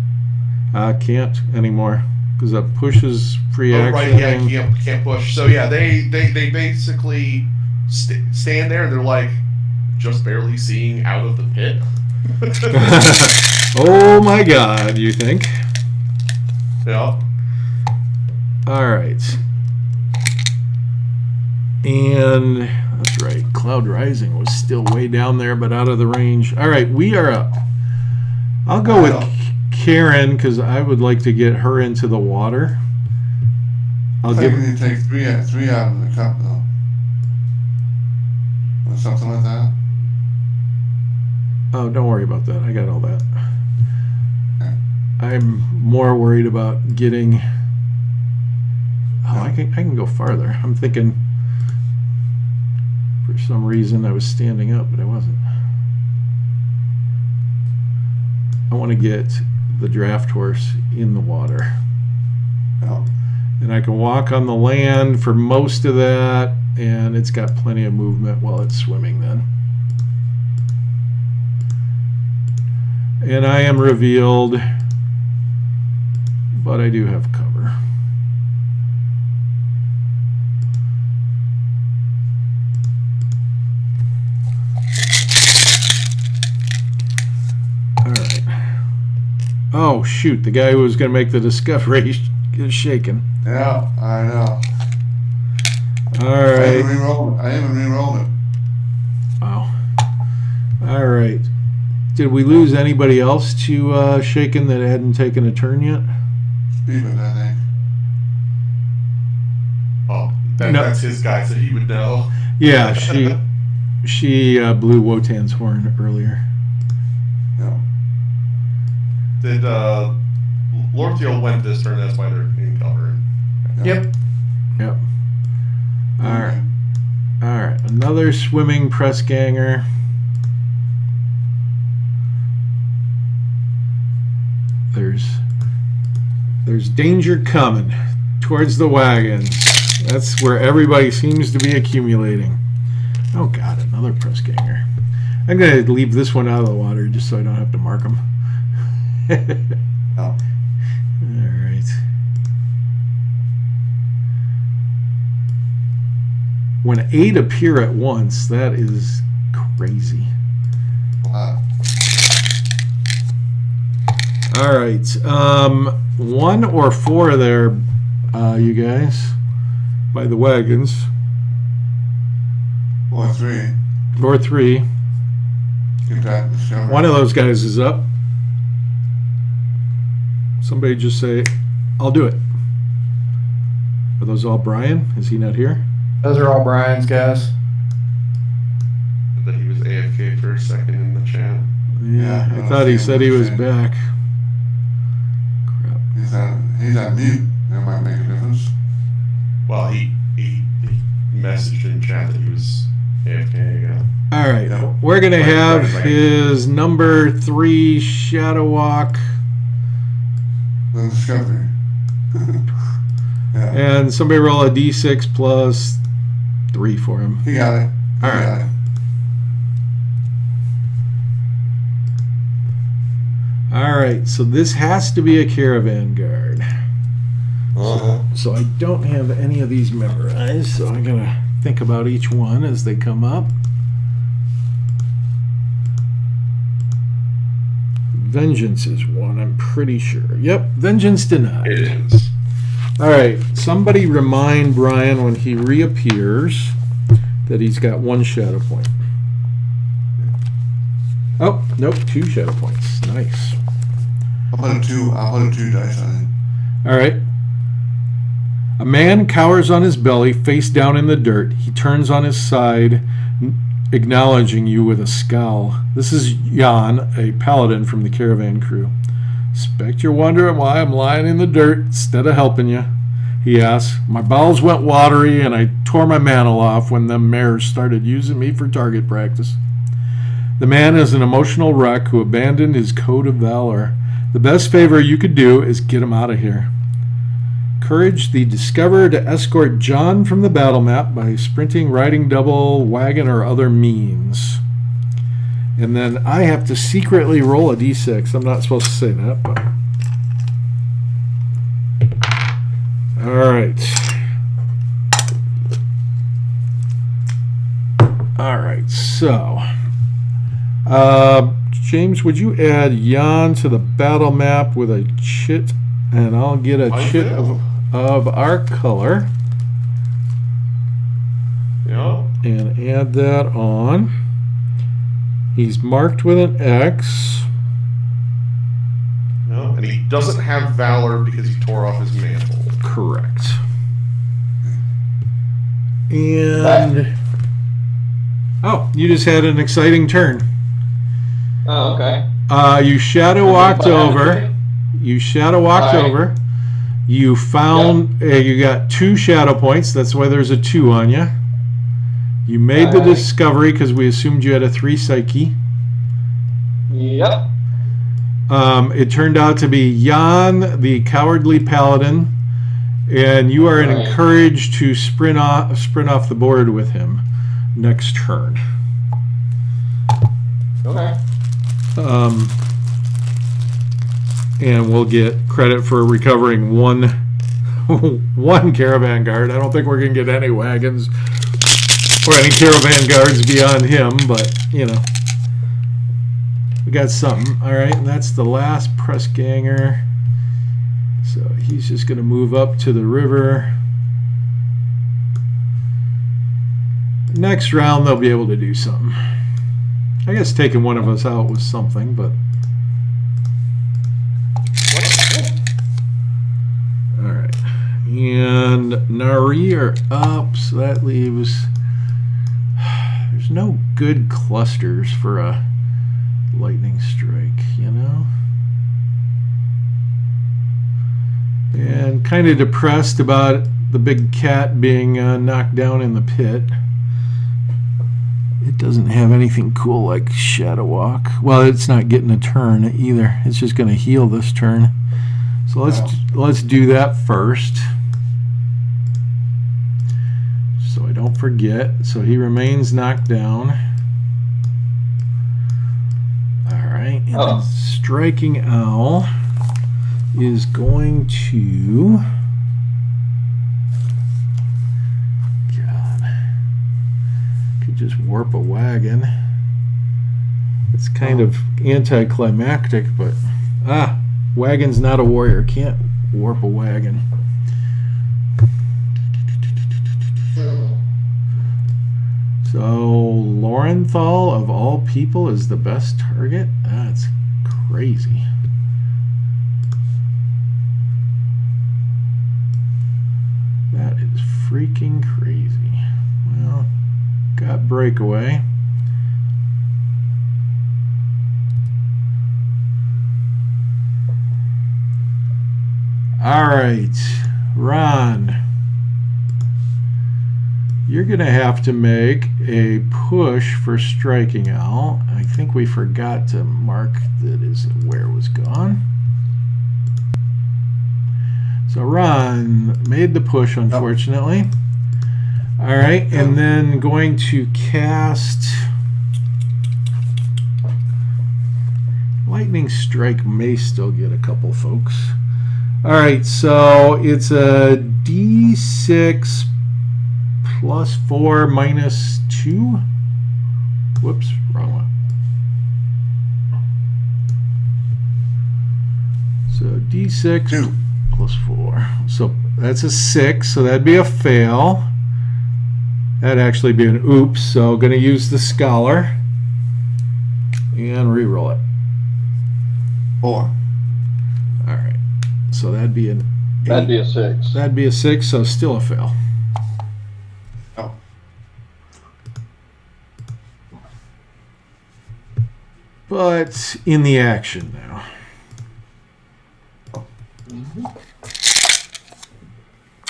I can't anymore because that pushes free action. Right, yeah, can't push. So yeah, they basically stand there. They're like just barely seeing out of the pit. Oh my God! You think? Yeah. All right. And that's right. Cloud Rising was still way down there, but out of the range. All right, we are up. I'll go with Karen because I would like to get her into the water. I'll give. You take three out of the cup though, or something like that. Oh, don't worry about that. I got all that. I'm more worried about getting. Oh, I can go farther. I'm thinking. For some reason, I was standing up, but I wasn't. I want to get the draft horse in the water. Oh. And I can walk on the land for most of that, and it's got plenty of movement while it's swimming then. And I am revealed but I do have cover. All right. Oh shoot! The guy who was going to make the discovery is shaken. Yeah, I know. All I right. even re-rolled it. Wow. All right. Did we lose anybody else to shaken that hadn't taken a turn yet? Steven, I think. Oh, No. that's his guy, so he would know. Yeah, she blew Wotan's horn earlier. Yeah. Did Lord Teal went this turn? That's why they're in cover. Yep. Yep. All right. All right. Another swimming press ganger. There's danger coming towards the wagons. That's where everybody seems to be accumulating. Oh God, another press ganger. I'm gonna leave this one out of the water just so I don't have to mark them. Oh. All right. When 8 appear at once, that is crazy. Wow. All right. 1 or 4 there, you guys, by the wagons. Or 3. Or 3. Get that discovery. One of those guys is up. Somebody just say, I'll do it. Are those all Brian? Is he not here? Those are all Brian's guys. That he was AFK for a second in the chat. Yeah, Yeah, I thought he said he was same. back. Crap. He's on mute. That might make a difference. Well, he messaged in chat that he was AFK. Yeah. All right, Yeah. we're going to Right, have right, right. his number 3 Shadow Walk. The discovery. Yeah. And somebody roll a d6 plus 3 for him. He got it. He All right. got it. All right, so this has to be a caravan guard. Uh-huh. So I don't have any of these memorized, so I'm going to think about each one as they come up. Vengeance is one, I'm pretty sure. Yep, vengeance denied. It is. All right, somebody remind Brian when he reappears that he's got 1 shadow point. Oh, nope, 2 shadow points. Nice. I'll put a 2 dice on it. All right. A man cowers on his belly, face down in the dirt. He turns on his side, acknowledging you with a scowl. This is Jan, a paladin from the caravan crew. Expect you're wondering why I'm lying in the dirt instead of helping you, he asks. My bowels went watery and I tore my mantle off when them mares started using me for target practice. The man is an emotional wreck who abandoned his code of valor. The best favor you could do is get him out of here. Encourage the discoverer to escort John from the battle map by sprinting, riding double, wagon, or other means. And then I have to secretly roll a d6. I'm not supposed to say that, but... All right. All right, so... James, would you add Jan to the battle map with a chit, and I'll get a chit of our color, Yeah. and add that on. He's marked with an X. Yeah. And he doesn't have valor because he tore off his mantle. Correct. And... Oh, you just had an exciting turn. Oh, okay. You shadow walked over. You shadow walked Alright. over. You found you got 2 shadow points. That's why there's a 2 on you. You made the Alright. discovery because we assumed you had a 3 psyche. Yep. It turned out to be Jan, the cowardly paladin, and you are Right. encouraged to sprint off the board with him next turn. Okay. and we'll get credit for recovering one caravan guard. I don't think we're going to get any wagons or any caravan guards beyond him, but, you know, we got something. All right, and that's the last press ganger. So he's just going to move up to the river. Next round, they'll be able to do something. I guess taking one of us out was something, but... All right. And Nari are up, so that leaves... There's no good clusters for a lightning strike, you know? And kind of depressed about the big cat being knocked down in the pit. It doesn't have anything cool like Shadow Walk. Well, it's not getting a turn either. It's just going to heal this turn. So let's do that first, so I don't forget. So he remains knocked down. All right, and then Striking Owl is going to... just warp a wagon. It's kind of anticlimactic, but wagon's not a warrior. Can't warp a wagon. So Lorenthal of all people is the best target? That's crazy. That is freaking crazy. Well, got breakaway. All right, Ron, you're gonna have to make a push for Striking Owl. I think we forgot to mark that his where was gone. So Ron made the push, unfortunately. All right, and then going to cast Lightning Strike. May still get a couple folks. All right, so it's a D6 plus 4 minus 2. Whoops, wrong one. So D6 2 plus 4. So that's a 6, so that'd be a fail. That'd actually be an oops, so going to use the Scholar and re-roll it. 4. All right, so that'd be an 8. That'd be a 6. That'd be a 6, so still a fail. Oh. But in the action now.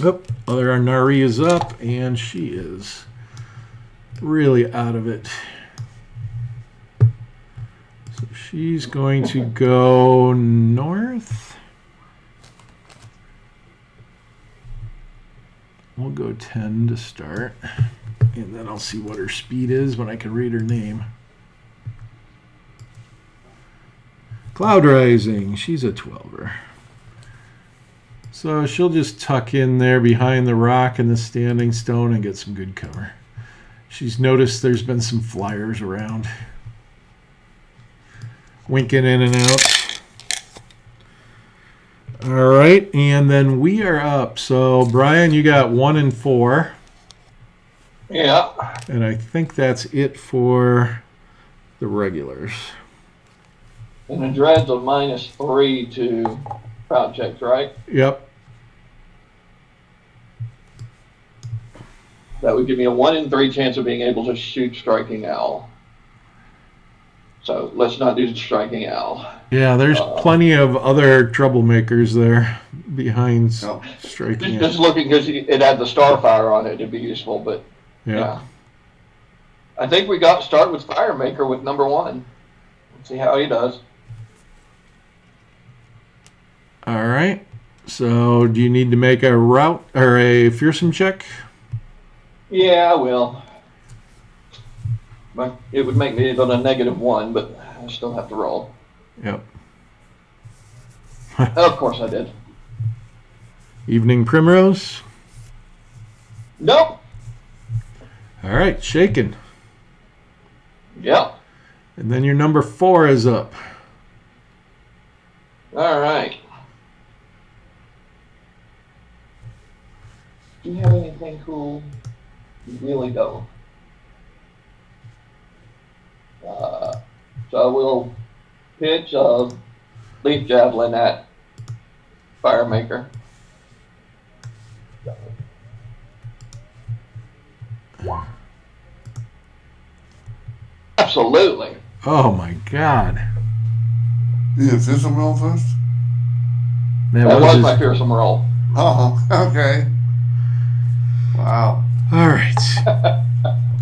Oh, other Nari is up, and she is really out of it. So she's going to go north. We'll go 10 to start, and then I'll see what her speed is when I can read her name. Cloud Rising, she's a 12er. So she'll just tuck in there behind the rock and the standing stone and get some good cover. She's noticed there's been some flyers around, winking in and out. All right, and then we are up. So Brian, you got 1 and 4. Yeah. And I think that's it for the regulars. And the dread's a -3 to crowd checks, right? Yep. That would give me a 1 in 3 chance of being able to shoot Striking Owl. So let's not do the Striking Owl. Yeah, there's plenty of other troublemakers there behind Striking Owl. Just looking because it had the Starfire on it, it'd be useful, but yeah. I think we got to start with Firemaker with number 1. Let's see how he does. All right. So do you need to make a route or a fearsome check? Yeah, I will. But it would make me on a -1, but I still have to roll. Yep. Of course I did. Evening Primrose. Nope. All right, shaken. Yep. And then your number 4 is up. All right. Do you have anything cool? You really don't. So we'll pitch a leaf javelin at Firemaker. Absolutely. Oh my God. You did system roll first? That That was his- my fearsome roll. Oh, okay. Wow. All right.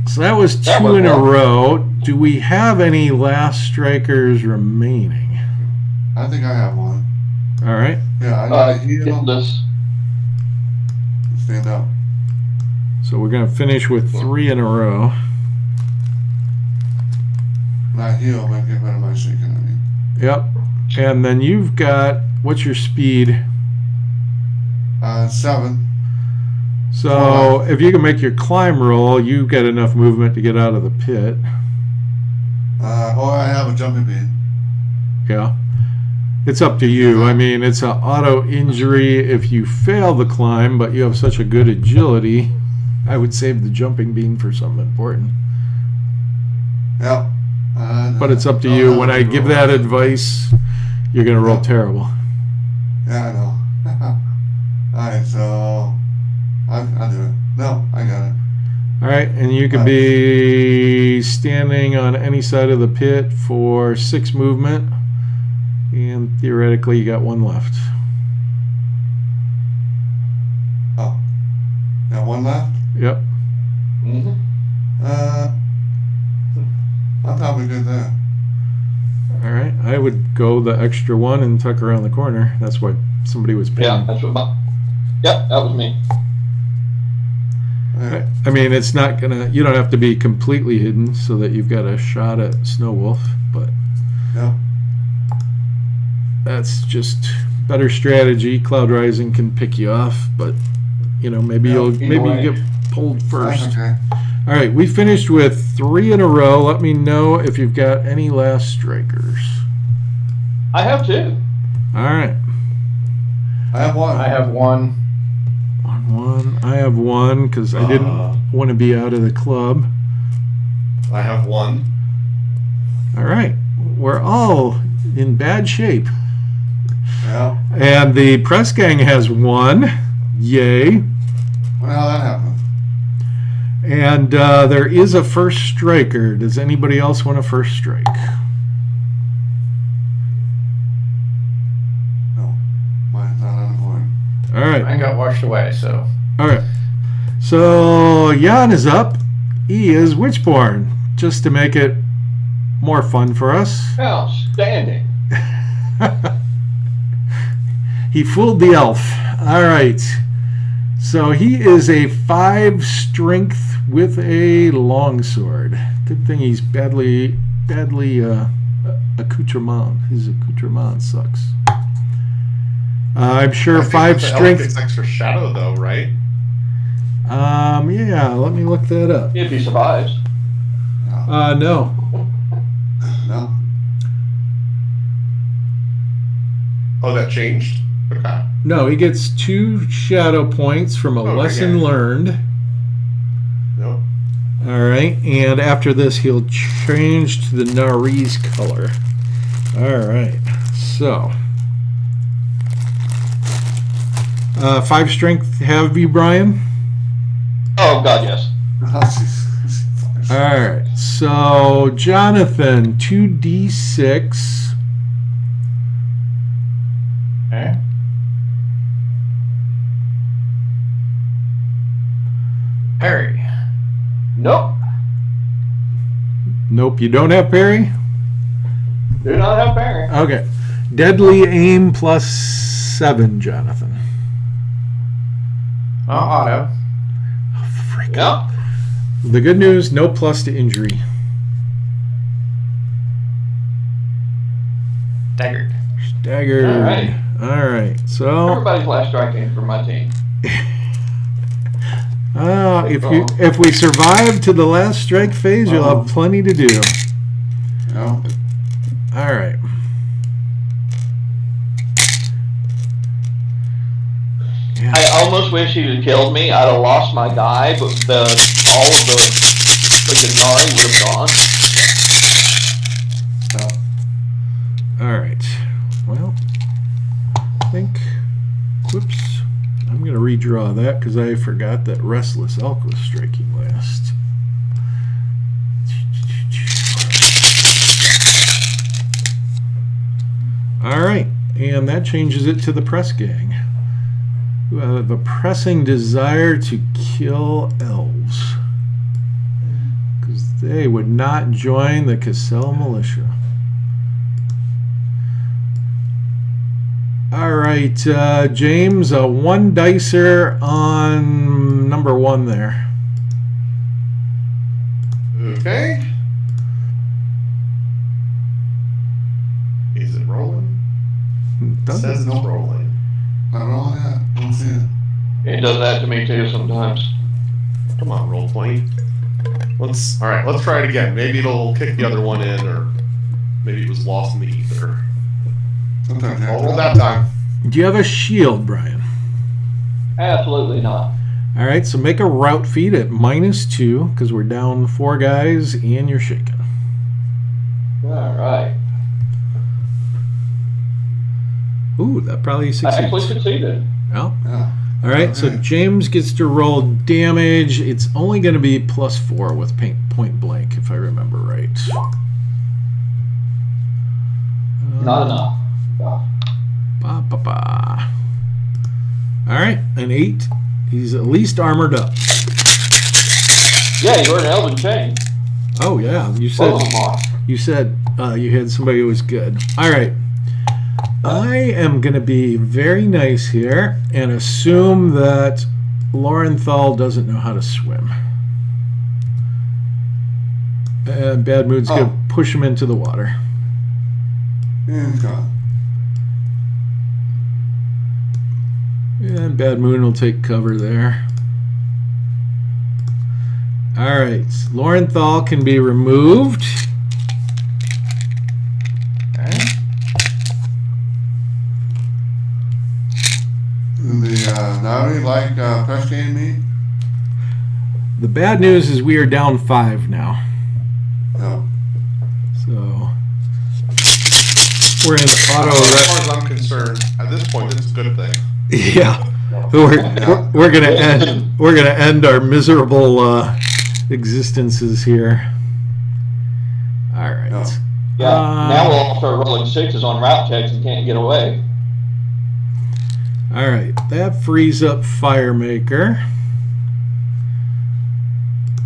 So that was That 2 was in a well. row. Do we have any last strikers remaining? I think I have one. All right. Yeah, I got a heal. Get this. Stand up. So we're going to finish with 3 in a row. Not heal, but get rid of my shaking. I mean. Yep. And then you've got, what's your speed? 7. So if you can make your climb roll, you've got enough movement to get out of the pit. Or I have a jumping bean. Yeah. It's up to you. I mean, it's an auto injury if you fail the climb, but you have such a good agility. I would save the jumping bean for something important. Yep. But it's up to you. When I give that advice, you're going to roll terrible. Yeah, I know. Alright, so I'll do it. No, I got it. All right, and you can be standing on any side of the pit for 6 movement, and theoretically you got 1 left. Oh. Got 1 left? Yep. Mm-hmm. I'm probably good there. All right, I would go the extra 1 and tuck around the corner. That's what somebody was paying. Yeah, that's what my. Yep, that was me. Alright. I mean, it's not gonna. You don't have to be completely hidden so that you've got a shot at Snow Wolf, but Yep. that's just better strategy. Cloud Rising can pick you off, but you know maybe Yeah, you get pulled first. Okay. All right, we finished with 3 in a row. Let me know if you've got any last strikers. I have 2. All right, I have 1. I have 1. 1. I have 1 because I didn't want to be out of the club. I have 1. All right, we're all in bad shape. Yeah. And the press gang has 1. Yay. Well, how that happened? And there is a first striker. Does anybody else want a first strike? No. Mine's not on the board. All right. Mine got washed away, so. All right. So Jan is up. He is WitchBorn. Just to make it more fun for us. Outstanding. He fooled the elf. All right. So he is a 5 strength with a longsword. Good thing he's badly accoutrement. His accoutrement sucks. I'm sure I think 5 that the elf strength. gets extra shadow though, right? Yeah. Let me look that up. If he survives. No. No. Oh, that changed? Okay. No, he gets 2 shadow points from a Okay, lesson yeah. learned. No. All right, and after this, he'll change to the Nari's color. All right, so 5 strength. Have you, Brian? Oh God, yes. Oh, jeez. All right, so Jonathan, 2d6. Okay. Harry. Nope. Nope, you don't have parry. Do not have parry. Okay, deadly aim +7, Jonathan. Auto. Frick. Yep. The good news, no plus to injury. Staggered. Staggered. All right. All right. So Everybody's last strike came from my team. if we survive to the last strike phase, you'll have plenty to do. Yeah. All right. Yeah. I almost wish he'd have killed me. I'd have lost my guy, but all of the freaking Nari would have gone. All right. Well, I think. Whoops. I'm going to redraw that because I forgot that Restless Elk was striking last. All right. And that changes it to the press gang, who have a pressing desire to kill elves because they would not join the Kasel militia. All right, James, a 1 dicer on number 1 there. Okay. Is it rolling? It Doesn't says it's rolling. Not rolling yet. Don't see it. It does that to me too sometimes. Come on, roll 20. Let's try it again. Maybe it'll kick the other one in, or maybe it was lost in the ether. Sometimes you have I'll to- roll that time. Do you have a shield, Brian? Absolutely not. All right, so make a route feed at -2 because we're down 4 guys and you're shaking. All right. Ooh, that probably I actually succeeds. succeeded. Well, Yeah. all right, so Okay. James gets to roll damage. It's only going to be +4 with point blank, if I remember right. Not enough. Ba, ba, ba. All right, an 8. He's at least armored up. Yeah, you were an Elven chain. Oh yeah, you Both of said them are. you said you had somebody who was good. All right, I am going to be very nice here and assume that Lorenthal doesn't know how to swim. And Bad Mood's going to push him into the water. And he's gone. And Bad Moon will take cover there. All right, Lorenthal can be removed. Okay. And the Nari like press game meat? The bad news is we are down 5 now. No. So we're in auto. As far as I'm concerned, at this point, it's a good thing. Yeah, we're gonna end our miserable existences here. All right. No. Yeah. Now we'll all start rolling 6s on route checks and can't get away. All right, that frees up Firemaker.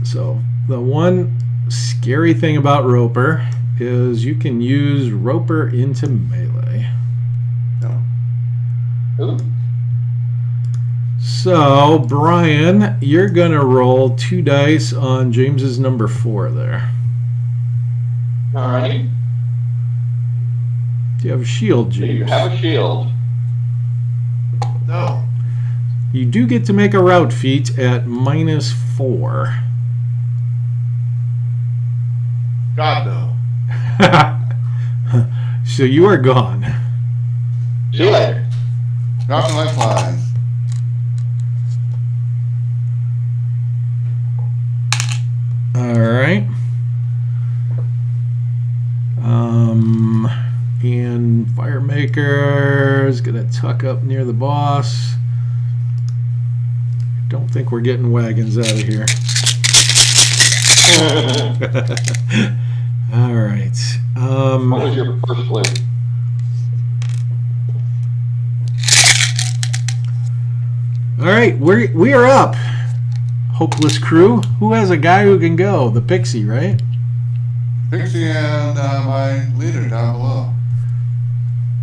So the one scary thing about Roper is you can use Roper into melee. No. Ooh. So Brian, you're gonna roll 2 dice on James's number 4 there. All right. Do you have a shield, Do you James? have a shield? No. You do get to make a route feat at -4. God, no. So you are gone. See you later. Dropping like flies. All right. And Firemaker is gonna tuck up near the boss. Don't think we're getting wagons out of here. All right. What was your first clue? All right, we are up. Hopeless crew. Who has a guy who can go? The Pixie, right? Pixie and my leader down below.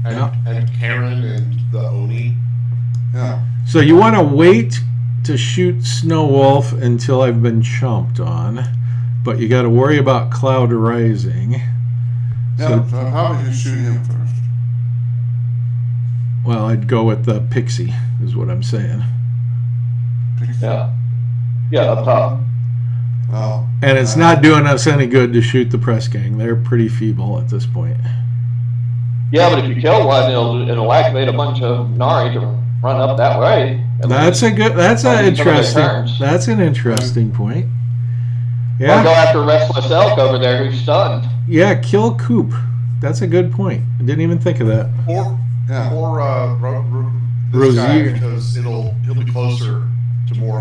And Karen and the Oni. Yeah. So you want to wait to shoot Snow Wolf until I've been chomped on, but you got to worry about Cloud Rising. Yeah, so I'll probably just shoot him first. Well, I'd go with the pixie, is what I'm saying. Yeah. Yeah, up top. Oh. And it's not doing us any good to shoot the press gang. They're pretty feeble at this point. Yeah, but if you kill one, it'll activate a bunch of Nari to run up that way. That's an turns. That's an interesting point. Or go Yeah. after Restless Elk over there who's stunned. Yeah, kill Coop. That's a good point. I didn't even think of that. Or this Rosier. guy, because he'll be closer to more.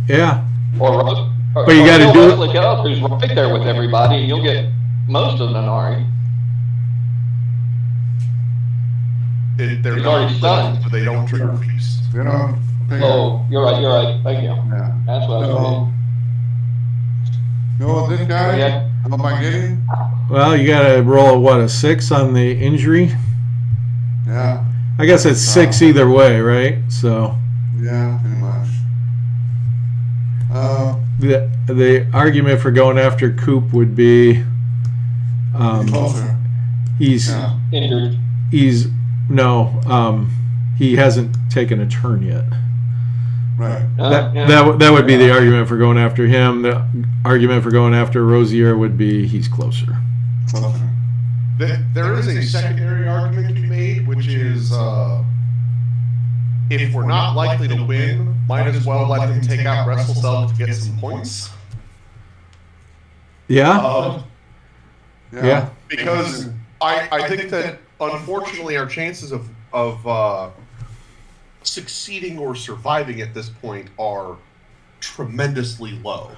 Yeah. But you gotta do it- Restless Elk who's right there with everybody, and you'll get most of the Nari. They're He's not already stunned. so they don't trigger feast. You know. Oh, you're right. Thank you. Yeah. That's what I was So, saying. you know what this guy? Yeah. How am I getting? Well, you got to roll a 6 on the injury. Yeah. I guess it's 6 either way, right? So Yeah, pretty much. the argument for going after Coop would be Closer. he's Yeah. Injured. he hasn't taken a turn yet. Right. That would be the argument for going after him. The argument for going after Rosier would be he's closer. Closer. There is a secondary argument to be made, which is if we're not likely to win, might as well let them take out Restless Elk to get some points. Yeah. Yeah. Because I think that unfortunately our chances of succeeding or surviving at this point are tremendously low.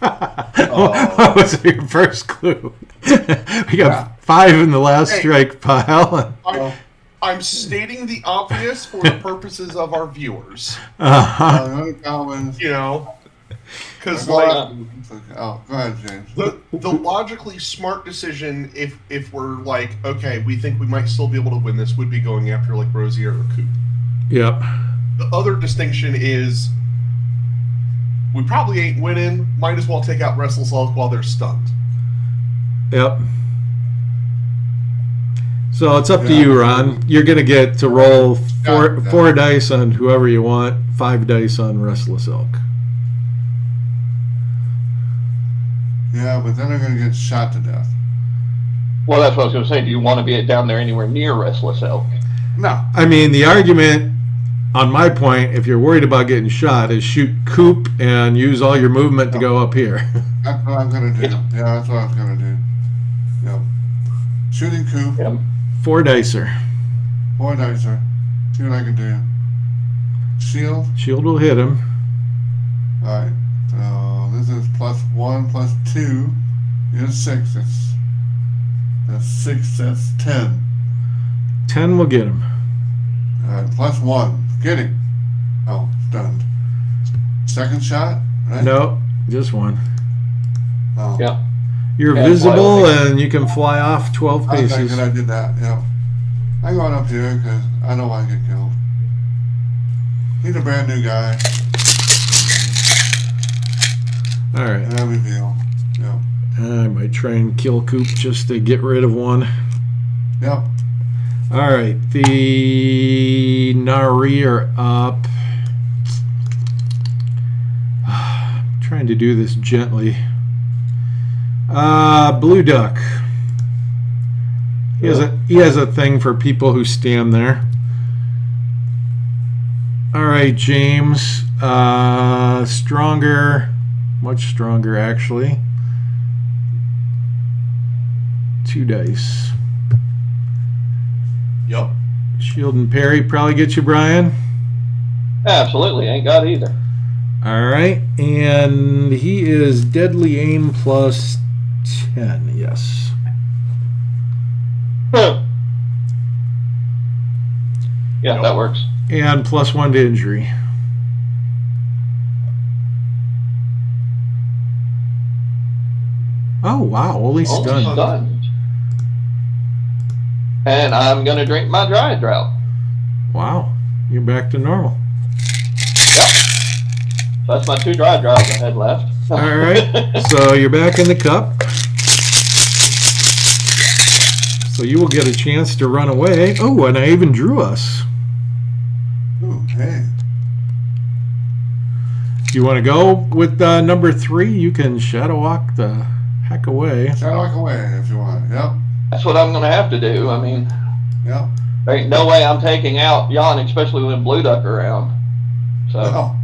What was your first clue? We got 5 in the last strike pile. I'm stating the obvious for the purposes of our viewers. You know, because like Oh, go ahead, James. the logically smart decision, if we're like, okay, we think we might still be able to win this, would be going after like Rosier or Coop. Yep. The other distinction is we probably ain't winning. Might as well take out Restless Elk while they're stunned. Yep. So it's up to you, Ron. You're going to get to roll four dice on whoever you want, 5 dice on Restless Elk. Yeah, but then they're going to get shot to death. Well, that's what I was going to say. Do you want to be down there anywhere near Restless Elk? No. I mean, the argument, on my point, if you're worried about getting shot, is shoot Coop and use all your movement to go up here. That's what I'm going to do. Yeah, that's what I was going to do. Yep. Shooting Coop. Yep. 4 dicer. 4 dicer. See what I can do. Shield. Shield will hit him. Alright. So this is +1 +2 is 6. That's 6. That's 10. 10 will get him. Alright, +1. Get him. Oh, stunned. Second shot, right? No, just 1. Oh. Yeah. You're Yeah, visible fly away. and you can fly off 12 I think paces. that I did that, yeah. I'm going up here because I don't want to get killed. He's a brand new guy. All right. And I reveal. Yep. I might try and kill Coop just to get rid of 1. Yep. All right. The Nari are up. I'm trying to do this gently. Blue Duck. He has a thing for people who stand there. All right, James. Stronger. Much stronger, actually. 2 dice. Yep. Shield and parry probably get you, Brian. Absolutely. Ain't got either. All right. And he is deadly aim +10. Yes. Yeah, that works. And +1 to injury. Oh, wow. Only Oh, stunned. stunned. And I'm going to drink my dry drought. Wow. You're back to normal. Yep. So that's my 2 dry droughts I had left. All right. So you're back in the cup. So you will get a chance to run away. Oh, and I even drew us. Ooh, hey. If you want to go with number 3, you can shadow walk the heck away. Shadow walk away if you want. Yep. That's what I'm gonna have to do. I mean, Yep. there ain't no way I'm taking out Jan, especially when Blue Duck around. So Oh.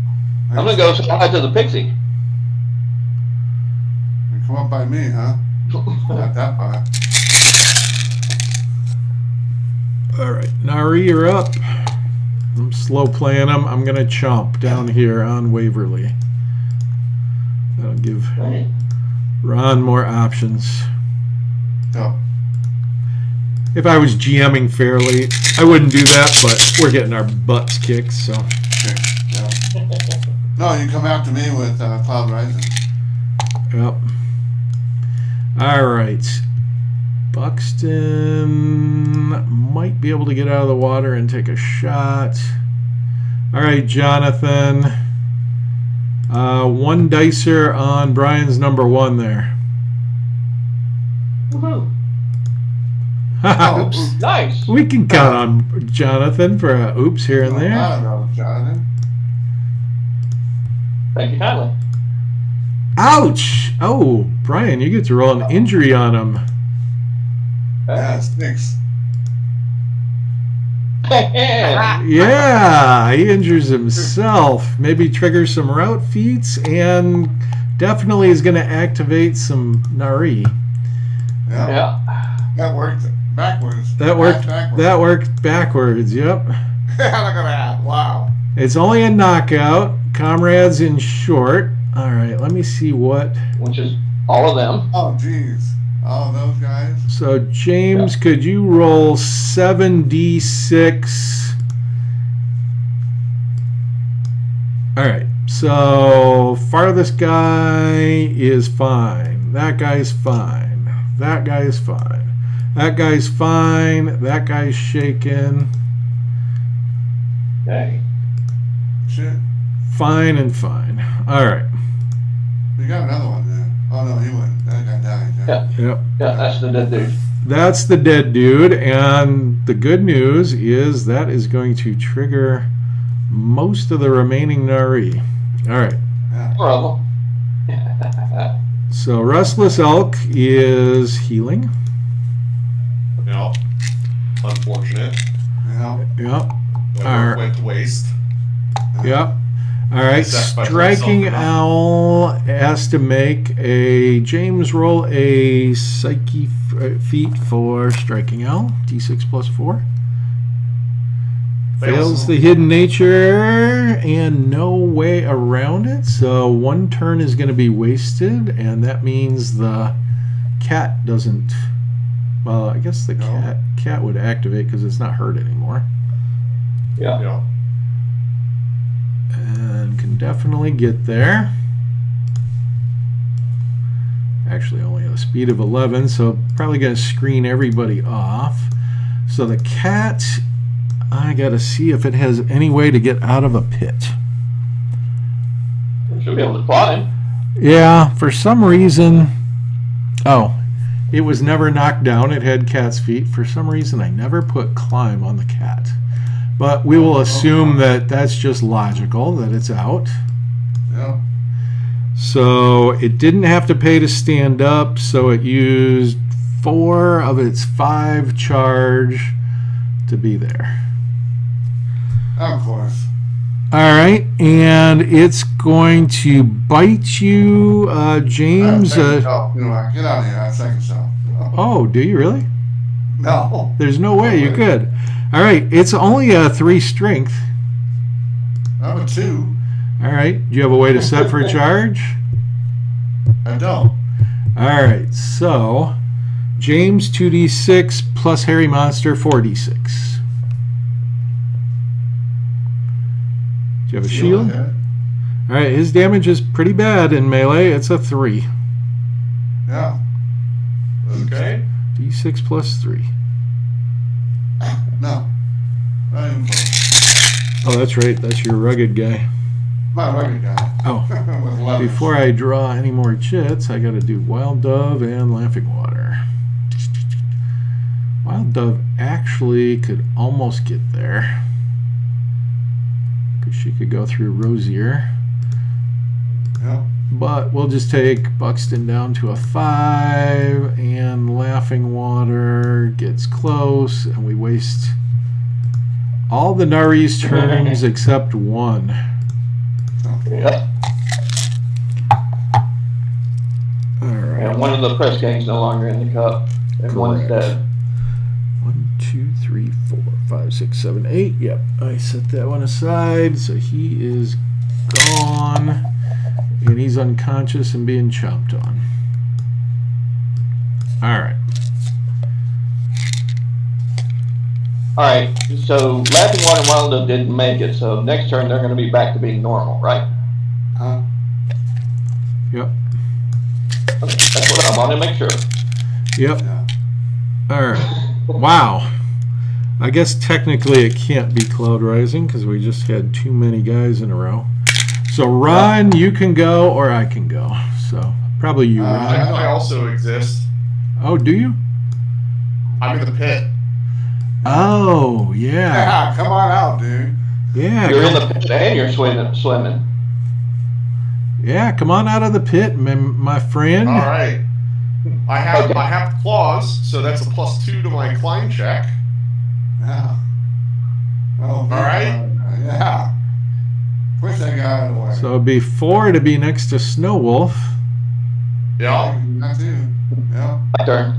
I'm gonna go slide to the pixie. You come up by me, huh? Not that far. All right, Nari, you're up. I'm slow playing them. I'm going to chomp down here on Waverly. That'll give Ron more options. Yep. If I was GMing fairly, I wouldn't do that, but we're getting our butts kicked, so. Okay. Yep. No, you come after me with Cloud Rising. Yep. All right. Buxton might be able to get out of the water and take a shot. All right, Jonathan. 1 dicer on Brian's number 1 there. Woohoo! Oh, Nice. We can count on Jonathan for a oops here and there. I don't know, Jonathan. Thank you kindly. Ouch! Oh, Brian, you get to roll an injury on him. Yeah, it stinks. Yeah, he injures himself. Maybe triggers some route feats and definitely is going to activate some Nari. Yeah. Yeah. That worked backwards. That worked. Backwards. That worked backwards. Yep. Look at that. Wow. It's only a knockout. Comrades in short. All right. Let me see what. Which is all of them. Oh, jeez. All those guys. So James, could you roll 7d6? All right. So farthest guy is fine. That guy's fine. That guy's fine. That guy's fine. That guy's shaken. Okay. Shit. Fine and fine. All right. We got another one there. Oh no, he went. That guy died. Yeah. Yep. Yeah, that's the dead dude. That's the dead dude, and the good news is that is going to trigger most of the remaining Nari. All right. Yeah. Four of them. So Restless Elk is healing. Yep. Unfortunate. Yeah. Yep. Whatever went to waste. Yep. All right. Striking Owl has to make a James roll a psyche feat for Striking Owl. D6 plus 4. Fails the hidden nature and no way around it. So 1 turn is going to be wasted, and that means the cat doesn't. Well, I guess the cat would activate because it's not hurt anymore. Yeah. Yeah. And can definitely get there. Actually only at a speed of 11, so probably going to screen everybody off. So the cat, I got to see if it has any way to get out of a pit. Should be able to climb. Yeah, for some reason. Oh, it was never knocked down. It had cat's feet. For some reason, I never put climb on the cat. But we will assume that that's just logical, that it's out. Yeah. So it didn't have to pay to stand up, so it used 4 of its 5 charge to be there. Of course. All right, and it's going to bite you, James. You know, get out of here. I second self. Oh, do you really? No. There's no way you could. All right, it's only a 3 strength. I'm a 2. All right, do you have a way to set for a charge? I don't. All right, so James 2d6 plus Hairy Monster 4d6. Do you have a shield? Yeah. All right, his damage is pretty bad in melee. It's a 3. Yeah. Okay. D6 plus 3. No. Not even close. Oh, that's right. That's your rugged guy. My rugged guy. Oh, With levers. before I draw any more chits, I got to do Wild Dove and Laughing Water. Wild Dove actually could almost get there. Because she could go through Rosier. Yep. But we'll just take Buxton down to a 5, and Laughing Water gets close, and we waste all the Nari's turns except one. Yep. Alright. And one of the press gang's no longer in the cup. And one's Correct. dead. 1, 2, 3, 4, 5, 6, 7, 8. Yep. I set that one aside, so he is gone. And he's unconscious and being chomped on. Alright. Alright, so Laughing Water and Wild Dove didn't make it, so next turn they're going to be back to being normal, right? Huh? Yep. Okay, that's what I want to make sure. Yep. Yeah. Alright. Wow. I guess technically it can't be Cloud Rising because we just had too many guys in a row. So Ron, you can go or I can go. So probably you, Ron. I also exist. Oh, do you? I'm in the pit. Oh, yeah. Yeah, come on out, dude. Yeah. You're in the pit and you're swimming. Yeah, come on out of the pit, my friend. All right. I have claws, so that's a +2 to my climb check. Yeah. Oh, All right. Yeah. Push that guy out of the way. So it'd be 4 to be next to Snow Wolf. Yeah. That too. Yeah. My turn.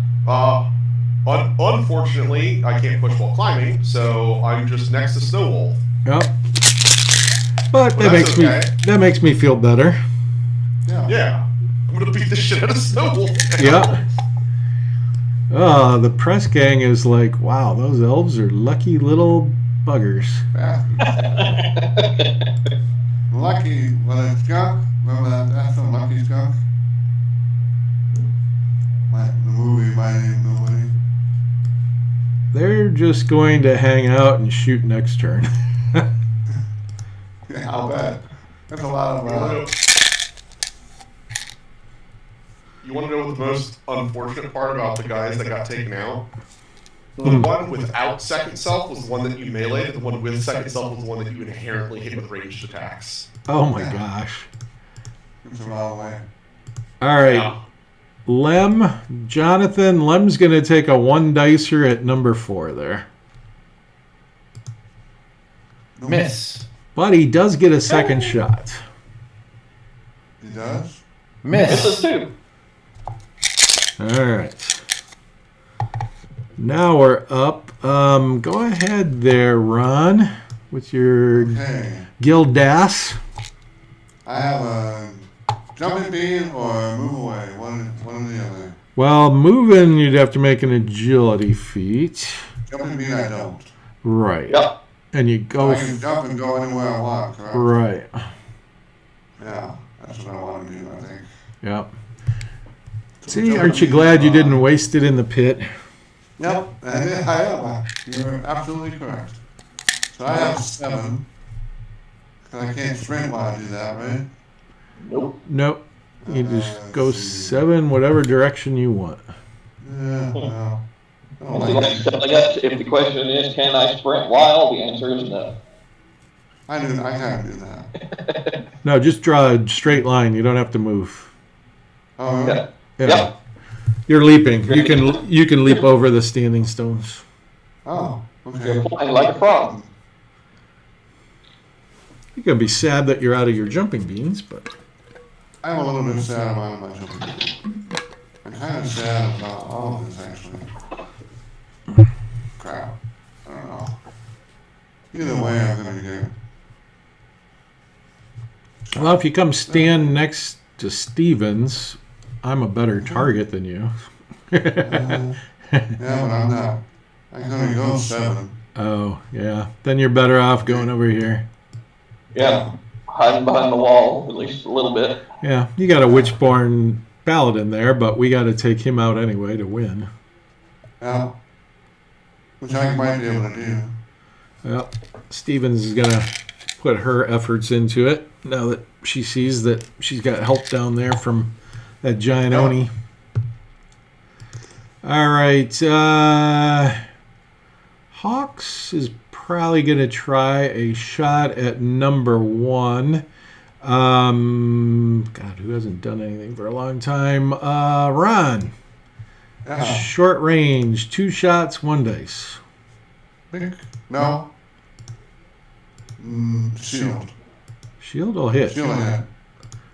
Unfortunately, I can't push while climbing, so I'm just next to Snow Wolf. Yep. But Well, that's okay. that makes me feel better. Yeah. Yeah. I'm gonna beat the shit out of Snow Wolf. Yep. Oh, the press gang is like, wow, those elves are lucky little buggers. Yeah. Lucky, well, it's skunk. Remember that? That's some lucky skunk. The movie, My Name Nobody. They're just going to hang out and shoot next turn. Yeah, I'll bet. That's a lot of. You want to know what the most unfortunate part about the guys that got taken out? The one without second self was the one that you meleeed. The one with second self was the one that you inherently hit with ranged attacks. Oh my gosh. It's a long way. All right. Yeah. Lem, Jonathan, Lem's going to take a 1 dicer at number 4 there. Miss. But he does get a second shot. He does? This is Miss. 2. All right. Now we're up. Go ahead there, Ron, with your Okay. Gildas. I have a jumping bean or move away. One or the other. Well, moving, you'd have to make an agility feat. Jumping bean, I don't. Right. Yep. And you go. I can jump and go anywhere I want, correct? Right. Yeah, that's what I want to do, I think. Yep. See, aren't you glad you didn't waste it in the pit? Yep, I am. You're absolutely correct. So I have 7. Because I can't sprint while I do that, right? Nope. Nope. You just Let's go see. 7, whatever direction you want. Yeah, well. I don't I like it. guess if the question is, can I sprint wild? The answer is no. I can't do that. No, just draw a straight line. You don't have to move. Oh, really? Yeah. Yeah. Yep. You're leaping. You can leap over the standing stones. Oh, okay. You're flying like a frog. You're gonna be sad that you're out of your jumping beans, but I'm a little bit sad about my jumping bean. I'm kind of sad about all of this, actually. Crap. I don't know. Either way, I'm going to get it. well, if you come stand next to Stevens, I'm a better target than you. Yeah, but I'm not. I'm going to go 7. Oh, yeah. Then you're better off going over here. Yeah. Hiding behind the wall, at least a little bit. Yeah, you got a WitchBorn paladin there, but we got to take him out anyway to win. Yeah. Which I might be able to do. Well, Stevens is going to put her efforts into it now that she sees that she's got help down there from that giant Oni. All right. Hawks is probably going to try a shot at number 1. God, who hasn't done anything for a long time? Ron. Yeah. Short range, 2 shots, 1 dice. No. Shield. Shield will hit. Shield hit.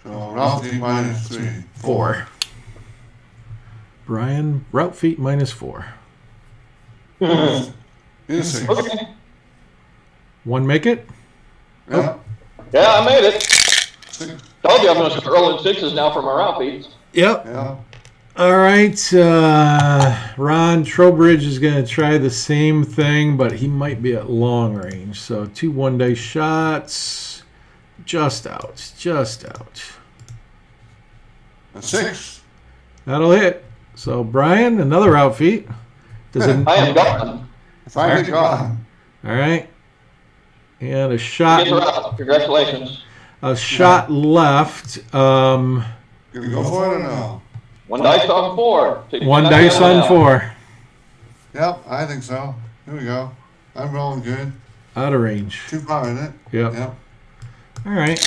So route feet minus 3. 4. Brian, route feet minus 4. Here's 6. Okay. 1 make it? Yeah. Yeah, I made it. 6. Told you I'm going to start rolling 6s now for my round feeds. Yep. Yeah. All right. Ron Trowbridge is going to try the same thing, but he might be at long range. So 2 1-dice shots. Just out. Just out. A 6. That'll hit. So Brian, another route feet. Does it? I am gone. If I get gone. All right. And a Get shot. her out. Congratulations. A shot left. Gonna go for it or no? 1 dice on 4. 1 dice on 4. Yep, I think so. Here we go. I'm rolling good. Out of range. Too far, isn't it? Yep. Yep. All right.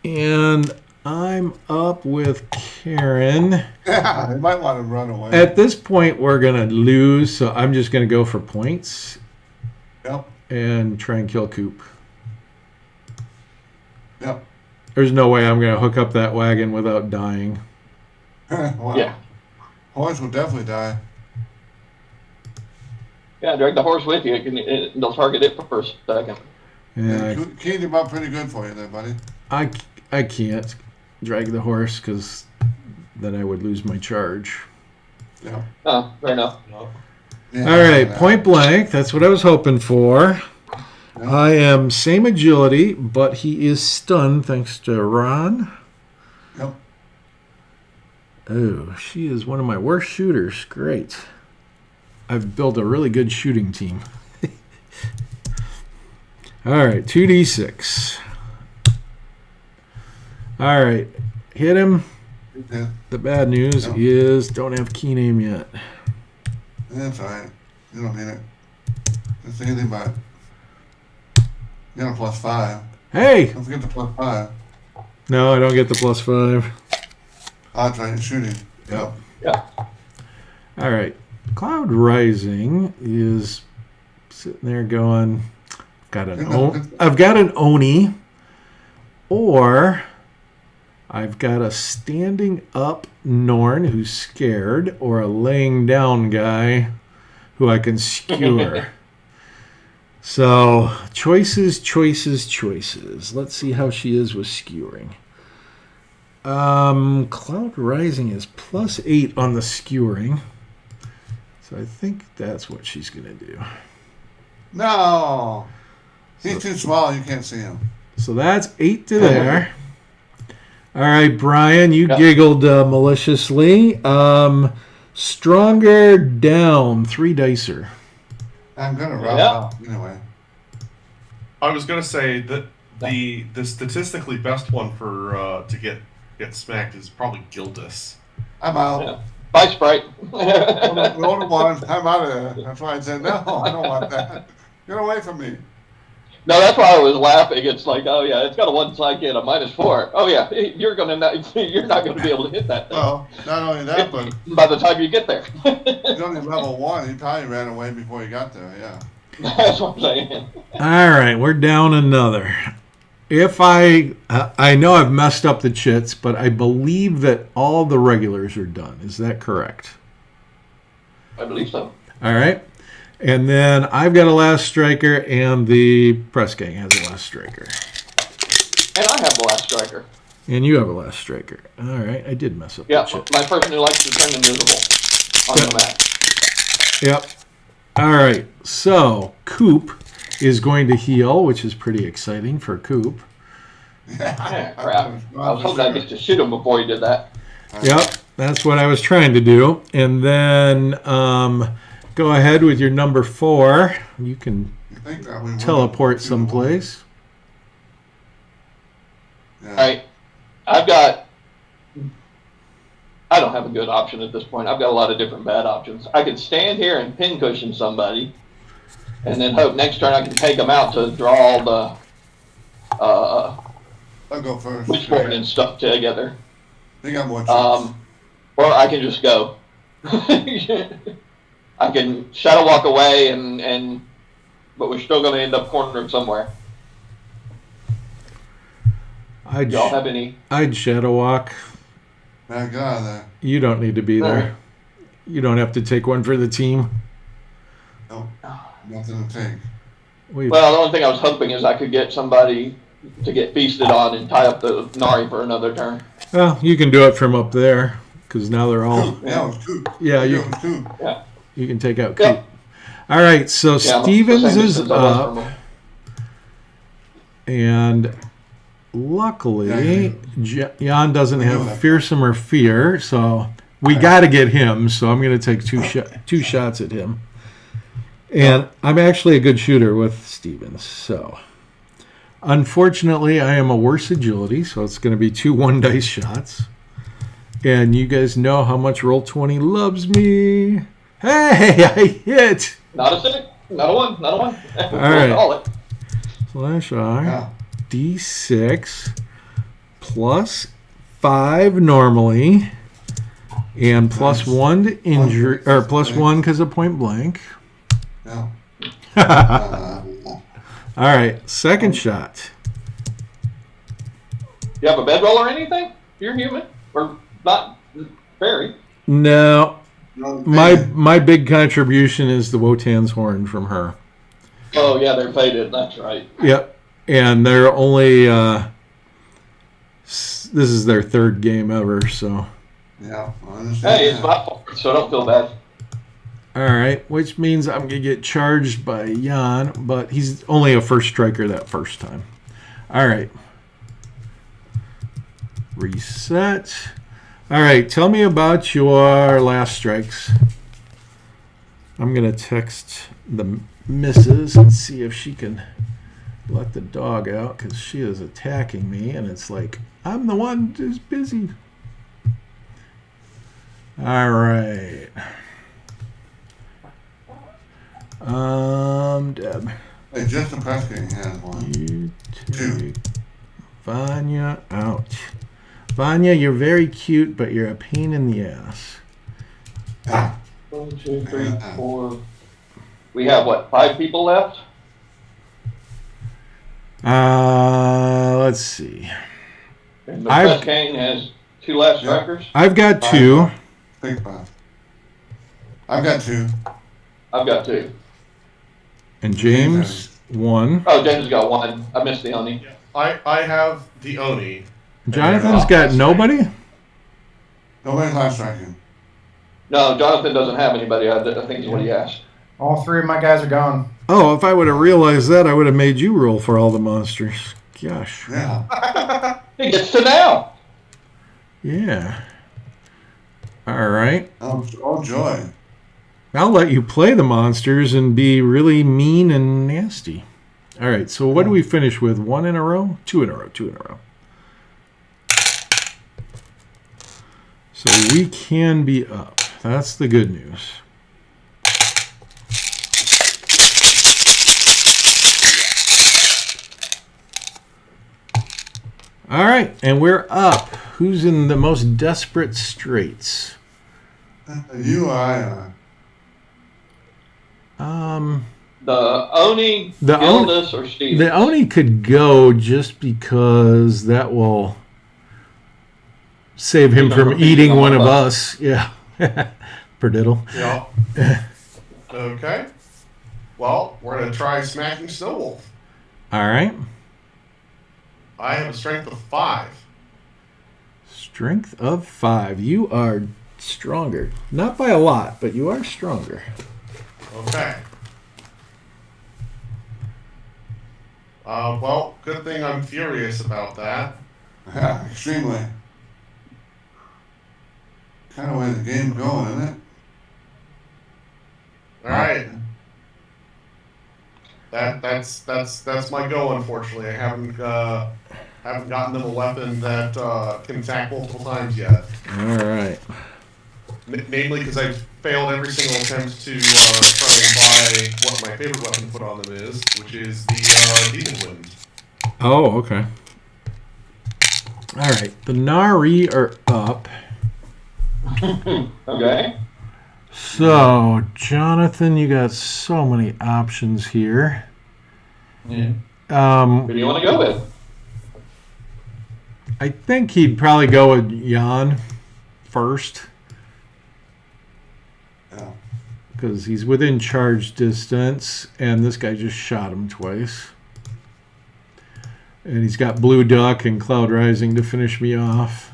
And I'm up with Karen. Yeah, you might want to run away. At this point, we're going to lose, so I'm just going to go for points Yep. and try and kill Coop. Yep. There's no way I'm going to hook up that wagon without dying. Wow. Yeah. Horse will definitely die. Yeah, drag the horse with you. They'll target it for a second. Yeah, Keyed him up pretty good for you there, buddy. I can't drag the horse because then I would lose my charge. Yeah. Oh, fair enough. Yeah, All right, point blank. That's what I was hoping for. Yeah. I am same agility, but he is stunned thanks to Ron. Yep. Oh, she is one of my worst shooters. Great. I've built a really good shooting team. All right, 2d6. All right, hit him. Yeah. The bad news No. is don't have keen aim yet. That's all right. You don't need it. It's anything but. You got a +5. Hey! Don't forget the +5. No, I don't get the +5. I'll try and shoot him. Yep. Yeah. All right. Cloud Rising is sitting there going, I've got an Oni, or I've got a standing up Norn who's scared, or a laying down guy who I can skewer. So, choices, choices, choices. Let's see how she is with skewering. Cloud Rising is +8 on the skewering. So I think that's what she's going to do. No. He's too small. You can't see him. So that's 8 to there. All right, Brian, you giggled maliciously. Stronger down, 3 dicer. I'm gonna run Yeah. out anyway. I was gonna say that the statistically best one for to get smacked is probably Gildus. I'm out. Yeah. Bye, Sprite. The older one, I'm out of there. That's why I said no. I don't want that. Get away from me. No, that's why I was laughing. It's like, oh yeah, it's got a 1 sidekick, a -4. Oh yeah, you're not gonna be able to hit that thing Well, not only that, but by the time you get there. he's only level 1. He probably ran away before he got there. Yeah. That's what I'm saying. All right, we're down another. If I know I've messed up the chits, but I believe that all the regulars are done. Is that correct? I believe so. All right. And then I've got a last striker, and the press gang has a last striker. And I have the last striker. And you have a last striker. All right, I did mess up Yeah, the chit. my person who likes to turn invisible on the map. Yep. All right, so Coop is going to heal, which is pretty exciting for Coop. Yeah, crap. I was hoping I'd get to shoot him before he did that. Yep, that's what I was trying to do. And then go ahead with your number 4. You can You think that we would teleport do the someplace. one? Yeah. Alright. I don't have a good option at this point. I've got a lot of different bad options. I could stand here and pincushion somebody, and then hope next turn I can take them out to draw all the I'll go first. WitchBorn and stuff together. They got more chance. Or I can just go. I can shadow walk away, but we're still going to end up cornered somewhere. I'd Y'all have any? I'd shadow walk. Man, get out of there. You don't need to be there. Alright. You don't have to take one for the team. Nope. Nothing to take. Well, the only thing I was hoping is I could get somebody to get feasted on and tie up the Nari for another turn. Well, you can do it from up there because now they're all. Yeah, it was two. Yeah, It was two. you can take out Yep. Coop. All right, so Yeah, Stevens the same is distance I was from up, them. and luckily Jan doesn't Yeah. have fearsome or fear, so we got to get him. So I'm going to take two shots at him, and I'm actually a good shooter with Stevens. So unfortunately, I am a worse agility, so it's going to be 2 1-dice shots. And you guys know how much Roll20 loves me. Hey, I hit. Not a 6, not a 1, not a 1. All right. Call it. Slash R. Yeah. D6 plus 5 normally, and plus Nice. 1 to injury, or plus 1 because of point blank. Yeah. All right, second shot. You have a bedroll or anything? You're human. Or not fairy. No, No, my big contribution is the Wotan's horn from her. Oh, yeah, they're faded. That's right. Yep, and they're only this is their 3rd game ever, so. Yeah, I understand. Hey, it's my fault, so don't feel bad. All right, which means I'm going to get charged by Jan, but he's only a first striker that first time. All right. Reset. All right, tell me about your last strikes. I'm going to text the missus and see if she can let the dog out because she is attacking me, and it's like, I'm the one who's busy. All right. Deb, Hey, just the press game has one. you take Vanya out. Vanya, you're very cute, but you're a pain in the ass. Yeah. 1, 2, 3, 4. We have, what, 5 people left? Let's see. And the press gang has 2 last strikers? I've got 2. Think about it. I've got 2. I've got 2. And James, 1. Oh, James has got 1. I missed the Oni. I have the Oni. Jonathan's got nobody? Nobody's last striking. No, Jonathan doesn't have anybody, I think is what he asked. All 3 of my guys are gone. Oh, if I would have realized that, I would have made you roll for all the monsters. Gosh. Yeah. He gets to now. Yeah. All right. Oh, joy. I'll let you play the monsters and be really mean and nasty. All right, so what do we finish with? 1 in a row? 2 in a row, 2 in a row. So we can be up. That's the good news. All right, and we're up. Who's in the most desperate straits? You or I are. The Oni, The Gildas, or Steve? The Oni could go just because that will save him from eating one of us. Yeah. Perdiddle. Yeah. Okay. Well, we're going to try smacking Snow Wolf. All right. I have a strength of 5. Strength of 5. You are stronger. Not by a lot, but you are stronger. Okay. Well, good thing I'm furious about that. Yeah, extremely. Kind of way the game's going, isn't it? All right. That's my go. Unfortunately, I haven't gotten them a weapon that can attack multiple times yet. All right. Namely because I've failed every single attempt to try and buy what my favorite weapon to put on them is, which is the Demon Wind. Oh, okay. All right. The Nari are up. Okay. So, Jonathan, you got so many options here. Yeah. Who do you want to go with? I think he'd probably go with Jan first. Yeah. Because he's within charge distance, and this guy just shot him twice. And he's got Blue Duck and Cloud Rising to finish me off.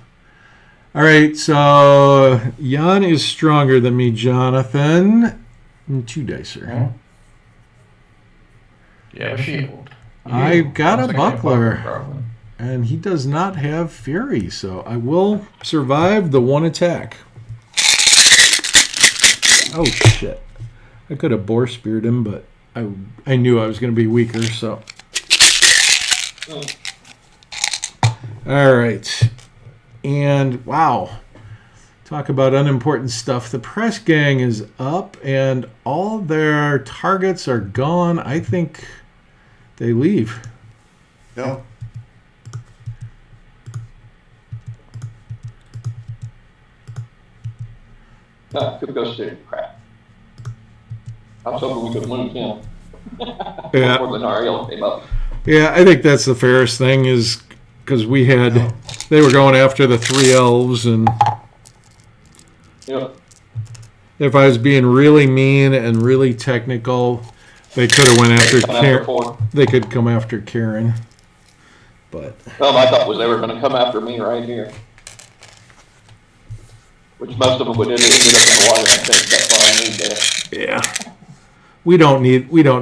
All right, so Jan is stronger than me, Jonathan. 2 dicer. Yeah, shield. I've got a Looks like buckler. probably. And he does not have Fury, so I will survive the 1 attack. Oh, shit. I could have Boar Speared him, but I knew I was going to be weaker, so. All right. And, wow. Talk about unimportant stuff. The press gang is up, and all their targets are gone. I think they leave. Yep. No, could go straight. Crap. I was hoping we could win him. Yeah. Before the Nari came up. Yeah, I think that's the fairest thing is because they were going after the 3 elves, and Yep. if I was being really mean and really technical, they could have went after Come after Karen. 4. They could come after Karen, but Well, my thought was they were going to come after me right here. Which most of them would end up in the water. I think that's why I need there. yeah, we don't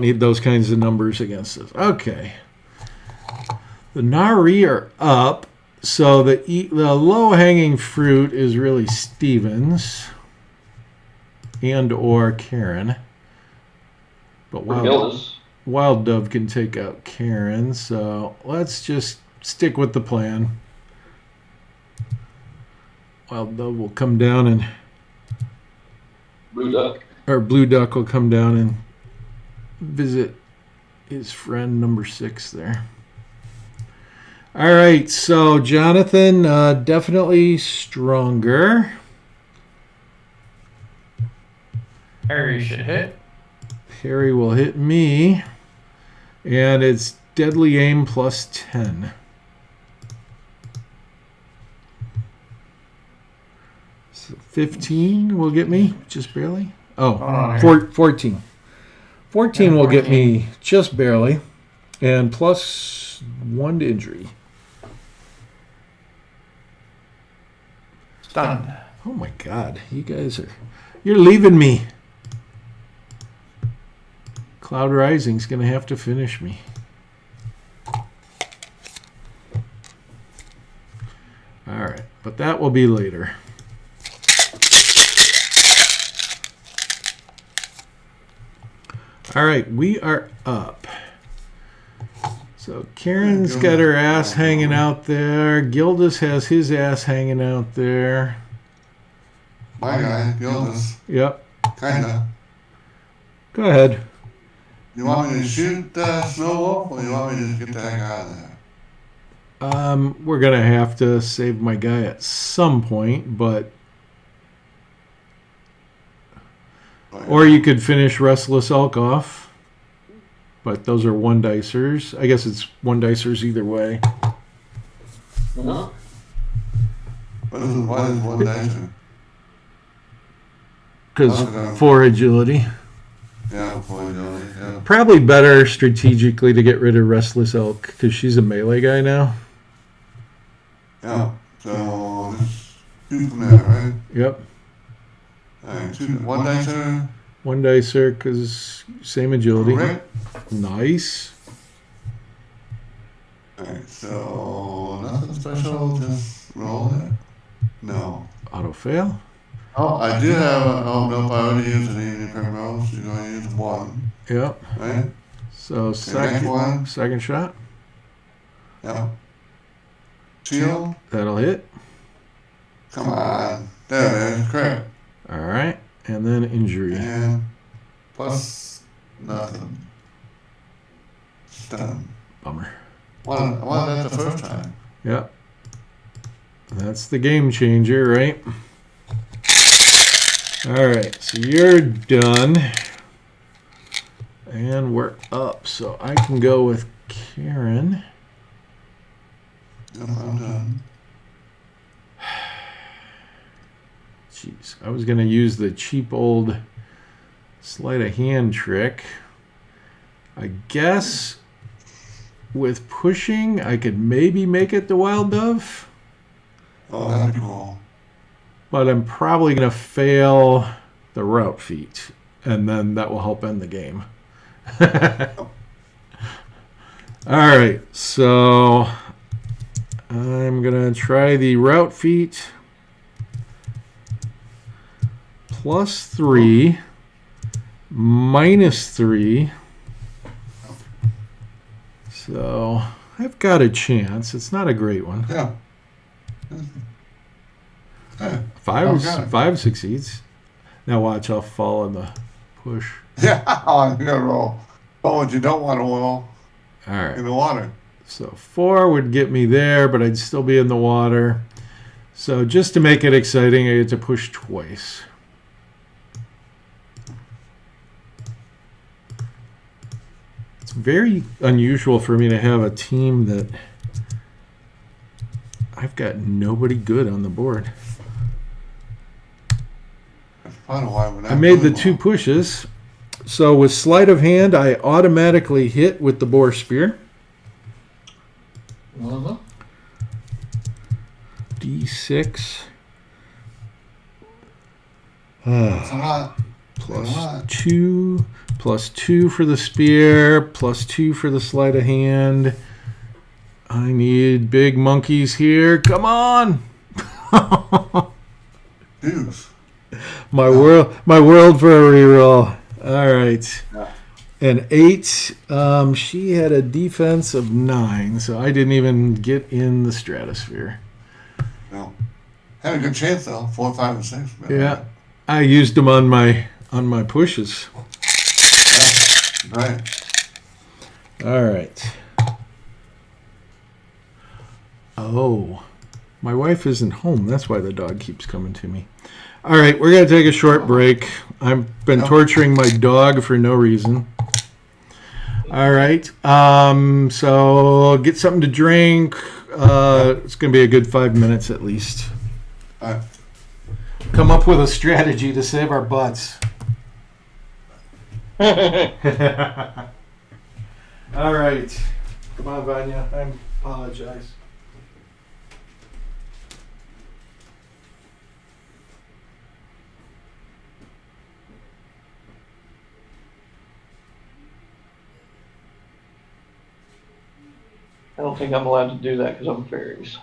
need those kinds of numbers against us. Okay, the Nari are up, so the low hanging fruit is really Stevens and or Karen, but Wild Dove can take out Karen, so let's just stick with the plan. Wild Dove will come down and Blue Duck. or Blue Duck will come down and visit his friend number 6 there. All right, so Jonathan, definitely stronger. Harry should hit. Harry will hit me, and it's deadly aim plus 10. So 15 will get me just barely. Oh, 14. 14 will get me just barely, and plus 1 to injury. Stunned. Oh my God, you're leaving me. Cloud Rising's gonna have to finish me. All right, but that will be later. All right, we are up. So Karen's got her ass hanging out there. Gildas has his ass hanging out there. My guy, Gildas. Yep. Kinda. Go ahead. You want me to shoot Snow Wolf, or you want me to get the heck out of there? We're gonna have to save my guy at some point, but or you could finish Restless Elk off. But those are 1 dicers. I guess it's 1 dicers either way. Uh-huh. Why is 1 dicer? Because 4 agility. Yeah, 4 agility, yeah. Probably better strategically to get rid of Restless Elk because she's a melee guy now. Yeah, so let's shoot from there, right? Yep. Alright, shoot 1 dicer. 1 dicer because same agility. Correct. Nice. Alright, so nothing special, just roll it. No. Auto fail. Oh, I do have nope, I already used any primrose. You're going to use 1, Yep. right? So next second, one. second shot. Yep. Shield. That'll hit. Come on. There it is. Correct. All the game changer, right? All right, so you're done. And we're up, so I can go with Karen. Yep, I'm done. Jeez, I was going to use the cheap old sleight of hand trick. I guess with pushing, I could maybe make it the Wild Dove. Oh, that'd be cool. But I'm probably going to fail the route feat. And then that will help end the game. Alright, so I'm going to try the route feat. +3, -3. So I've got a chance. It's not a great one. Yeah. Hey, Five succeeds. Now watch, I'll fall in the push. yeah, you're gonna roll. Oh, what you don't want to roll All right. in the water. So 4 would get me there, but I'd still be in the water. So just to make it exciting, I get to push twice. It's very unusual for me to have a team that I've got nobody good on the board. That's probably why we're not I made the doing 2 well. pushes. So with sleight of hand, I automatically hit with the boar spear. D6. It's a lot. +2, +2 for the spear, +2 for the sleight of hand. I need big monkeys here. Come on! Deuce. my world for a reroll. All right. Yeah. An 8. She had a defense of 9, so I didn't even get in the stratosphere. No. Had a good chance though. 4, 5, and 6. Man. Yeah, I used them on my pushes. Yeah. Right. All right. Oh, my wife isn't home. That's why the dog keeps coming to me. All right, we're going to take a short break. I've been torturing my dog for no reason. All right. So get something to drink. It's going to be a good 5 minutes at least. All right. Come up with a strategy to save our butts. All right. Come on, Vanya. I apologize. I don't think I'm allowed to do that because I'm fairies.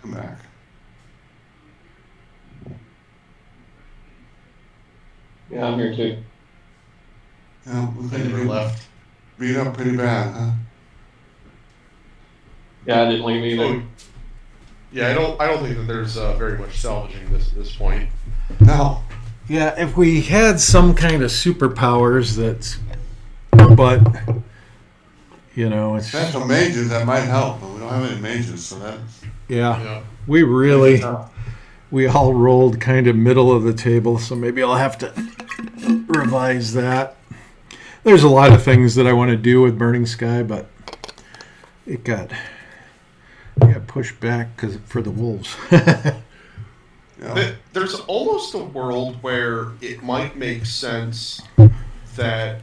I'm back. Yeah, I'm here too. Yeah, looks like Never you left. beat up pretty bad, huh? Yeah, I didn't leave either. Oh, yeah, I don't think that there's very much salvaging this at this point. No. Yeah, if we had some kind of superpowers but you know, it's That's some mages that might help, but we don't have any mages, so that's... yeah. Yeah. We really we all rolled kind of middle of the table, so maybe I'll have to revise that. There's a lot of things that I want to do with Burning Sky, but it got pushed back for the wolves. Yeah. There's almost a world where it might make sense that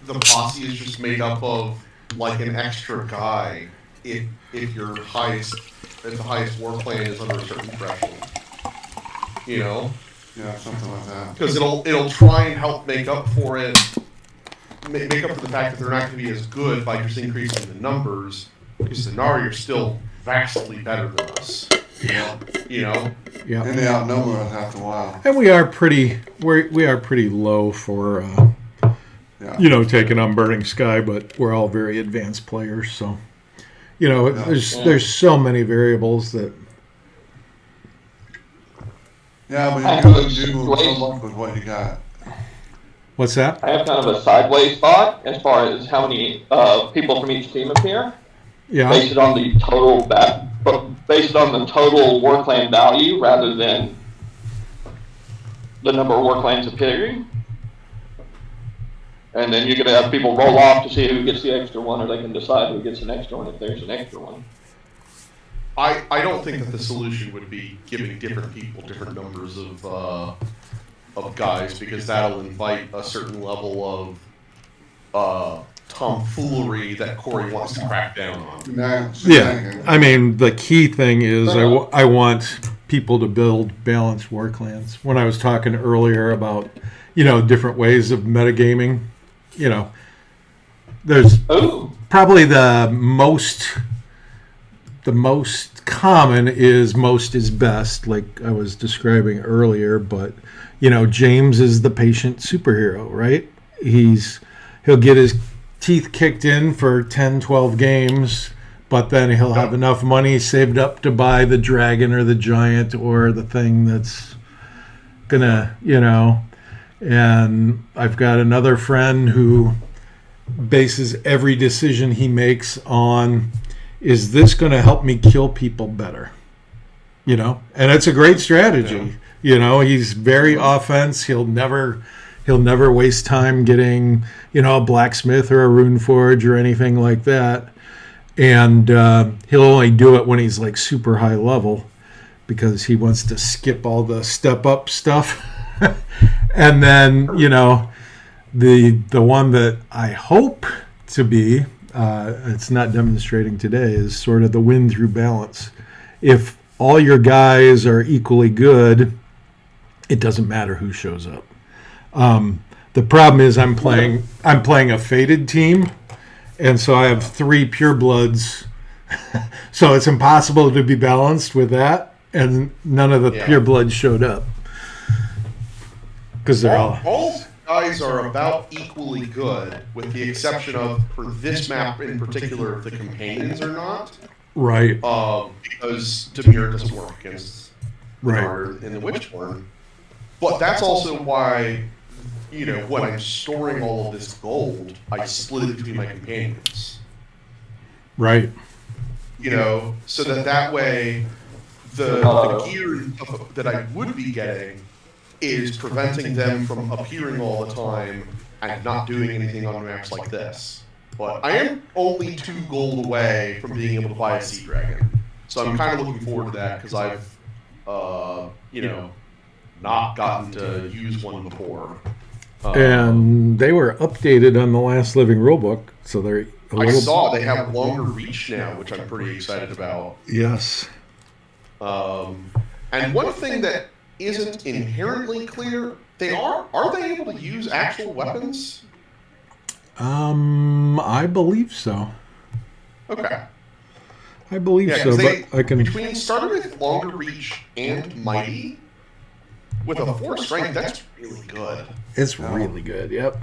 the posse is just made up of like an extra guy if the highest war plan is under a certain threshold. You know? Yeah, something like that. Because it'll try and help make up for it, make up for the fact that they're not going to be as good by just increasing the numbers, because the Nari are still vastly better than us. Yeah. You know? Yeah. And they outnumber us after a while. And we are pretty low for Yeah. taking on Burning Sky, but we're all very advanced players, so there's so many variables that Yeah, but I you have can a do situation. so much with what you got. what's that? I have kind of a sideways thought as far as how many people from each team appear, Yeah. based on the total war clan value rather than the number of war clans appearing. And then you're going to have people roll off to see who gets the extra one, or they can decide who gets an extra one if there's an extra one. I don't think that the solution would be giving different people different numbers of guys, because that'll invite a certain level of tomfoolery that Cory wants to crack down on. Yeah. I mean, the key thing is I want people to build balanced war clans. When I was talking earlier about, different ways of metagaming, there's probably the most common is most is best, like I was describing earlier, but James is the patient superhero, right? He'll get his teeth kicked in for 10, 12 games, but then he'll have enough money saved up to buy the dragon or the giant or the thing that's gonna, and I've got another friend who bases every decision he makes on, is this going to help me kill people better? And it's a great strategy. He's very offense. He'll never waste time getting, a blacksmith or a rune forge or anything like that. And he'll only do it when he's like super high level, because he wants to skip all the step up stuff. And then, the one that I hope to be, it's not demonstrating today, is sort of the win through balance. If all your guys are equally good, it doesn't matter who shows up. The problem is I'm playing a fated team, and so I have 3 purebloods, so it's impossible to be balanced with that, and none of the purebloods showed up because they're all guys are about equally good, with the exception of, for this map in particular, the companions are not. Right. Because Demir doesn't work against right in the WitchBorn. But that's also why, when I'm storing all of this gold, I split it between my companions. Right. So that way, the gear that I would be getting is preventing them from appearing all the time and not doing anything on maps like this. But I am only 2 gold away from being able to buy a Sea Dragon. So I'm kind of looking forward to that, because I've, not gotten to use one before. And they were updated on the last Living Rulebook, so they're I saw they have longer reach now, which I'm pretty excited about. Yes. And one thing that isn't inherently clear, are they able to use actual weapons? I believe so. Okay. I believe Yeah, so, because but I can. between starting with longer reach and mighty, with a 4 strength, that's really good. It's really good. Yep.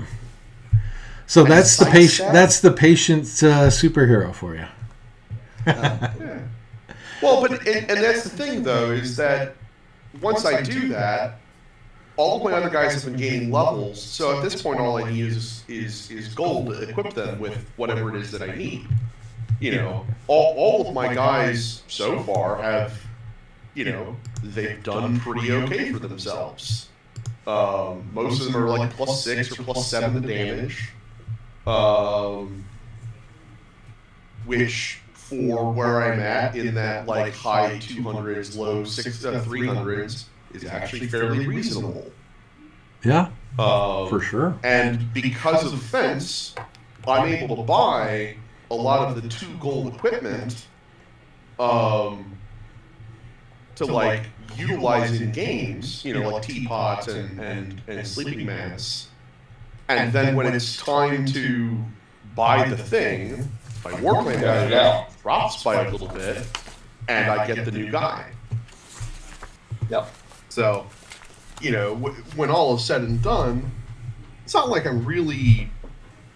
So And that's the sight patient. set? That's the patient superhero for you. Yeah. Well, but and that's the thing though, is that once I do that, all of my other guys have been gaining levels. So at this point, all I need is gold to equip them with whatever it is that I need. You know, all of my guys so far have, you know, they've done pretty okay for themselves. Most of them are like +6 or +7 to damage, which for where I'm at in that like high 200s, low 300s is actually fairly reasonable. Yeah, for sure. And because of fence, I'm able to buy a lot of the 2 gold equipment to like utilize in games, you know, like teapots and sleeping mats. And then when it's time to buy the thing, my warclaim value drops by a little bit, and I get the new guy. Yep. So, you know, when all is said and done, it's not like I'm really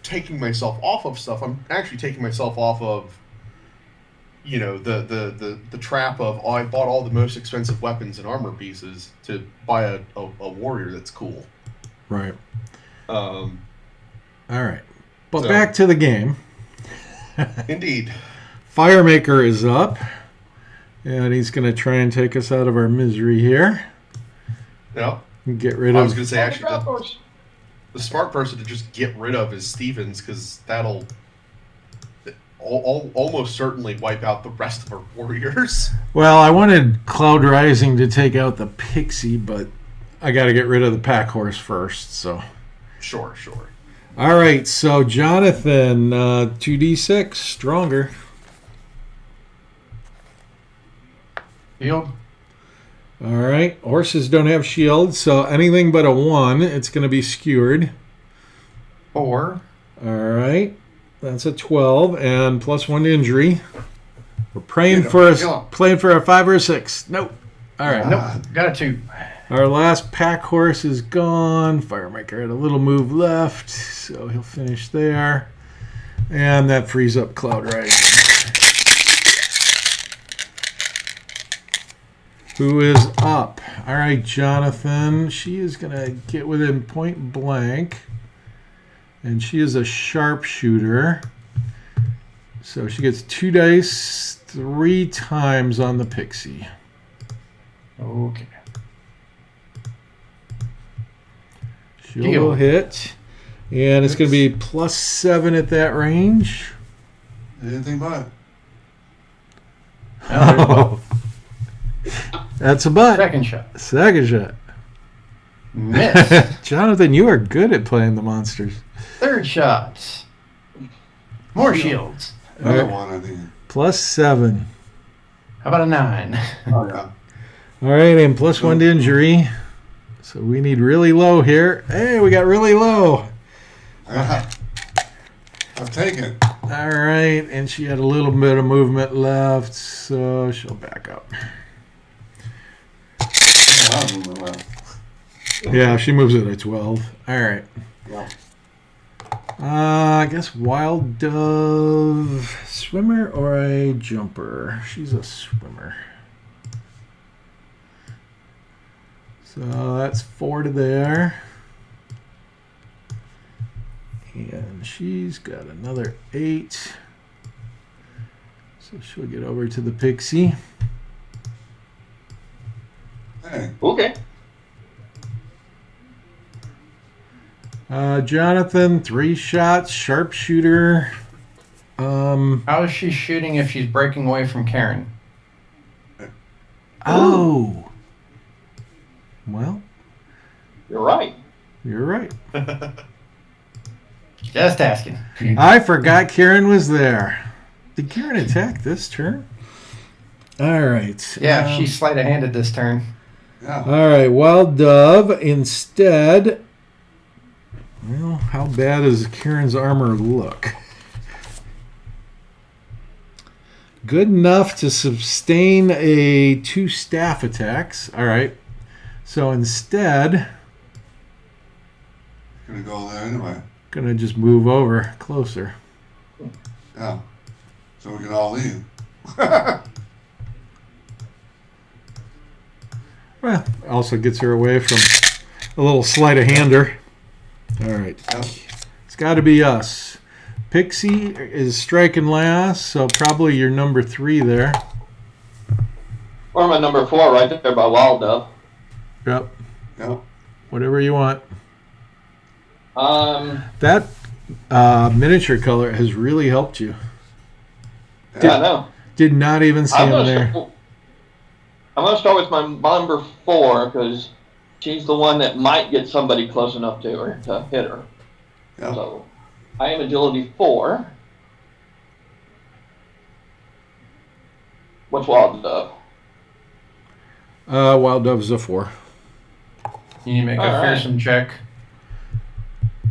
taking myself off of stuff. I'm actually taking myself off of, you know, the trap of, oh, I bought all the most expensive weapons and armor pieces to buy a warrior that's cool. Right. All right. But back to the game. Indeed. Firemaker is up, and he's going to try and take us out of our misery here. Yeah. Get rid I of. was going to say, actually, the smart person to just get rid of is Stevens, because that'll almost certainly wipe out the rest of our warriors. Well, I wanted Cloud Rising to take out the pixie, but I got to get rid of the pack horse first. So. Sure. All right, so Jonathan, 2d6, stronger. Shield. All right, horses don't have shields, so anything but a 1, it's going to be skewered. 4. All right, that's a 12, and +1 to injury. We're playing for a 5 or a 6. Nope. All right, Nope. Got a 2. Our last pack horse is gone. Firemaker had a little move left, so he'll finish there. And that frees up Cloud Rising. Who is up? All right, Jonathan. She is going to get within point blank. And she is a sharpshooter. So she gets 2 dice 3 times on the pixie. Okay. She'll hit. And it's going to be +7 at that range. Anything but. Oh. That's a butt. Second shot. Second shot. Miss. Jonathan, you are good at playing the monsters. Third shot. More shields. Another one, I think. +7. How about a 9? Oh, yeah. All right, and +1 to injury. So we need really low here. Hey, we got really low. I'll take it. All right, and she had a little bit of movement left, so she'll back up. Yeah, she moves it at 12. All right. Yeah. I guess Wild Dove, swimmer or a jumper? She's a swimmer. So that's 4 to there. And she's got another 8. So she'll get over to the pixie. Hey, Okay. Jonathan, 3 shots, sharpshooter. How is she shooting if she's breaking away from Karen? Oh. Well, You're right. you're right. Just asking. I forgot Karen was there. Did Karen attack this turn? All right. Yeah, she sleight of handed this turn. yeah. All right, Wild Dove instead. Well, how bad does Karen's armor look? Good enough to sustain a 2 staff attacks. All right. So instead, Gonna go there anyway. gonna just move over closer. Yeah. So we can all leave. Well, also gets her away from a little sleight of hander. All right. Yep. It's got to be us. Pixie is striking last, so probably your number 3 there. Or my number 4 right there by Wild Dove. Yep. Yep. Whatever you want. Um, That miniature color has really helped you. yeah, I know. Did not even see I'm him there. gonna start with my number 4 because she's the one that might get somebody close enough to her to hit her. Yep. So I am agility 4. What's Wild Dove? Wild Dove's a 4. You need to make All a right. fearsome check.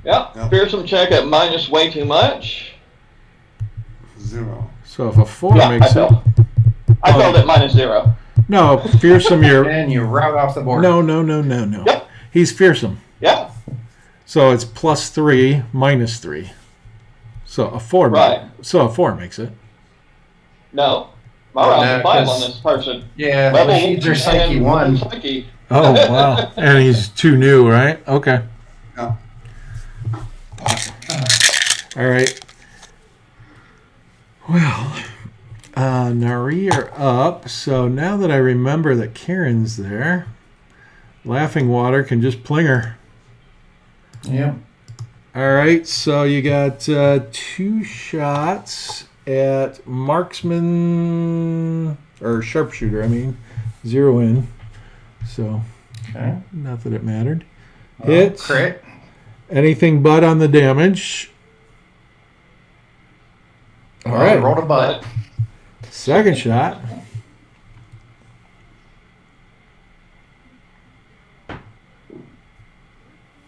Yep. Yep. Fearsome check at minus way too much. 0. So if a 4 Yeah, I makes it. failed. I failed at minus 0. No, fearsome you're. And you route off the board. No. Yep. He's fearsome. Yeah. So it's +3, -3. So a 4. Right. So a 4 makes it. No. My round's No, a 5 on 'cause- this person. Yeah, Level well, she's her psyche and 1. Psyche. Oh, wow. And he's too new, right? Okay. Yeah. All right. Well, Nari are up. So now that I remember that Karen's there, Laughing Water can just pling her. Yep. All right. So you got 2 shots at marksman or sharpshooter. I mean, 0 in. So Okay. not that it mattered. Hit. Crit. Anything but on the damage. All Well, right. Rolled a butt. Second shot.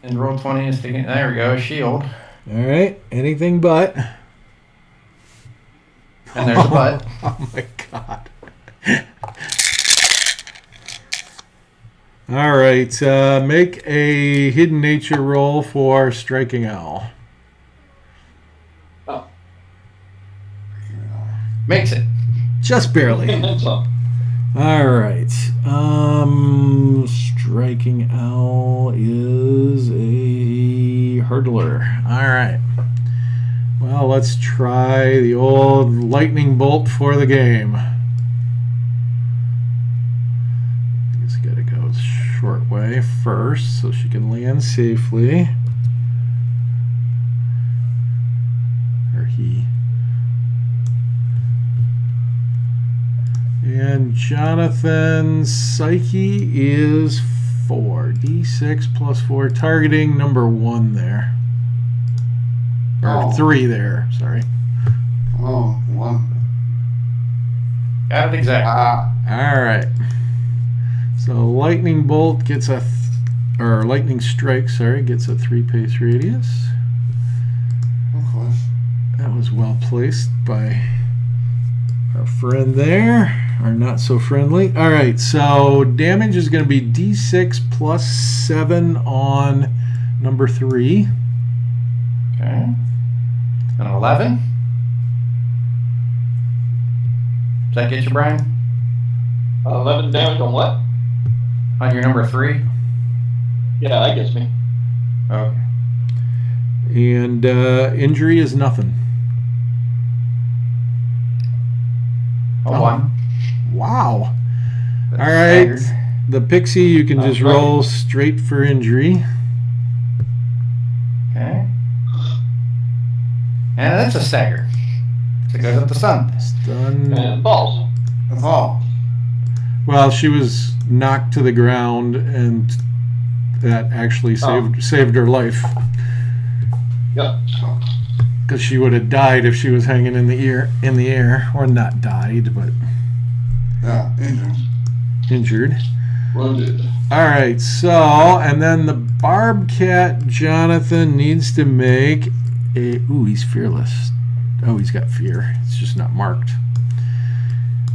And roll 20 is taking. There we go. Shield. All right. Anything but. And there's a butt. Oh my god. All right. Make a hidden nature roll for striking owl. Oh. Makes it. Just barely. So, All right. Striking owl is a hurdler. All right. Well, let's try the old lightning bolt for the game. Just gotta go the short way first so she can land safely. Or he. And Jonathan's psyche is 4. D6 plus 4. Targeting number 1 there. Or Oh. 3 there. Sorry. Oh, 1. Got it exactly. All right. So lightning bolt gets a, or lightning strike, sorry, gets a 3 pace radius. Of course. That was well placed by our friend there. Or not so friendly. All right. So damage is going to be D6 plus 7 on number 3. Okay. An 11. Does that get you, Brian? 11 damage on what? On your number 3? Yeah, that gets me. Okay. And injury is nothing. A 1. Wow. That's All right. staggered. The pixie, you can just roll straight for injury. Okay. And that's a stagger. So it goes up the sun. Stun. And balls. That's all. Well, she was knocked to the ground, and that actually saved her life. Yep. Because she would have died if she was hanging in the air, or not died, but Yeah, injured. injured. Wounded. All right, so and then the Barbcat Jonathan needs to make a. Ooh, he's fearless. Oh, he's got fear. It's just not marked.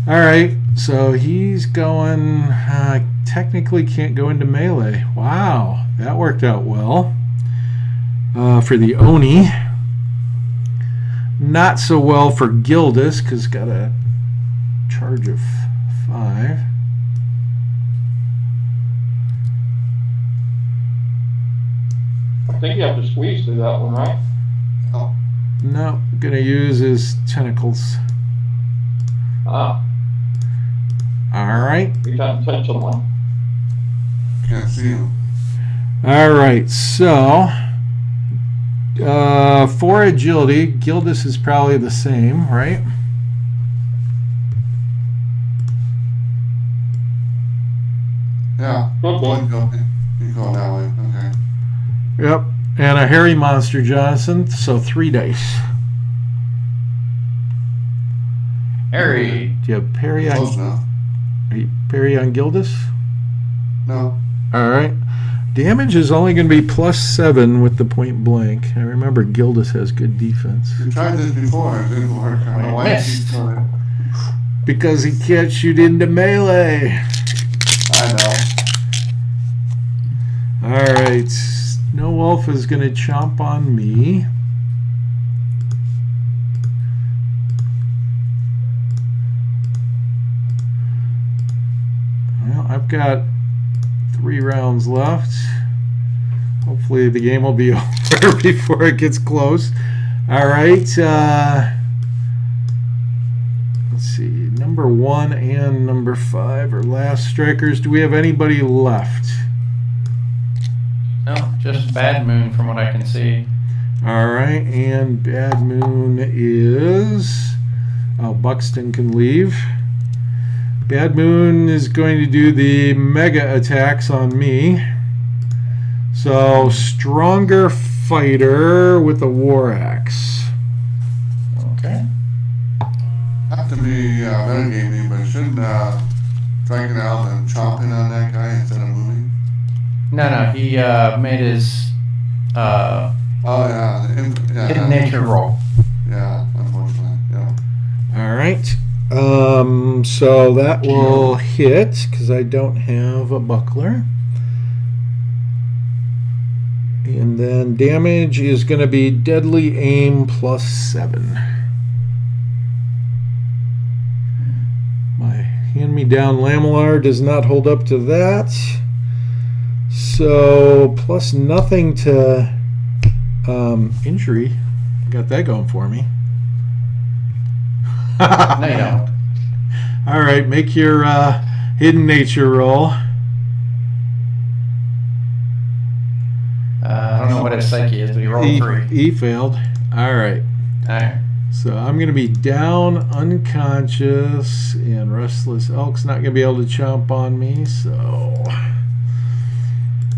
All right, so he's going. Technically, can't go into melee. Wow, that worked out well for the Oni. Not so well for Gildas because got a charge of 5. I think you have to squeeze through that one, right? Oh, No, gonna use his tentacles. Ah, All right. you got potential one. can't see him. All right, so for agility, Gildas is probably the same, right? Yeah. Okay. You go that way. Okay. Yep. And a hairy monster, Jonathan, so 3 dice. Harry. Do you have parry Close on, enough. parry on Gildas? No. All right. Damage is only going to be +7 with the point blank. I remember Gildas has good defense. We tried this before. It didn't work. I don't know why you keep trying it. Because he can't shoot into melee. I know. All right. Snow Wolf is going to chomp on me. Well, I've got 3 rounds left. Hopefully the game will be over before it gets close. All right. Let's see. Number 1 and number 5 are last strikers. Do we have anybody left? No, just Bad Moon from what I can see. All right. And Bad Moon is... Oh, Buxton can leave. Bad Moon is going to do the mega attacks on me. So, stronger fighter with a war axe. Okay. Have to be metagaming, but shouldn't striking out and chopping on that guy instead of moving? No, he made his Oh yeah, hidden nature roll. Yeah, unfortunately, yeah. All right. So that will hit because I don't have a buckler. And then damage is going to be deadly aim +7. My hand-me-down Lamellar does not hold up to that. So plus nothing to injury. Got that going for me. No, you don't. All right, make your hidden nature roll. I don't know what his psyche is, but he rolled 3. He failed. All right. Alright. So I'm going to be down, unconscious, and Restless Elk's not going to be able to chomp on me. So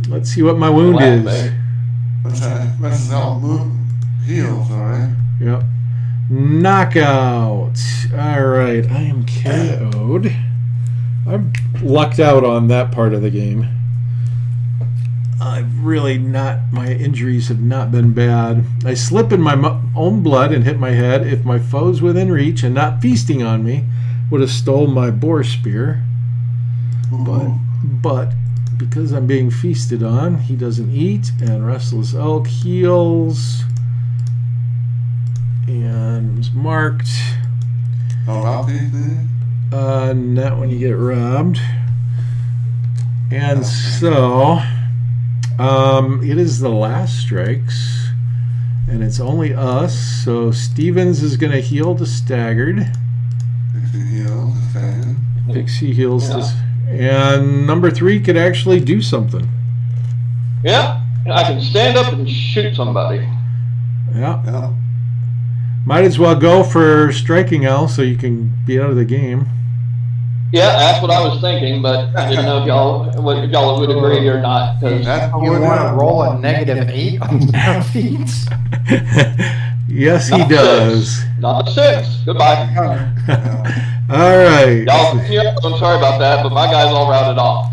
let's see what my wound is. But messes out move heals, alright? Yep. Knockout. All right. I am KO'd. I'm lucked out on that part of the game. I've really not, my injuries have not been bad. I slip in my own blood and hit my head. If my foe's within reach and not feasting on me, would have stole my boar spear. But because I'm being feasted on, he doesn't eat, and Restless Elk heals and is marked. Oh, rob these? Not when you get robbed. And so it is the last strikes, and it's only us. So Stevens is going to heal the staggered. Pixie heals, staggered. Pixie heals this, and number 3 could actually do something. Yeah, I can stand up and shoot somebody. Yeah, Yeah. might as well go for striking Al so you can be out of the game. Yeah, that's what I was thinking, but I didn't know if y'all would agree or not. Cause That's You want to roll a -8 on down feats? Yes, he Not does. 6. Not a 6. Goodbye. All right. Y'all, I'm sorry about that, but my guys all routed off.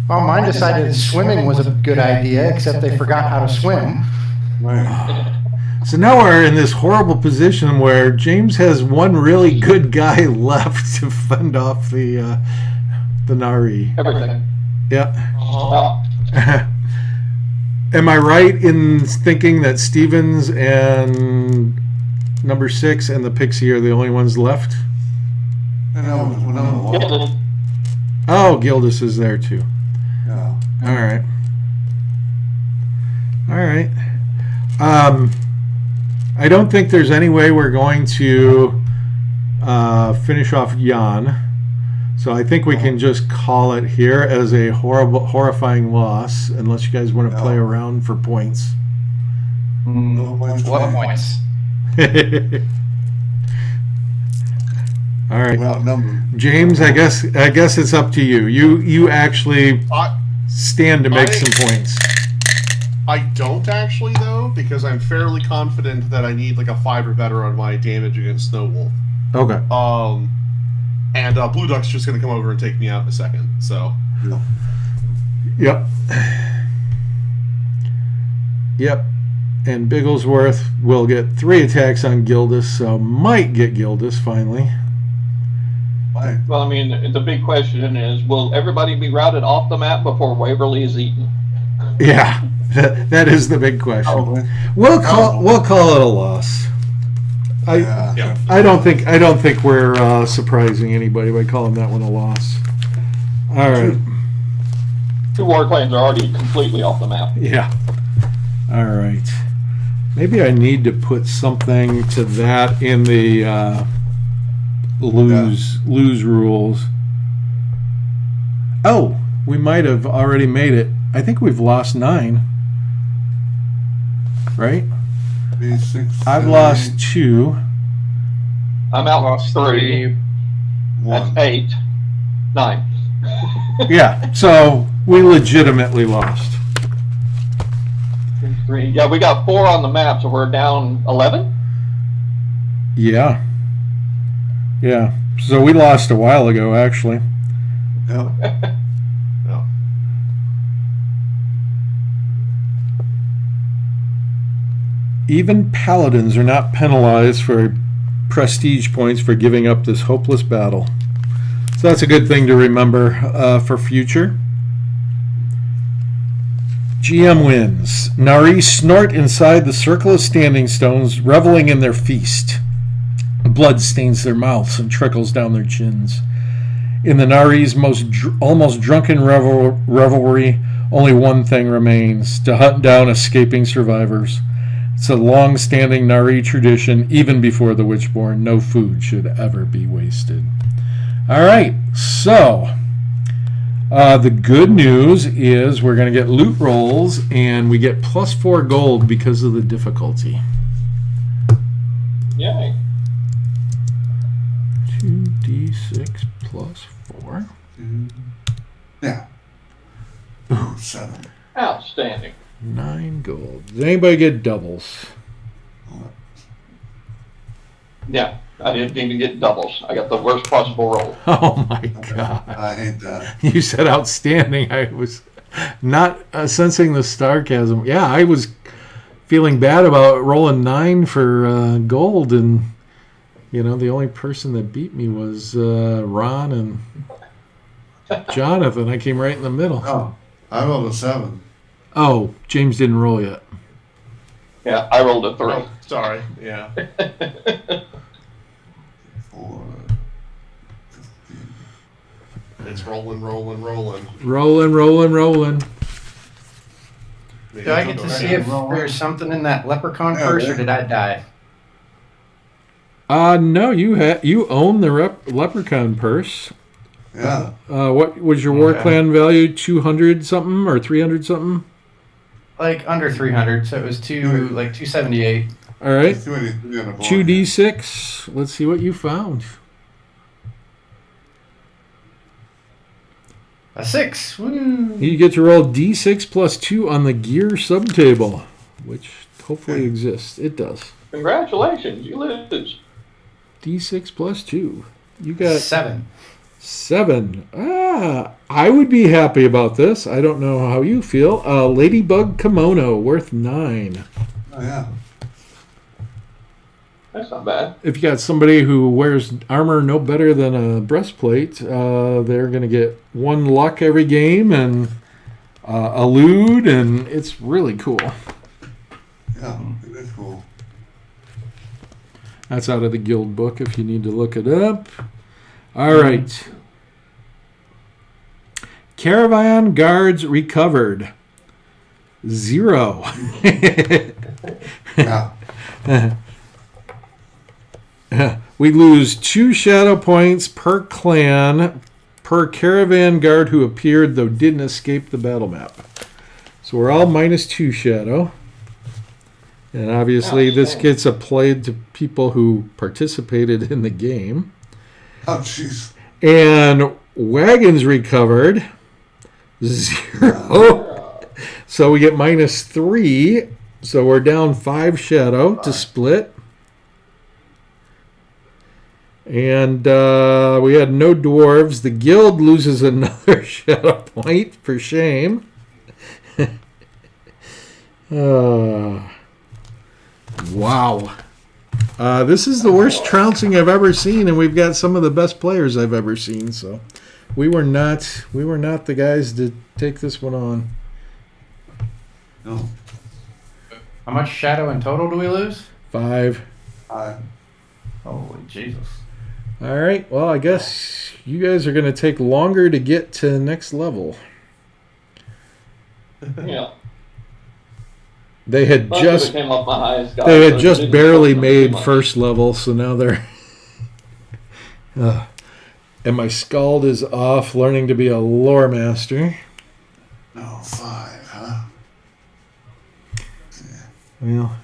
Well, mine decided swimming was a good idea, except they forgot how to swim. Right. So now we're in this horrible position where James has one really good guy left to fend off the Nari. Everything. Yeah. Well, Am I right in thinking that Stevens and number 6 and the Pixie are the only ones left? And that was number one. Gildas, Oh, Gildas is there too. Yeah. All right. All right. I don't think there's any way we're going to finish off Jan. So I think we can just call it here as a horrifying loss, unless you guys want to play around for points. No points. What points? All right, Well, number. James. I guess it's up to you. You actually I stand to make I- some points. I don't actually though, because I'm fairly confident that I need like a 5 or better on my damage against Snow Wolf. Okay. And Blue Duck's just gonna come over and take me out in a second. So Yep. Yep. And Bigglesworth will get 3 attacks on Gildas, so might get Gildas finally. Right. well, I mean, the big question is, will everybody be routed off the map before Waverly is eaten? Yeah, that is the big question. Probably. We'll call it a loss. Yeah. yeah. I don't think we're surprising anybody by calling that one a loss. All right. 2 war claims are already completely off the map. Yeah. All right. Maybe I need to put something to that in the lose rules. Oh, we might have already made it. I think we've lost 9. Right? B6. I've lost 2. I'm out Lost 3. That's 1. 8. 9. Yeah. So we legitimately lost. 3. Yeah, we got 4 on the map, so we're down 11? Yeah. Yeah. So we lost a while ago, actually. Yeah. No. Even paladins are not penalized for prestige points for giving up this hopeless battle. So that's a good thing to remember for future. GM wins. Nari snort inside the circle of standing stones, reveling in their feast. Blood stains their mouths and trickles down their chins. In the Nari's almost drunken revelry, only one thing remains: to hunt down escaping survivors. It's a long-standing Nari tradition. Even before the WitchBorn, no food should ever be wasted. All right, so the good news is we're going to get loot rolls, and we get +4 gold because of the difficulty. Yay. 2d6 plus 4. Yeah. Ooh, 7. Outstanding. 9 gold. Does anybody get doubles? Yeah, I didn't even get doubles. I got the worst possible roll. Oh my god. I hate that. You said outstanding. I was not sensing the sarcasm. Yeah, I was feeling bad about rolling 9 for gold, and you know, the only person that beat me was Ron and Jonathan. I came right in the middle. Oh, I rolled a 7. Oh, James didn't roll yet. Yeah, I rolled a 3. Oh, sorry. Yeah. 4. It's rolling. Rolling. Maybe Do I I'll get go to ahead. see if there's something in that leprechaun Yeah, purse, yeah. or did I die? No, you own the leprechaun purse. Yeah. What was your war Okay. clan value? 200 something or 300 something? Like under 300, so it was 278. All right. 283 on the board. 2d6. Let's see what you found. A 6. Woo! You get to roll d6 plus 2 on the gear subtable, which hopefully exists. It does. Congratulations, you lose. D6 plus 2. You got 7. 7. I would be happy about this. I don't know how you feel. Ladybug kimono worth 9. Oh, yeah. That's not bad. If you got somebody who wears armor no better than a breastplate, they're going to get 1 luck every game and a lewd, and it's really cool. Yeah, it is cool. That's out of the guild book if you need to look it up. All right. Caravan guards recovered. 0. Yeah. We lose 2 shadow points per clan per caravan guard who appeared though didn't escape the battle map. So we're all -2 shadow. And obviously this gets applied to people who participated in the game. Oh, jeez. And wagons recovered. 0. So we get -3. So we're down 5 shadow to split. And we had no dwarves. The guild loses another shadow point for shame. Wow. This is the worst trouncing I've ever seen, and we've got some of the best players I've ever seen. So we were not the guys to take this one on. No. How much shadow in total do we lose? 5. Holy Jesus. All right. Well, I guess you guys are going to take longer to get to the next level. Yeah. They had Most of just it came off my highest guy, they so had it just didn't barely cost them too made much. first level, so now they're. And my scald is off, learning to be a lore master. No, 5, huh? Well.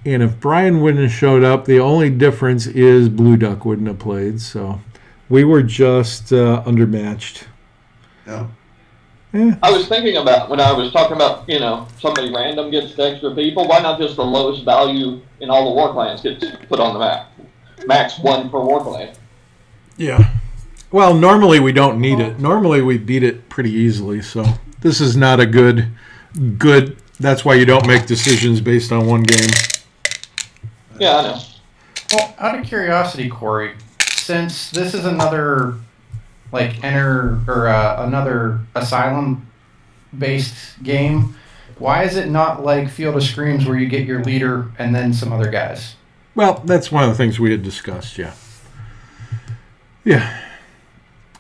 And if Brian wouldn't have showed up, the only difference is Blue Duck wouldn't have played. So we were just undermatched. Yeah. I was thinking about when I was talking about, somebody random gets the extra people, why not just the lowest value in all the war clans gets put on the map? Max 1 per war clan. Yeah. Well, normally we don't need it. Normally we beat it pretty easily. So this is not a good. That's why you don't make decisions based on one game. Yeah, I know. Well, out of curiosity, Cory, since this is another another asylum-based game, why is it not like Field of Screams where you get your leader and then some other guys? Well, that's one of the things we had discussed, yeah. Yeah.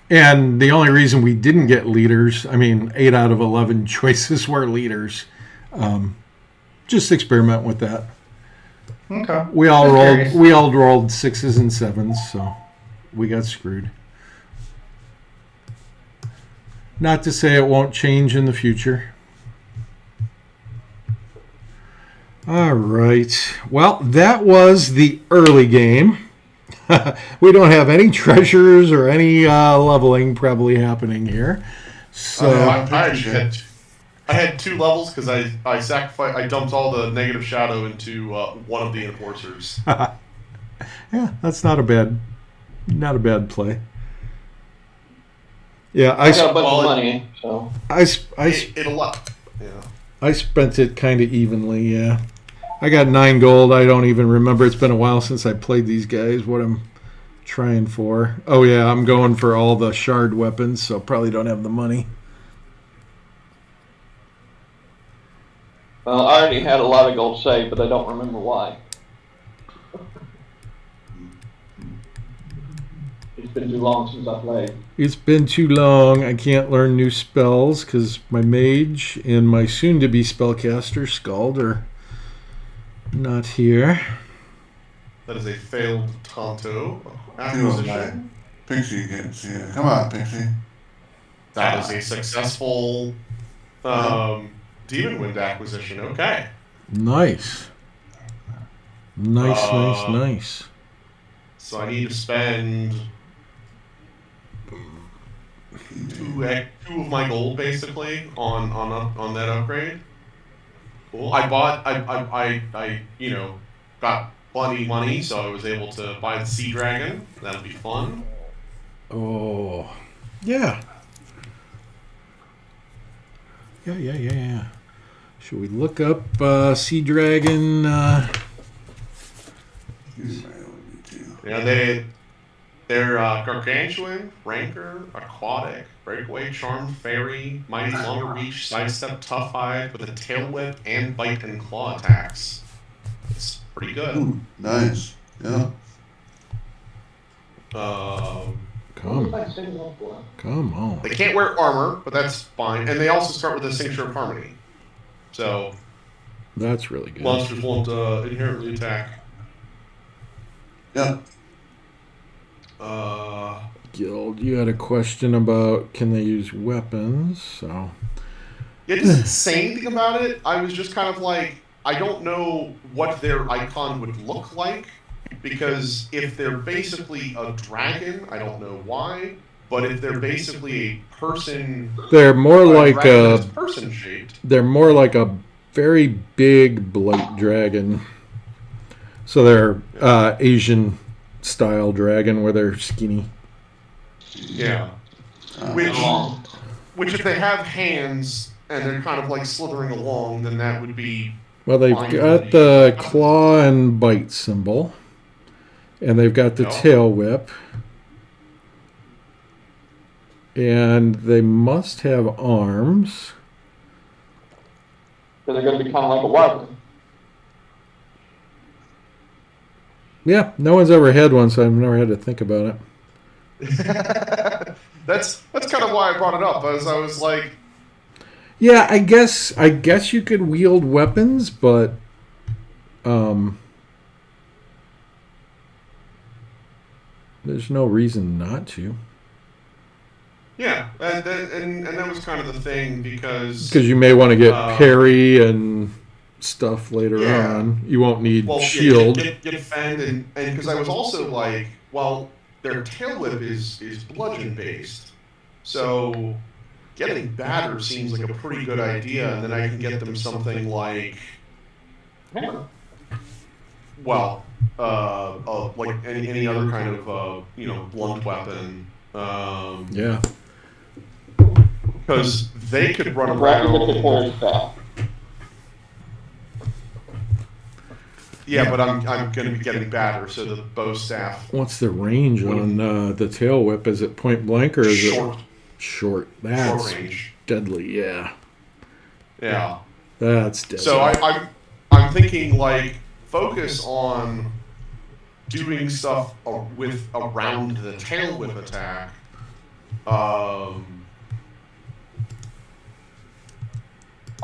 And the only reason we didn't get leaders, 8 out of 11 choices were leaders. Just experiment with that. Okay. We all Just rolled curious. we all rolled 6s and 7s, so we got screwed. Not to say it won't change in the future. All right. Well, that was the early game. We don't have any treasures or any leveling probably happening here. So I had 2 levels because I dumped all the negative shadow into one of the enforcers. yeah, that's not a bad play. Yeah, I got a bunch of money, so. It'll luck. Yeah. I spent it kind of evenly, yeah. I got 9 gold. I don't even remember. It's been a while since I played these guys, what I'm trying for. Oh, yeah, I'm going for all the shard weapons, so probably don't have the money. Well, I already had a lot of gold saved, but I don't remember why. It's been too long since I played. It's been too long. I can't learn new spells because my mage and my soon-to-be spellcaster, Scald, are not here. That is a failed Tonto Acquisition. acquisition. Pixie gets, yeah. Come on, Pixie. That is a successful Demon Wind acquisition. Okay. Nice. Nice. So I need to spend two of my gold basically on that upgrade. Cool. I got plenty of money, so I was able to buy the Sea Dragon. That'll be fun. Oh. Yeah. Yeah. Should we look up Sea Dragon? Yeah, they're gargantuan, ranker, aquatic, breakaway, charmed, fairy, mighty, longer reach, sidestep, tough hide with a tail whip and bite and claw attacks. It's pretty good. Ooh, nice. Yeah. Come on. They can't wear armor, but that's fine. And they also start with a Cincture of Harmony. So That's really good. monsters won't inherently attack. Yeah. Guild, you had a question about can they use weapons? So It doesn't say anything about it. I was just kind of like, I don't know what their icon would look like, because if they're basically a dragon, I don't know why. But if they're basically a person, they're more like dragon a that's person shaped. they're more like a very big blight dragon. So they're Asian style dragon where they're skinny. Yeah. Which if they have hands and they're kind of like slithering along, then that would be. Well, they've got the claw and bite symbol, and they've got the tail whip, and they must have arms. So they're going to be kind of like a wagon. Yeah, no one's ever had one, so I've never had to think about it. That's kind of why I brought it up, as I was like, Yeah, I guess you could wield weapons, but there's no reason not to. yeah, and that was kind of the thing, because Because you may want to get parry and stuff later Yeah. on. You won't need well, shield. you defend, and because I was also like, well, their tail whip is bludgeon based, so getting batter seems like a pretty good idea, and then I can get them something like, well, like any other kind of blunt weapon. Yeah. Because they could run Dragon with the around. carry staff. Yeah, but I'm going to be getting batter, so the bow staff. What's the range on the tail whip? Is it point blank or is Short. it short? That's Short range. deadly. Yeah, Yeah. that's deadly. So I'm thinking like focus on doing stuff with around the tail whip attack.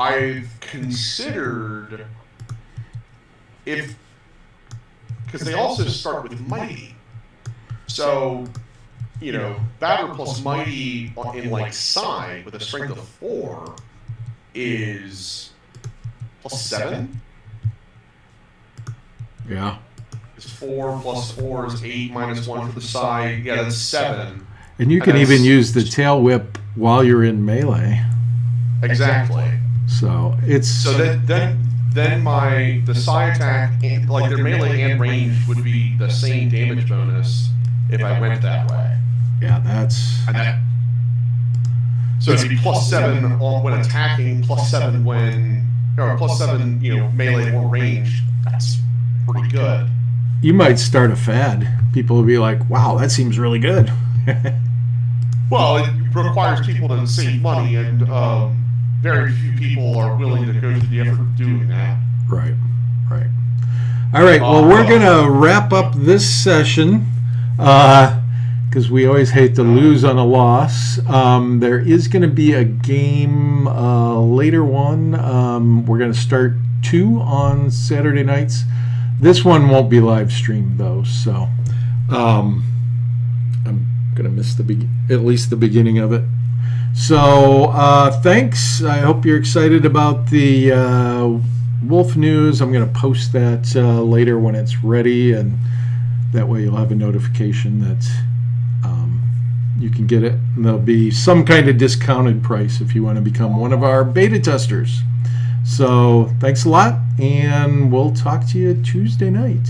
I've considered because they also start with mighty, so batter plus mighty in like side with a strength of 4 is +7. Yeah. Is 4 plus 4 is 8 minus 1 for the side. Yeah, that's 7. And you can even use the tail whip while you're in melee. Exactly. So it's So then the side attack, like their melee and range, would be the same damage bonus if I went that way. yeah, that's And that. So it'd be +7 when attacking, +7 when, or +7, melee or range. That's pretty good. you might start a fad. People will be like, "Wow, that seems really good." Well, it requires people to save money, and very few people are willing to go through the effort of doing that. Right. All right. Well, we're gonna wrap up this session because we always hate to lose on a loss. There is going to be a game later one. We're going to start 2 on Saturday nights. This one won't be live streamed though, so I'm going to miss at least the beginning of it. So thanks. I hope you're excited about the Wulf news. I'm going to post that later when it's ready, and that way you'll have a notification that you can get it. And there'll be some kind of discounted price if you want to become one of our beta testers. So thanks a lot, and we'll talk to you Tuesday night.